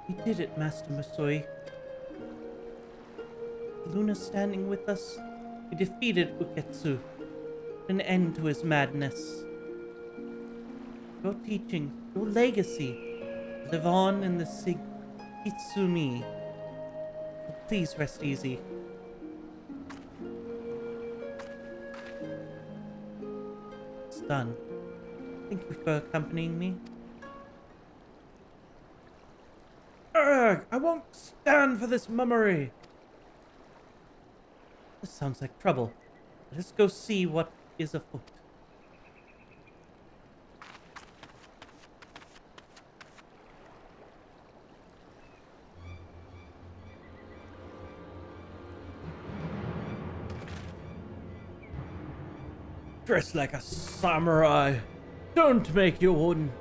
We did it, Master Musui. Luna standing with us, we defeated Uketsu. An end to his madness. Your teaching, your legacy, live on in the Itsumi. So please rest easy. It's done. Thank you for accompanying me. Ugh, I won't stand for this mummery. This sounds like trouble. Let us go see what is afoot. Dressed like a samurai. Don't make your own.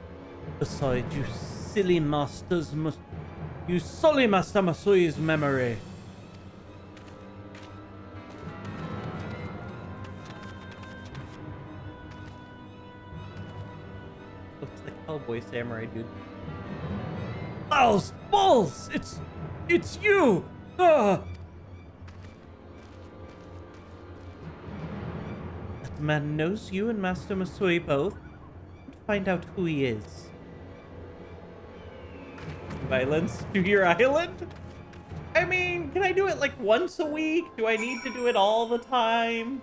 Besides, you silly masters must. You sully Master Masui's memory. Looks like cowboy samurai dude. Balls! It's you! Ah! That man knows you and Master Masui both. Find out who he is. Violence to your island? I mean, can I do it like once a week? Do I need to do it all the time?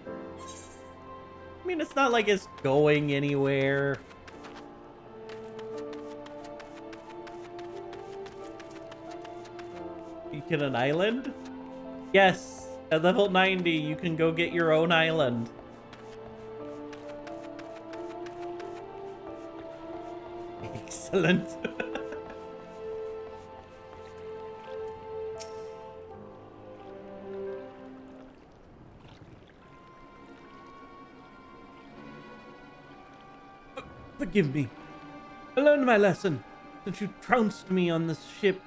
I mean, it's not like it's going anywhere. You get an island? Yes, at level 90, you can go get your own island. Excellent. Forgive me. I learned my lesson since you trounced me on this ship.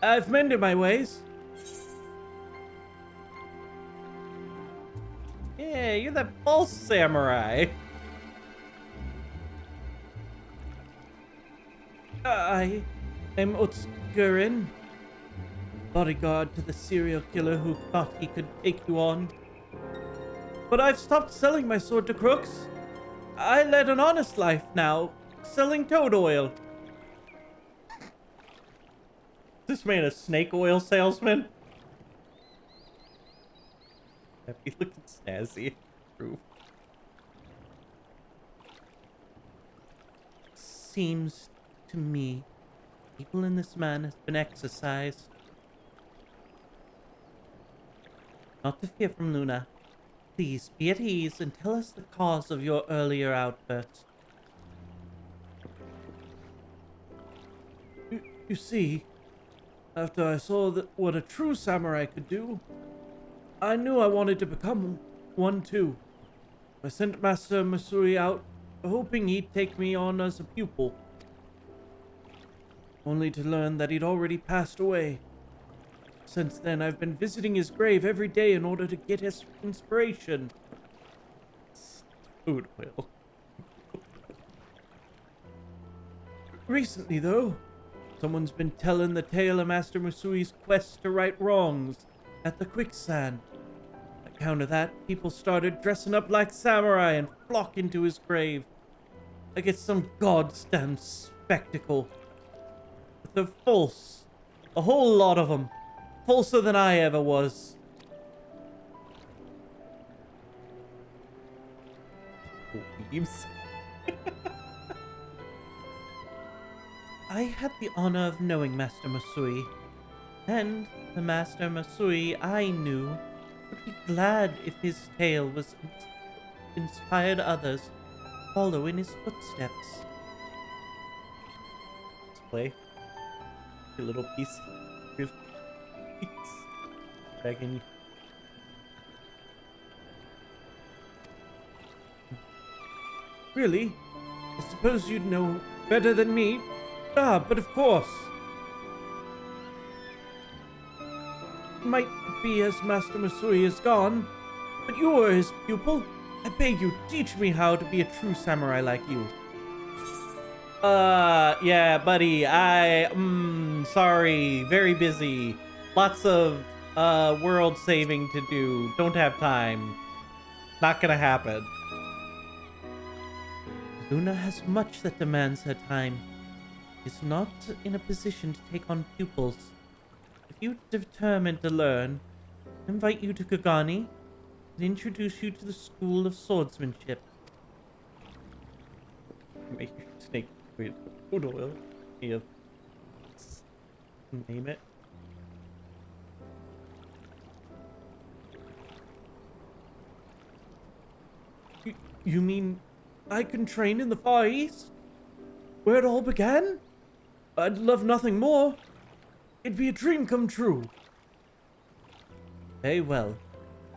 I've mended my ways. Yeah, you're that false samurai. I am Otsukurin, bodyguard to the serial killer who thought he could take you on. But I've stopped selling my sword to crooks. I led an honest life now, selling toad oil. This man a snake oil salesman? Happy looking snazzy. True. Seems to me, evil in this man has been exorcised. Not to fear from Luna. Please be at ease and tell us the cause of your earlier outburst. You see, after I saw what a true samurai could do, I knew I wanted to become one too. I sent Master Masui out, hoping he'd take me on as a pupil, only to learn that he'd already passed away. Since then, I've been visiting his grave every day in order to get his inspiration. Food oil. Recently, though, someone's been telling the tale of Master Musui's quest to right wrongs at the quicksand. On account of that, people started dressing up like samurai and flocking to his grave. Like it's some goddamn spectacle. But they're false. A whole lot of them. Falser than I ever was. Weebs. I had the honor of knowing Master Masui, and the Master Masui I knew would be glad if his tale was inspired others to follow in his footsteps. Let's play. Your little piece. Your piece. Dragon. Really? I suppose you'd know better than me. Ah, but of course. Might be as Master Masui is gone, but you were his pupil. I beg you, teach me how to be a true samurai like you. Yeah, buddy, sorry, very busy. Lots of, world saving to do. Don't have time. Not gonna happen. Luna has much that demands her time. Is not in a position to take on pupils. If you determined to learn, I invite you to Kagani and introduce you to the School of Swordsmanship. Make your snake with food oil. Yeah. Name it. You mean I can train in the Far East? Where it all began? I'd love nothing more. It'd be a dream come true. Very well.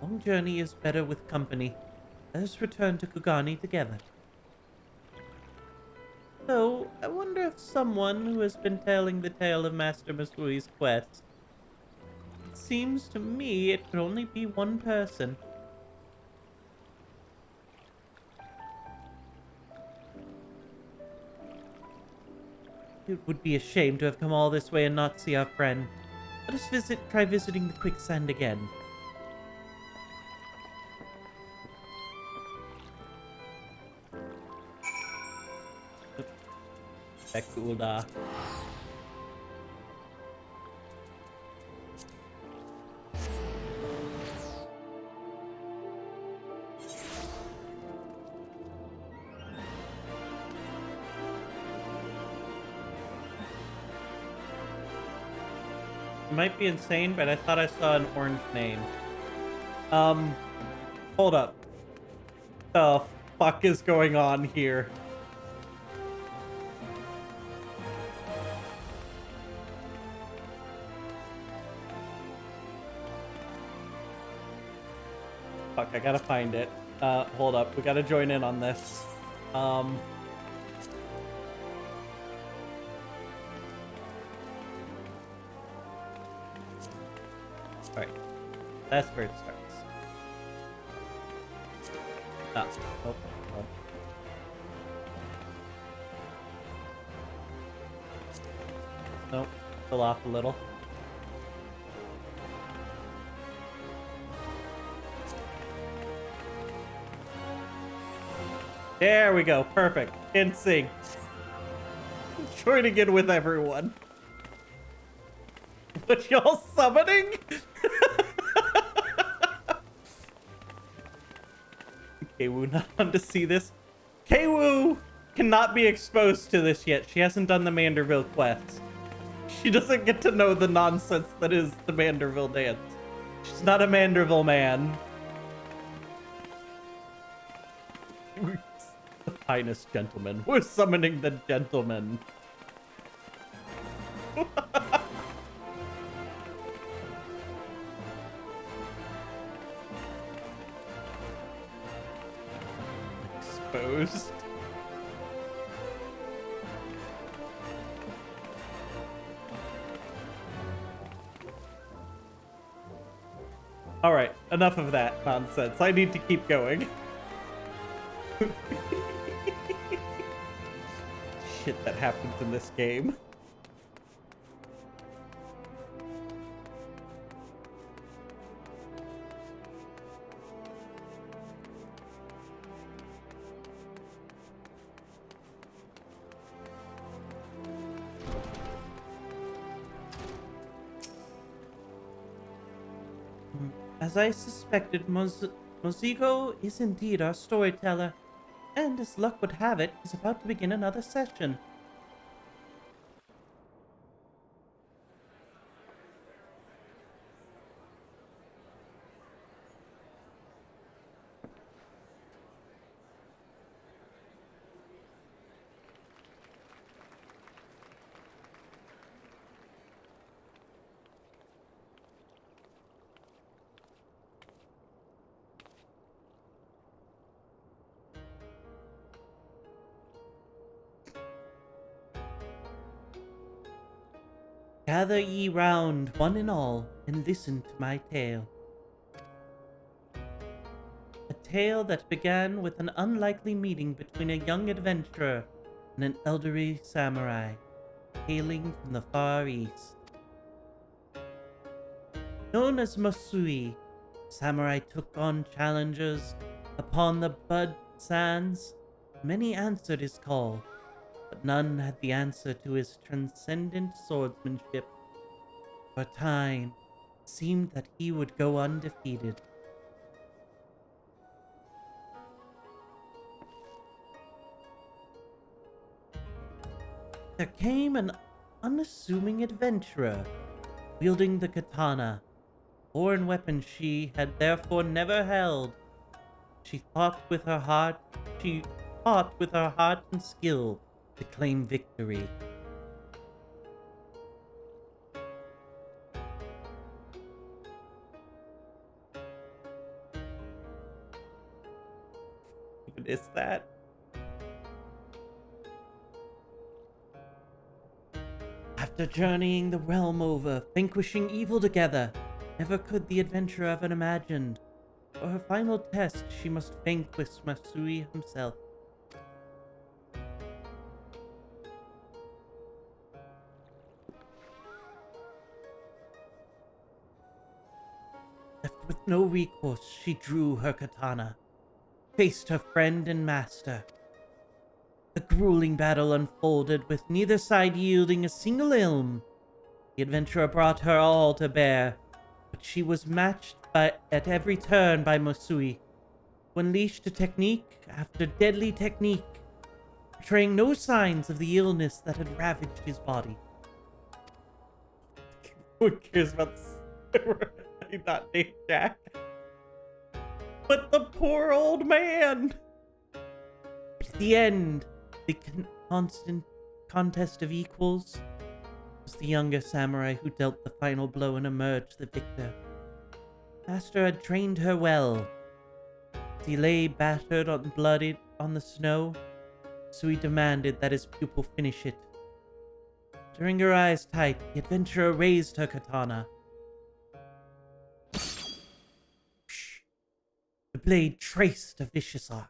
Long journey is better with company. Let us return to Kugani together. So, I wonder if someone who has been telling the tale of Master Masui's quest. It seems to me it could only be one person. It would be a shame to have come all this way and not see our friend. Let us try visiting the quicksand again. Bekula. Might be insane, but I thought I saw an orange name. Hold up. The fuck is going on here? Fuck, I gotta find it. Hold up. We gotta join in on this. Alright. That's where it starts. Ah, nope. Nope. Nope. Fell off a little. There we go. Perfect. In sync. Joining in with everyone. What y'all summoning? Keiwu not on to see this. Keiwu cannot be exposed to this yet. She hasn't done the Manderville quest. She doesn't get to know the nonsense that is the Manderville dance. She's not a Manderville man. The finest gentleman. We're summoning the gentleman. Exposed. All right, enough of that nonsense. I need to keep going. Shit that happens in this game. As I suspected, Moziko is indeed our storyteller. And as luck would have it, he's about to begin another session. Gather ye round, one and all, and listen to my tale. A tale that began with an unlikely meeting between a young adventurer and an elderly samurai, hailing from the Far East. Known as Masui, samurai took on challengers upon the Bud Sands. Many answered his call, but none had the answer to his transcendent swordsmanship. For a time, it seemed that he would go undefeated. There came an unassuming adventurer, wielding the katana, foreign weapon she had therefore never held. She fought with her heart and skill to claim victory. What is that? After journeying the realm over, vanquishing evil together, never could the adventurer have imagined. For her final test, she must vanquish Masui himself. Left with no recourse, she drew her katana, faced her friend and master. A grueling battle unfolded, with neither side yielding a single ilm. The adventurer brought her all to bear, but she was matched at every turn by Masui, who unleashed a technique after deadly technique, betraying no signs of the illness that had ravaged his body. Who cares about the not named Jack? But the poor old man! At the end, the constant contest of equals, was the younger samurai who dealt the final blow and emerged the victor. Master had trained her well. As he lay battered and bloodied on the snow, so he demanded that his pupil finish it. Tearing her eyes tight, the adventurer raised her katana. The blade traced a vicious arc.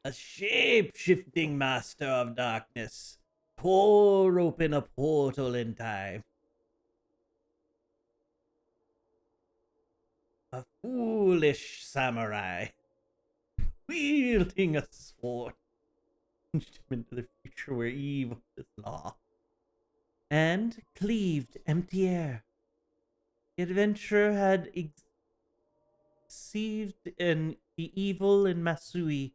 A shape-shifting master of darkness tore open a portal in time. A foolish samurai, wielding a sword, plunged him into the future where evil is law, and cleaved empty air. The adventurer had perceived the evil in Masui,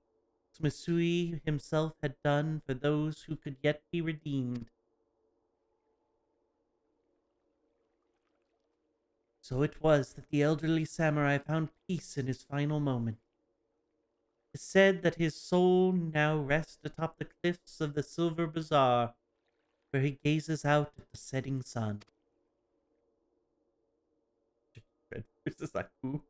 as Masui himself had done for those who could yet be redeemed. So it was that the elderly samurai found peace in his final moment. It is said that his soul now rests atop the cliffs of the Silver Bazaar, where he gazes out at the setting sun. Red versus Aku.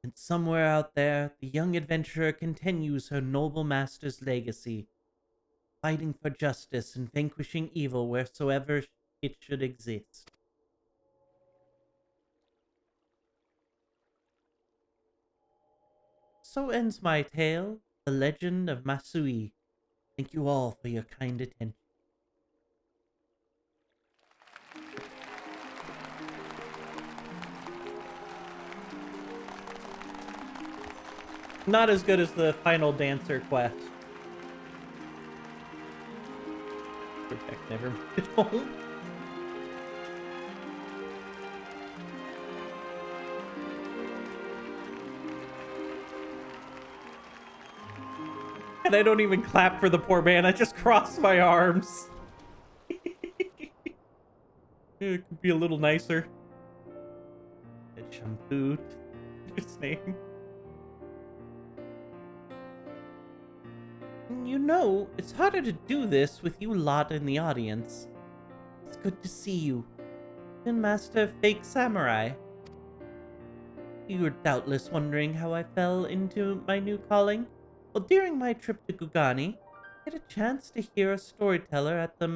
And somewhere out there, the young adventurer continues her noble master's legacy, fighting for justice and vanquishing evil wheresoever it should exist. So ends my tale, The Legend of Masui. Thank you all for your kind attention. Not as good as the final dancer quest. Rebecca never made it home. And I don't even clap for the poor man. I just cross my arms. It could be a little nicer. Shampoo. His name. You know, it's harder to do this with you lot in the audience. It's good to see you. And Master Fake Samurai. You're doubtless wondering how I fell into my new calling. Well, during my trip to Gugani, I had a chance to hear a storyteller at the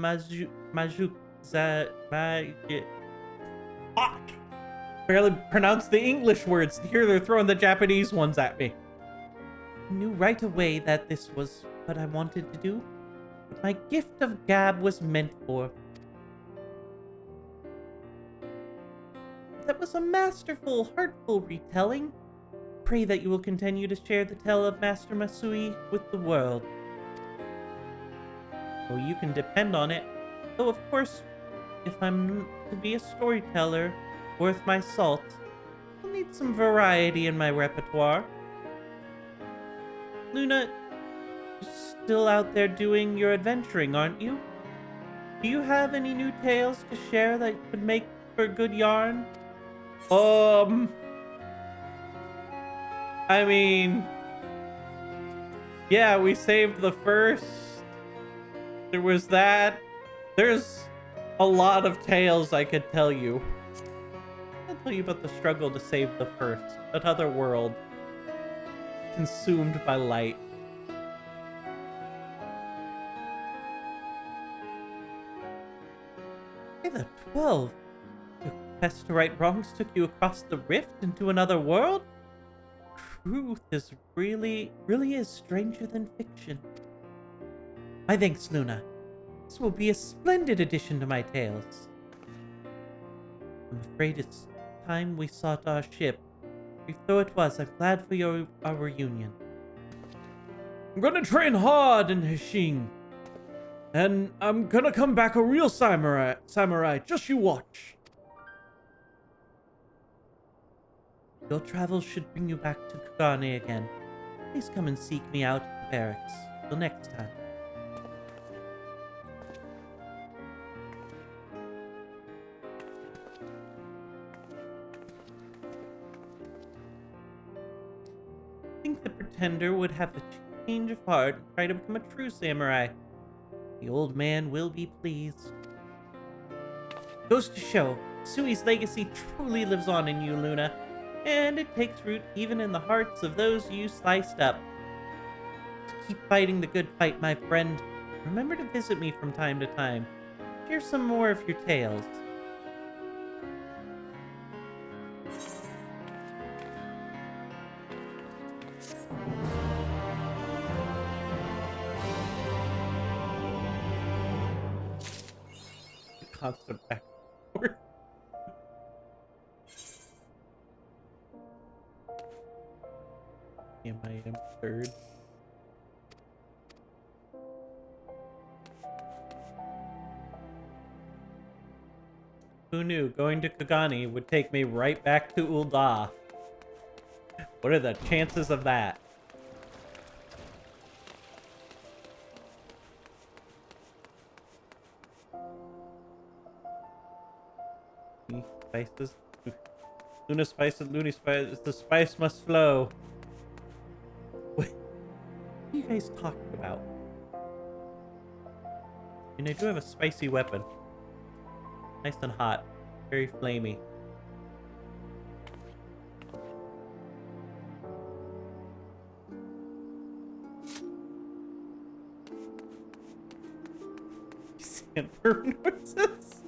Fuck! Barely pronounce the English words. Here they're throwing the Japanese ones at me. I knew right away that this was what I wanted to do. What my gift of gab was meant for. That was a masterful, heartful retelling. Pray that you will continue to share the tale of Master Masui with the world. Oh, you can depend on it. Though, of course, if I'm to be a storyteller worth my salt, I'll need some variety in my repertoire. Luna, you're still out there doing your adventuring, aren't you? Do you have any new tales to share that could make for good yarn? I mean, yeah, we saved the first. There was that. There's a lot of tales I could tell you. I'll tell you about the struggle to save the first. Another world. Consumed by light. Hey, the 12. Your quest to right wrongs took you across the rift into another world? Truth is really is stranger than fiction. My thanks, Luna. This will be a splendid addition to my tales. I'm afraid it's time we sought our ship. Brief though it was, I'm glad for our reunion. I'm gonna train hard in Hashing. And I'm gonna come back a real samurai. Just you watch. Your travels should bring you back to Kugane again. Please come and seek me out at the barracks. Till next time. I think the pretender would have a change of heart and try to become a true samurai. The old man will be pleased. Goes to show, Sui's legacy truly lives on in you, Luna. And it takes root even in the hearts of those you sliced up. So keep fighting the good fight, my friend. Remember to visit me from time to time. Share some more of your tales. Constant back and forth. Am I am third? Who knew going to Kugani would take me right back to Ul'dah? What are the chances of that? Spices. Luna spices, Looney spices. The spice must flow. What are you guys talking about? And I do have a spicy weapon. Nice and hot. Very flamey. Sandworm noises?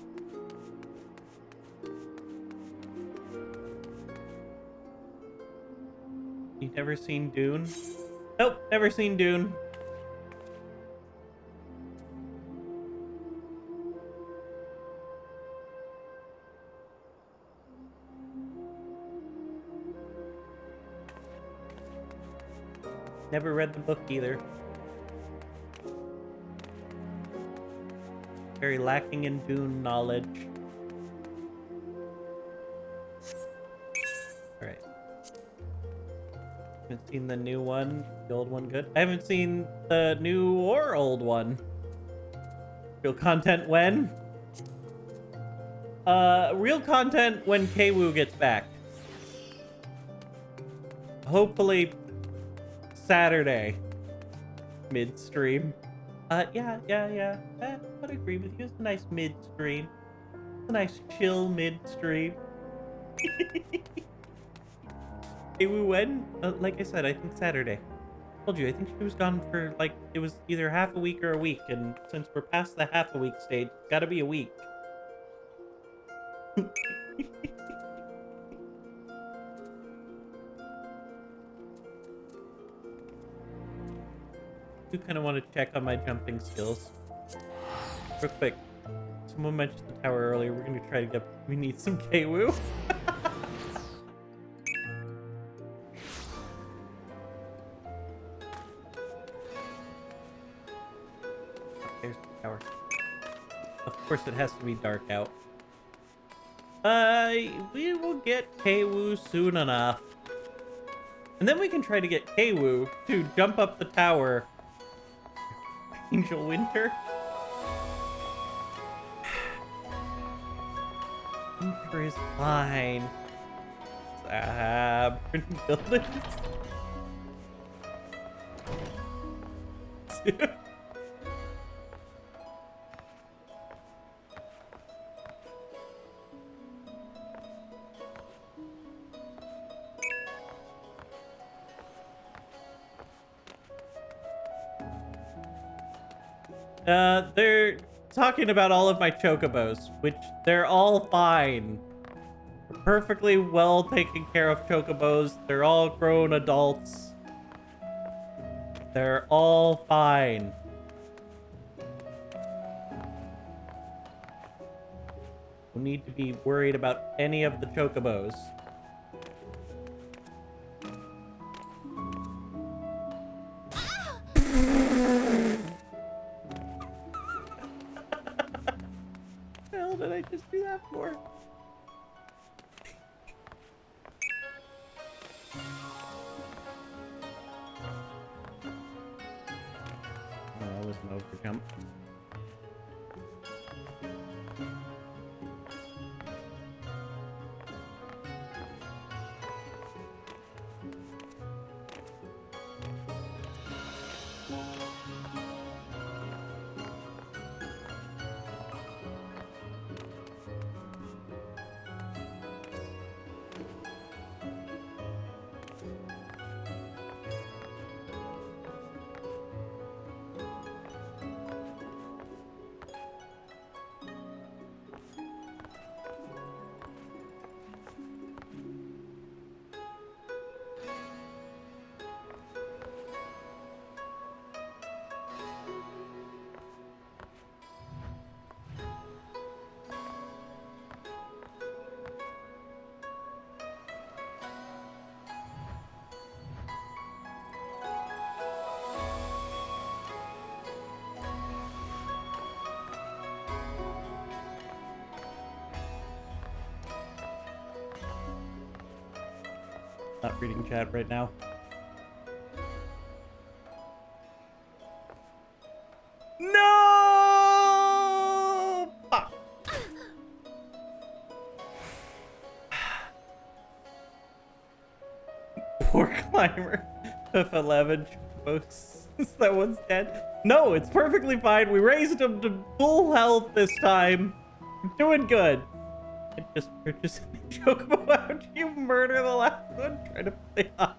You never seen Dune? Nope, never seen Dune. Never read the book either. Very lacking in Dune knowledge. Alright. haven't seen the new one. The old one good. I haven't seen the new or old one. Real content when? Real content when Kwoo gets back. Hopefully Saturday. Midstream. Yeah. I would agree with you. It's a nice midstream. It's a nice chill midstream. Kwoo when? Like I said, I think Saturday. Told you, I think she was gone for like, it was either half a week or a week, and since we're past the half a week stage, it's gotta be a week. I do kind of want to check on my jumping skills. Real quick. Someone mentioned the tower earlier. We're going to try to get... We need some Kwoo. There's the tower. Of course it has to be dark out. We will get Kwoo soon enough. And then we can try to get Kwoo to jump up the tower. Angel Winter? Winter is fine. Burning buildings. They're talking about all of my chocobos, which they're all fine. They're perfectly well taken care of chocobos. They're all grown adults. They're all fine. No need to be worried about any of the chocobos. Did I just do that for? Oh, that was an overjump. Not reading chat right now. No! Fuck. Poor climber. FF11 folks. That one's dead. No, it's perfectly fine. We raised him to full health this time. We're doing good. I just purchased a chocobo. How'd you murder the last one? Trying to play off.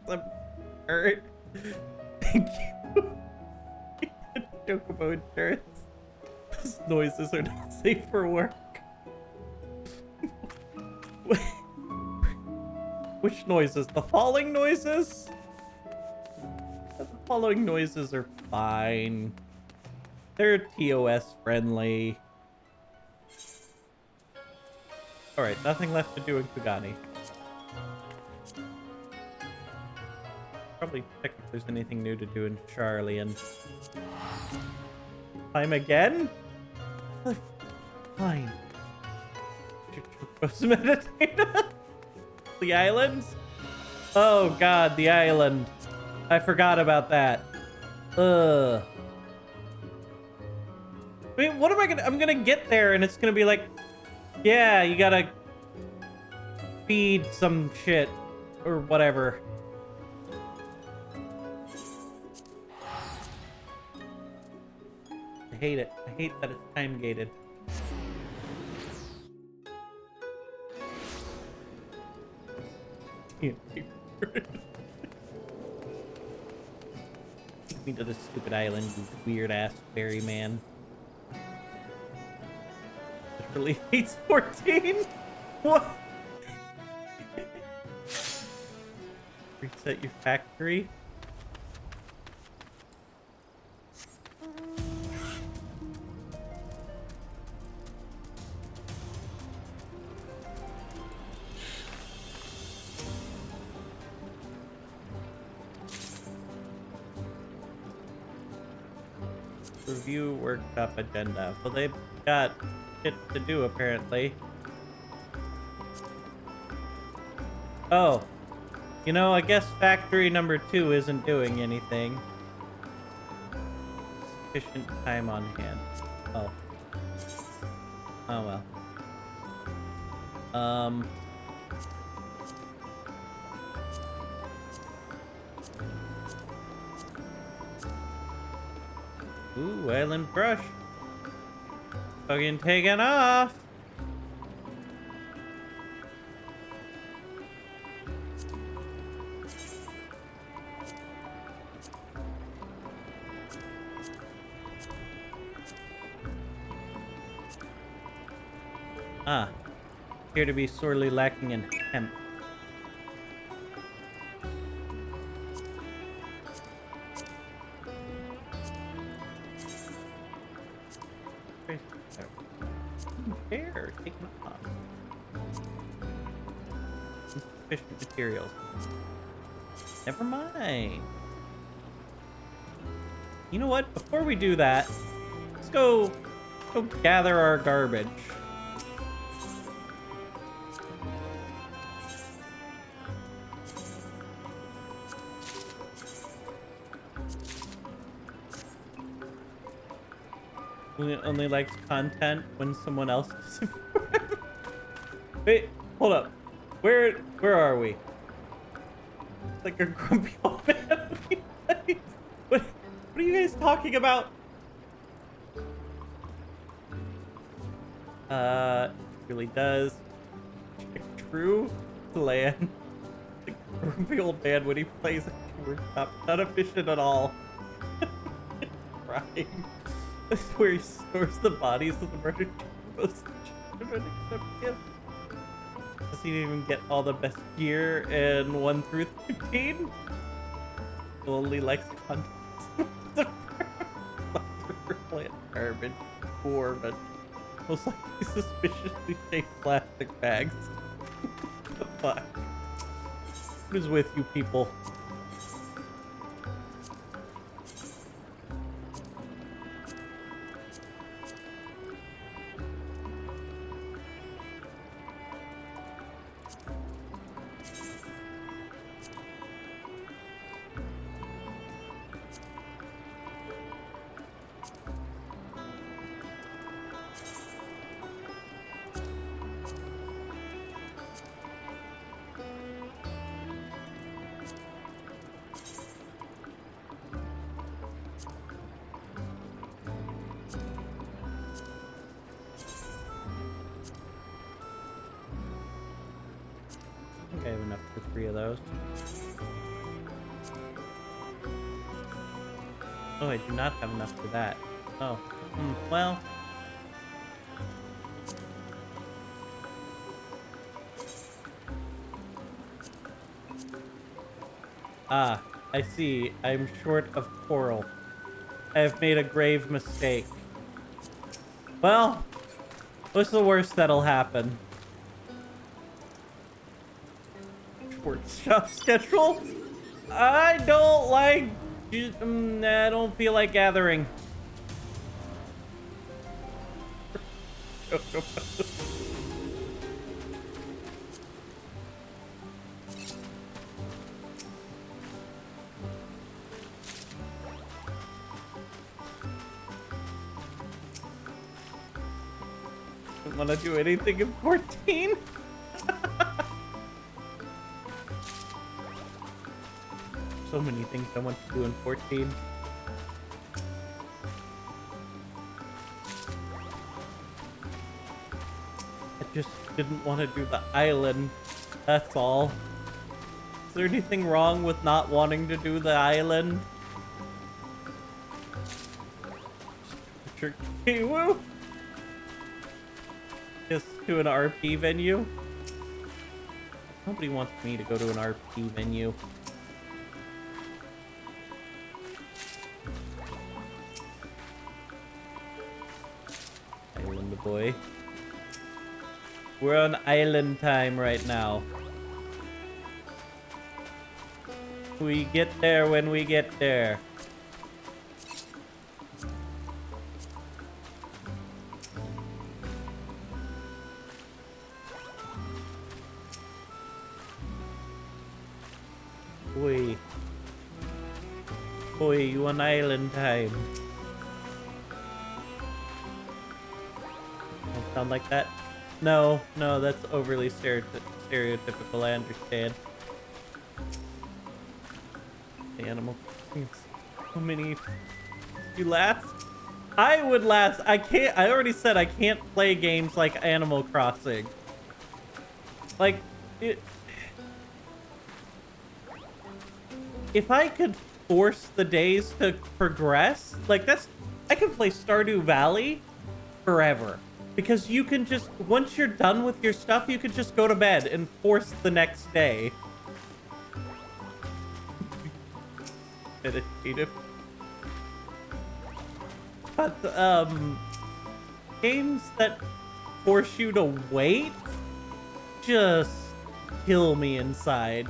I'm hurt. Thank you. Chocobo insurance. Those noises are not safe for work. Which noises? The falling noises? The following noises are fine. They're TOS friendly. Alright, nothing left to do in Kugani. Probably check if there's anything new to do in Charlie and... Time again? Fine. Meditator? The islands? Oh god, the island. I forgot about that. Ugh. I mean, what am I gonna... I'm gonna get there and it's gonna be like, yeah, you gotta feed some shit or whatever. I hate it. I hate that it's time gated. Take me to this stupid island, you weird ass fairy man. Literally hates 14? What? Reset your factory? Review workshop agenda. Well, they've got shit to do, apparently. Oh. You know, I guess factory number 2 isn't doing anything. Sufficient time on hand. Oh. Oh, well. Ooh, island brush. Fucking taking off. Ah. Appear to be sorely lacking in hemp. Fair, taking off. Insufficient materials. Never mind. You know what? Before we do that, let's go gather our garbage. Only likes content when someone else does. Wait, hold up. Where are we? It's like a grumpy old man. What are you guys talking about? It really does. True land. The grumpy old man when he plays a workshop. Not efficient at all. Right. That's where he stores the bodies of the murdered children except him. Does he even get all the best gear in 1 through 13? Only likes content. The plant garbage. Poor, but most likely suspiciously shaped plastic bags. What the fuck? What is with you people? I have enough for 3 of those. Oh, I do not have enough for that. Oh, well. Ah, I see. I'm short of coral. I have made a grave mistake. Well, what's the worst that'll happen? Workshop schedule? I don't like... I don't feel like gathering. Don't want to do anything in 14. So many things I want to do in 14. I just didn't want to do the island. That's all. Is there anything wrong with not wanting to do the island? Woo! Just to an RP venue? Nobody wants me to go to an RP venue. Island boy. We're on island time right now. We get there when we get there. Boy. Boy, you on island time. Don't sound like that. No, that's overly stereotypical, I understand. The animal. How many you last? I would last. I already said I can't play games like Animal Crossing. Like, if I could force the days to progress, like I could play Stardew Valley forever. Because you can just, once you're done with your stuff, you can just go to bed and force the next day. Meditative. But, games that force you to wait just kill me inside.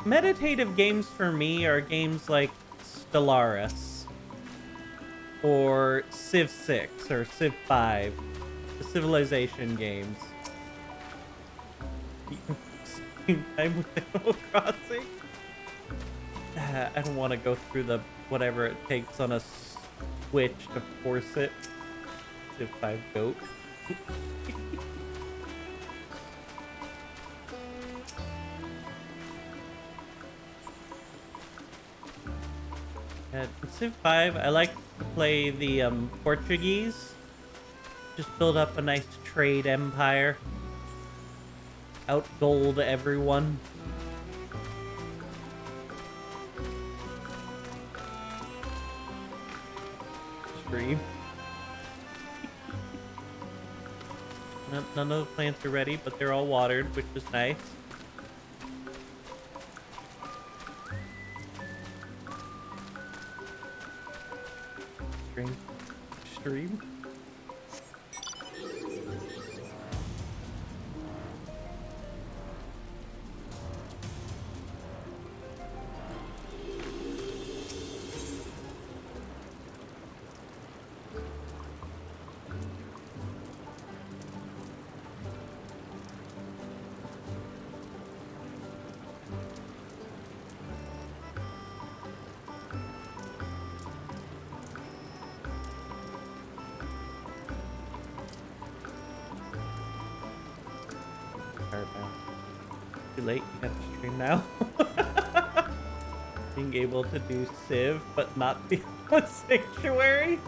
Meditative games for me are games like Stellaris or Civ 6 or Civ 5, the Civilization games. Same time with Animal Crossing. I don't want to go through the whatever it takes on a Switch to force it. Civ 5 goat. At Civ 5, I like to play the Portuguese. Just build up a nice trade empire. Outgold everyone. Stream. None of the plants are ready, but they're all watered, which is nice. Stream. Too late, you have to stream now. Being able to do Civ, but not the Sanctuary.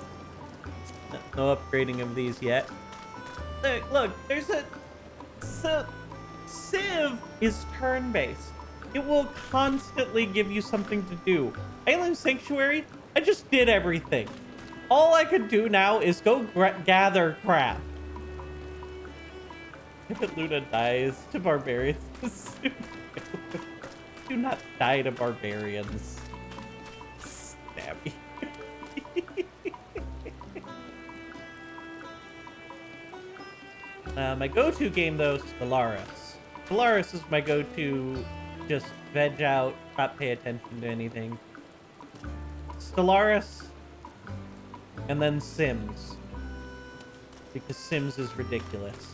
No upgrading of these yet. Look, there's Civ is turn-based. It will constantly give you something to do. Alien Sanctuary, I just did everything. All I could do now is go gather crap. If Luna dies to barbarians, do not die to barbarians. Stabby. My go-to game though is Stellaris. Stellaris is my go-to. Just veg out, not pay attention to anything. Stellaris, and then Sims, because Sims is ridiculous.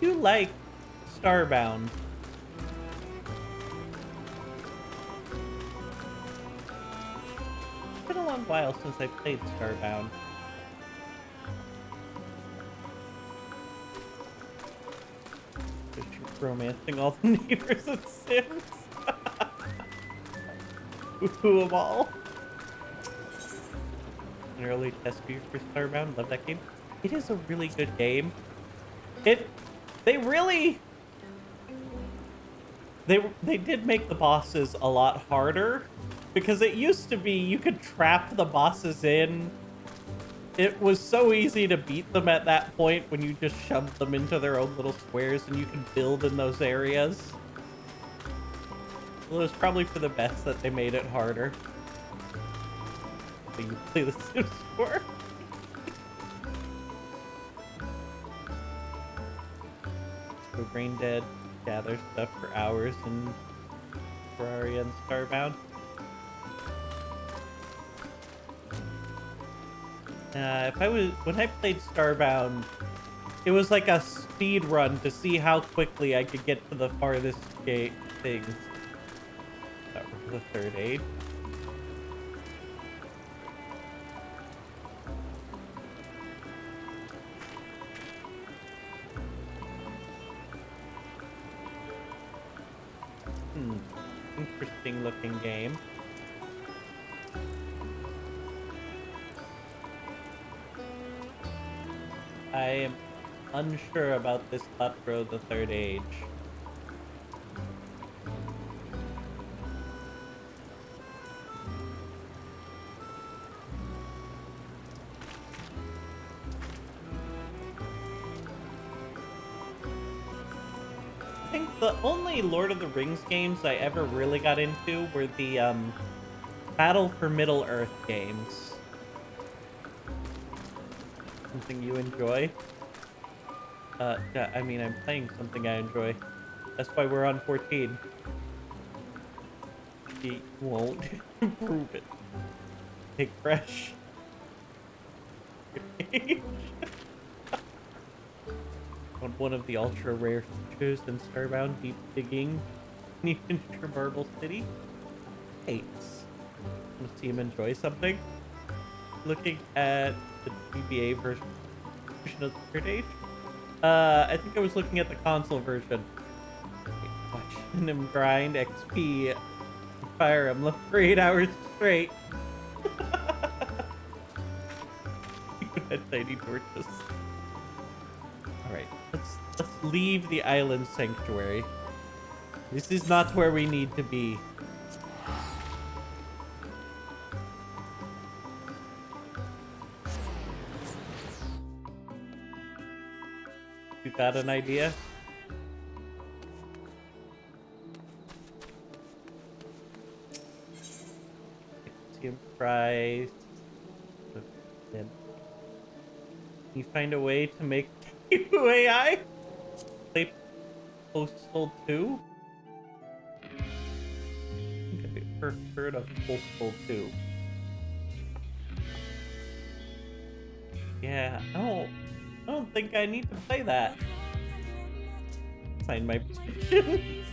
do like Starbound. It's been a long while since I played Starbound. Just romancing all the neighbors in Sims. Who of all? An early test view for Starbound. Love that game. It is a really good game. They really they did make the bosses a lot harder, because it used to be you could trap the bosses in. It was so easy to beat them at that point when you just shoved them into their own little squares and you could build in those areas. Well, it was probably for the best that they made it harder. So you play the Sims 4. So Brain Dead, gather stuff for hours in Terraria and Starbound. When I played Starbound, it was like a speed run to see how quickly I could get to the farthest gate things. That was the third aid. Interesting looking game. I am unsure about this Cutthroat the Third Age. I think the only Lord of the Rings games I ever really got into were the Battle for Middle-earth games. Something you enjoy? Yeah, I mean, I'm playing something I enjoy. That's why we're on 14. He won't improve it. Take fresh. On one of the ultra rare features in Starbound, deep digging into Marble City. Hates. Want to see him enjoy something? Looking at the GBA version of the Third Age. I think I was looking at the console version. Watching him grind XP Fire Emblem for 8 hours straight. You had tiny torches. Alright, let's leave the island sanctuary. This is not where we need to be. You got an idea? Price. Can you find a way to make you AI play Postal 2? I think I've first heard of Postal 2. Yeah, I don't think I need to play that. Sign my petition.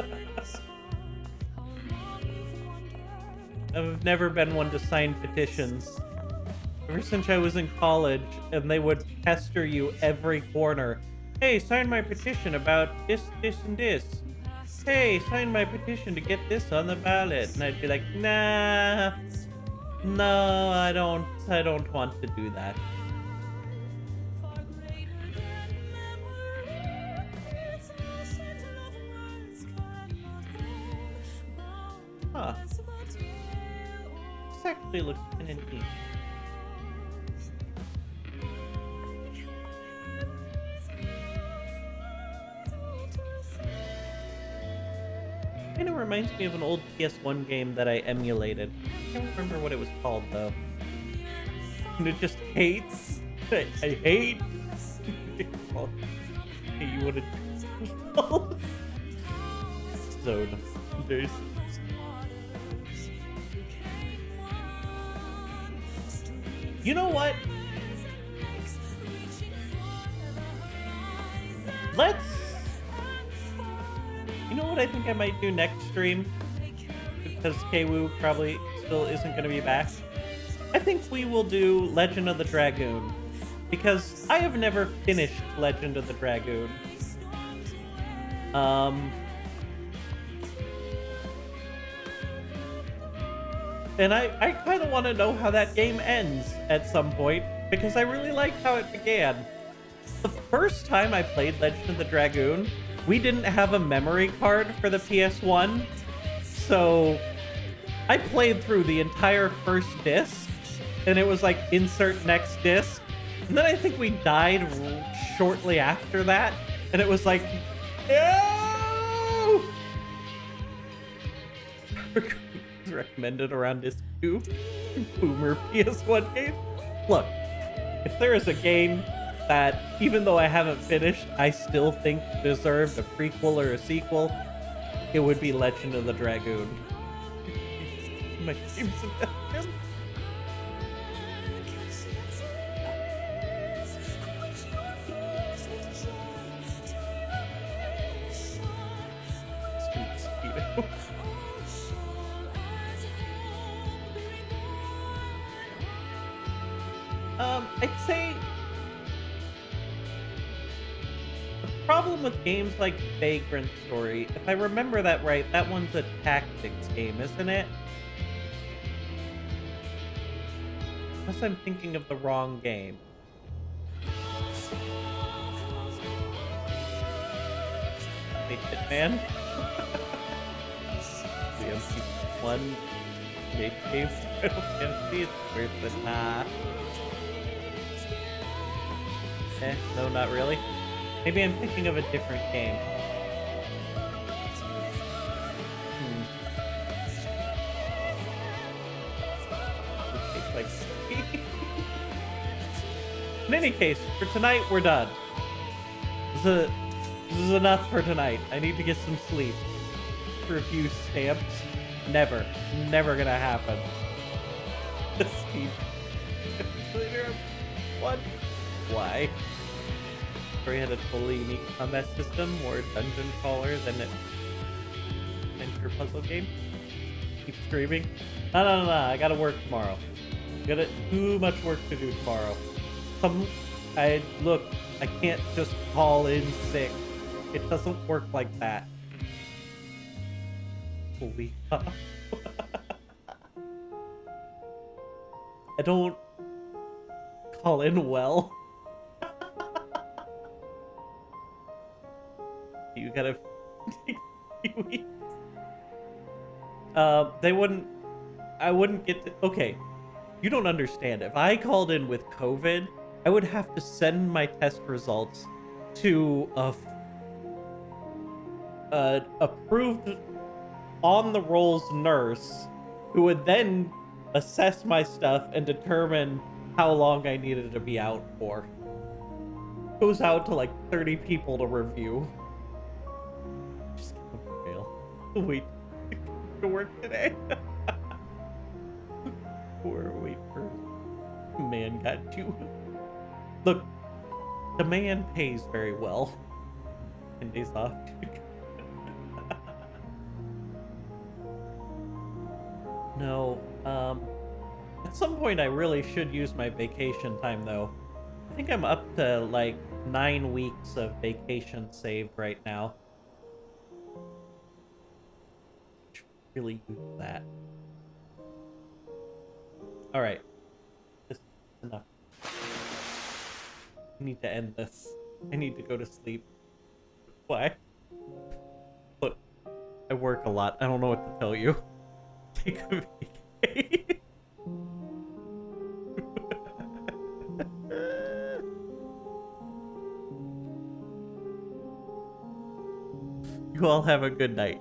I've never been one to sign petitions. Ever since I was in college, and they would pester you every corner. Hey, sign my petition about this, this, and this. Hey, sign my petition to get this on the ballot. And I'd be like, nah, no, I don't want to do that. Huh. This actually looks kind of neat. Kind of reminds me of an old PS1 game that I emulated. I can't remember what it was called though. And it just hates. I hate. Well, hey, you want to zone. There's. You know what? Let's what I think I might do next stream? Because Kwoo probably still isn't going to be back. I think we will do Legend of the Dragoon. Because I have never finished Legend of the Dragoon. And I kind of want to know how that game ends at some point, because I really liked how it began. The first time I played Legend of the Dragoon, we didn't have a memory card for the PS1, so I played through the entire first disc, and it was like, insert next disc, and then I think we died shortly after that, and it was like, no! Recommended around disc 2. Boomer PS1 game. Look, if there is a game that, even though I haven't finished, I still think deserved a prequel or a sequel, it would be Legend of the Dragoon. My game's about him. I'd say the problem with games like Vagrant Story, if I remember that right, that one's a tactics game, isn't it? Unless I'm thinking of the wrong game. Hey, Hitman. One game. Final Fantasy, it's weird, but nah. No, not really. Maybe I'm thinking of a different game. In any case, for tonight, we're done. This is enough for tonight. I need to get some sleep. For a few stamps. Never gonna happen. Sleep. What? Why? We had a totally unique combat system, more dungeon crawler than an adventure puzzle game. Keep streaming. No. I gotta work tomorrow. Got too much work to do tomorrow. Look, I can't just call in sick. It doesn't work like that. Holy cow. I don't call in well. You gotta take a few weeks. I wouldn't get to, okay. You don't understand. If I called in with COVID, I would have to send my test results to a approved on the rolls nurse who would then assess my stuff and determine how long I needed to be out for. Goes out to like 30 people to review. Just gonna fail. Wait to work today. Poor wait for man got you. Look, the man pays very well. 10 days off. No, at some point I really should use my vacation time though. I think I'm up to like 9 weeks of vacation saved right now. Should really use that. Alright. This is enough. I need to end this. I need to go to sleep. Why? Look, I work a lot. I don't know what to tell you. Take a vacation. You all have a good night.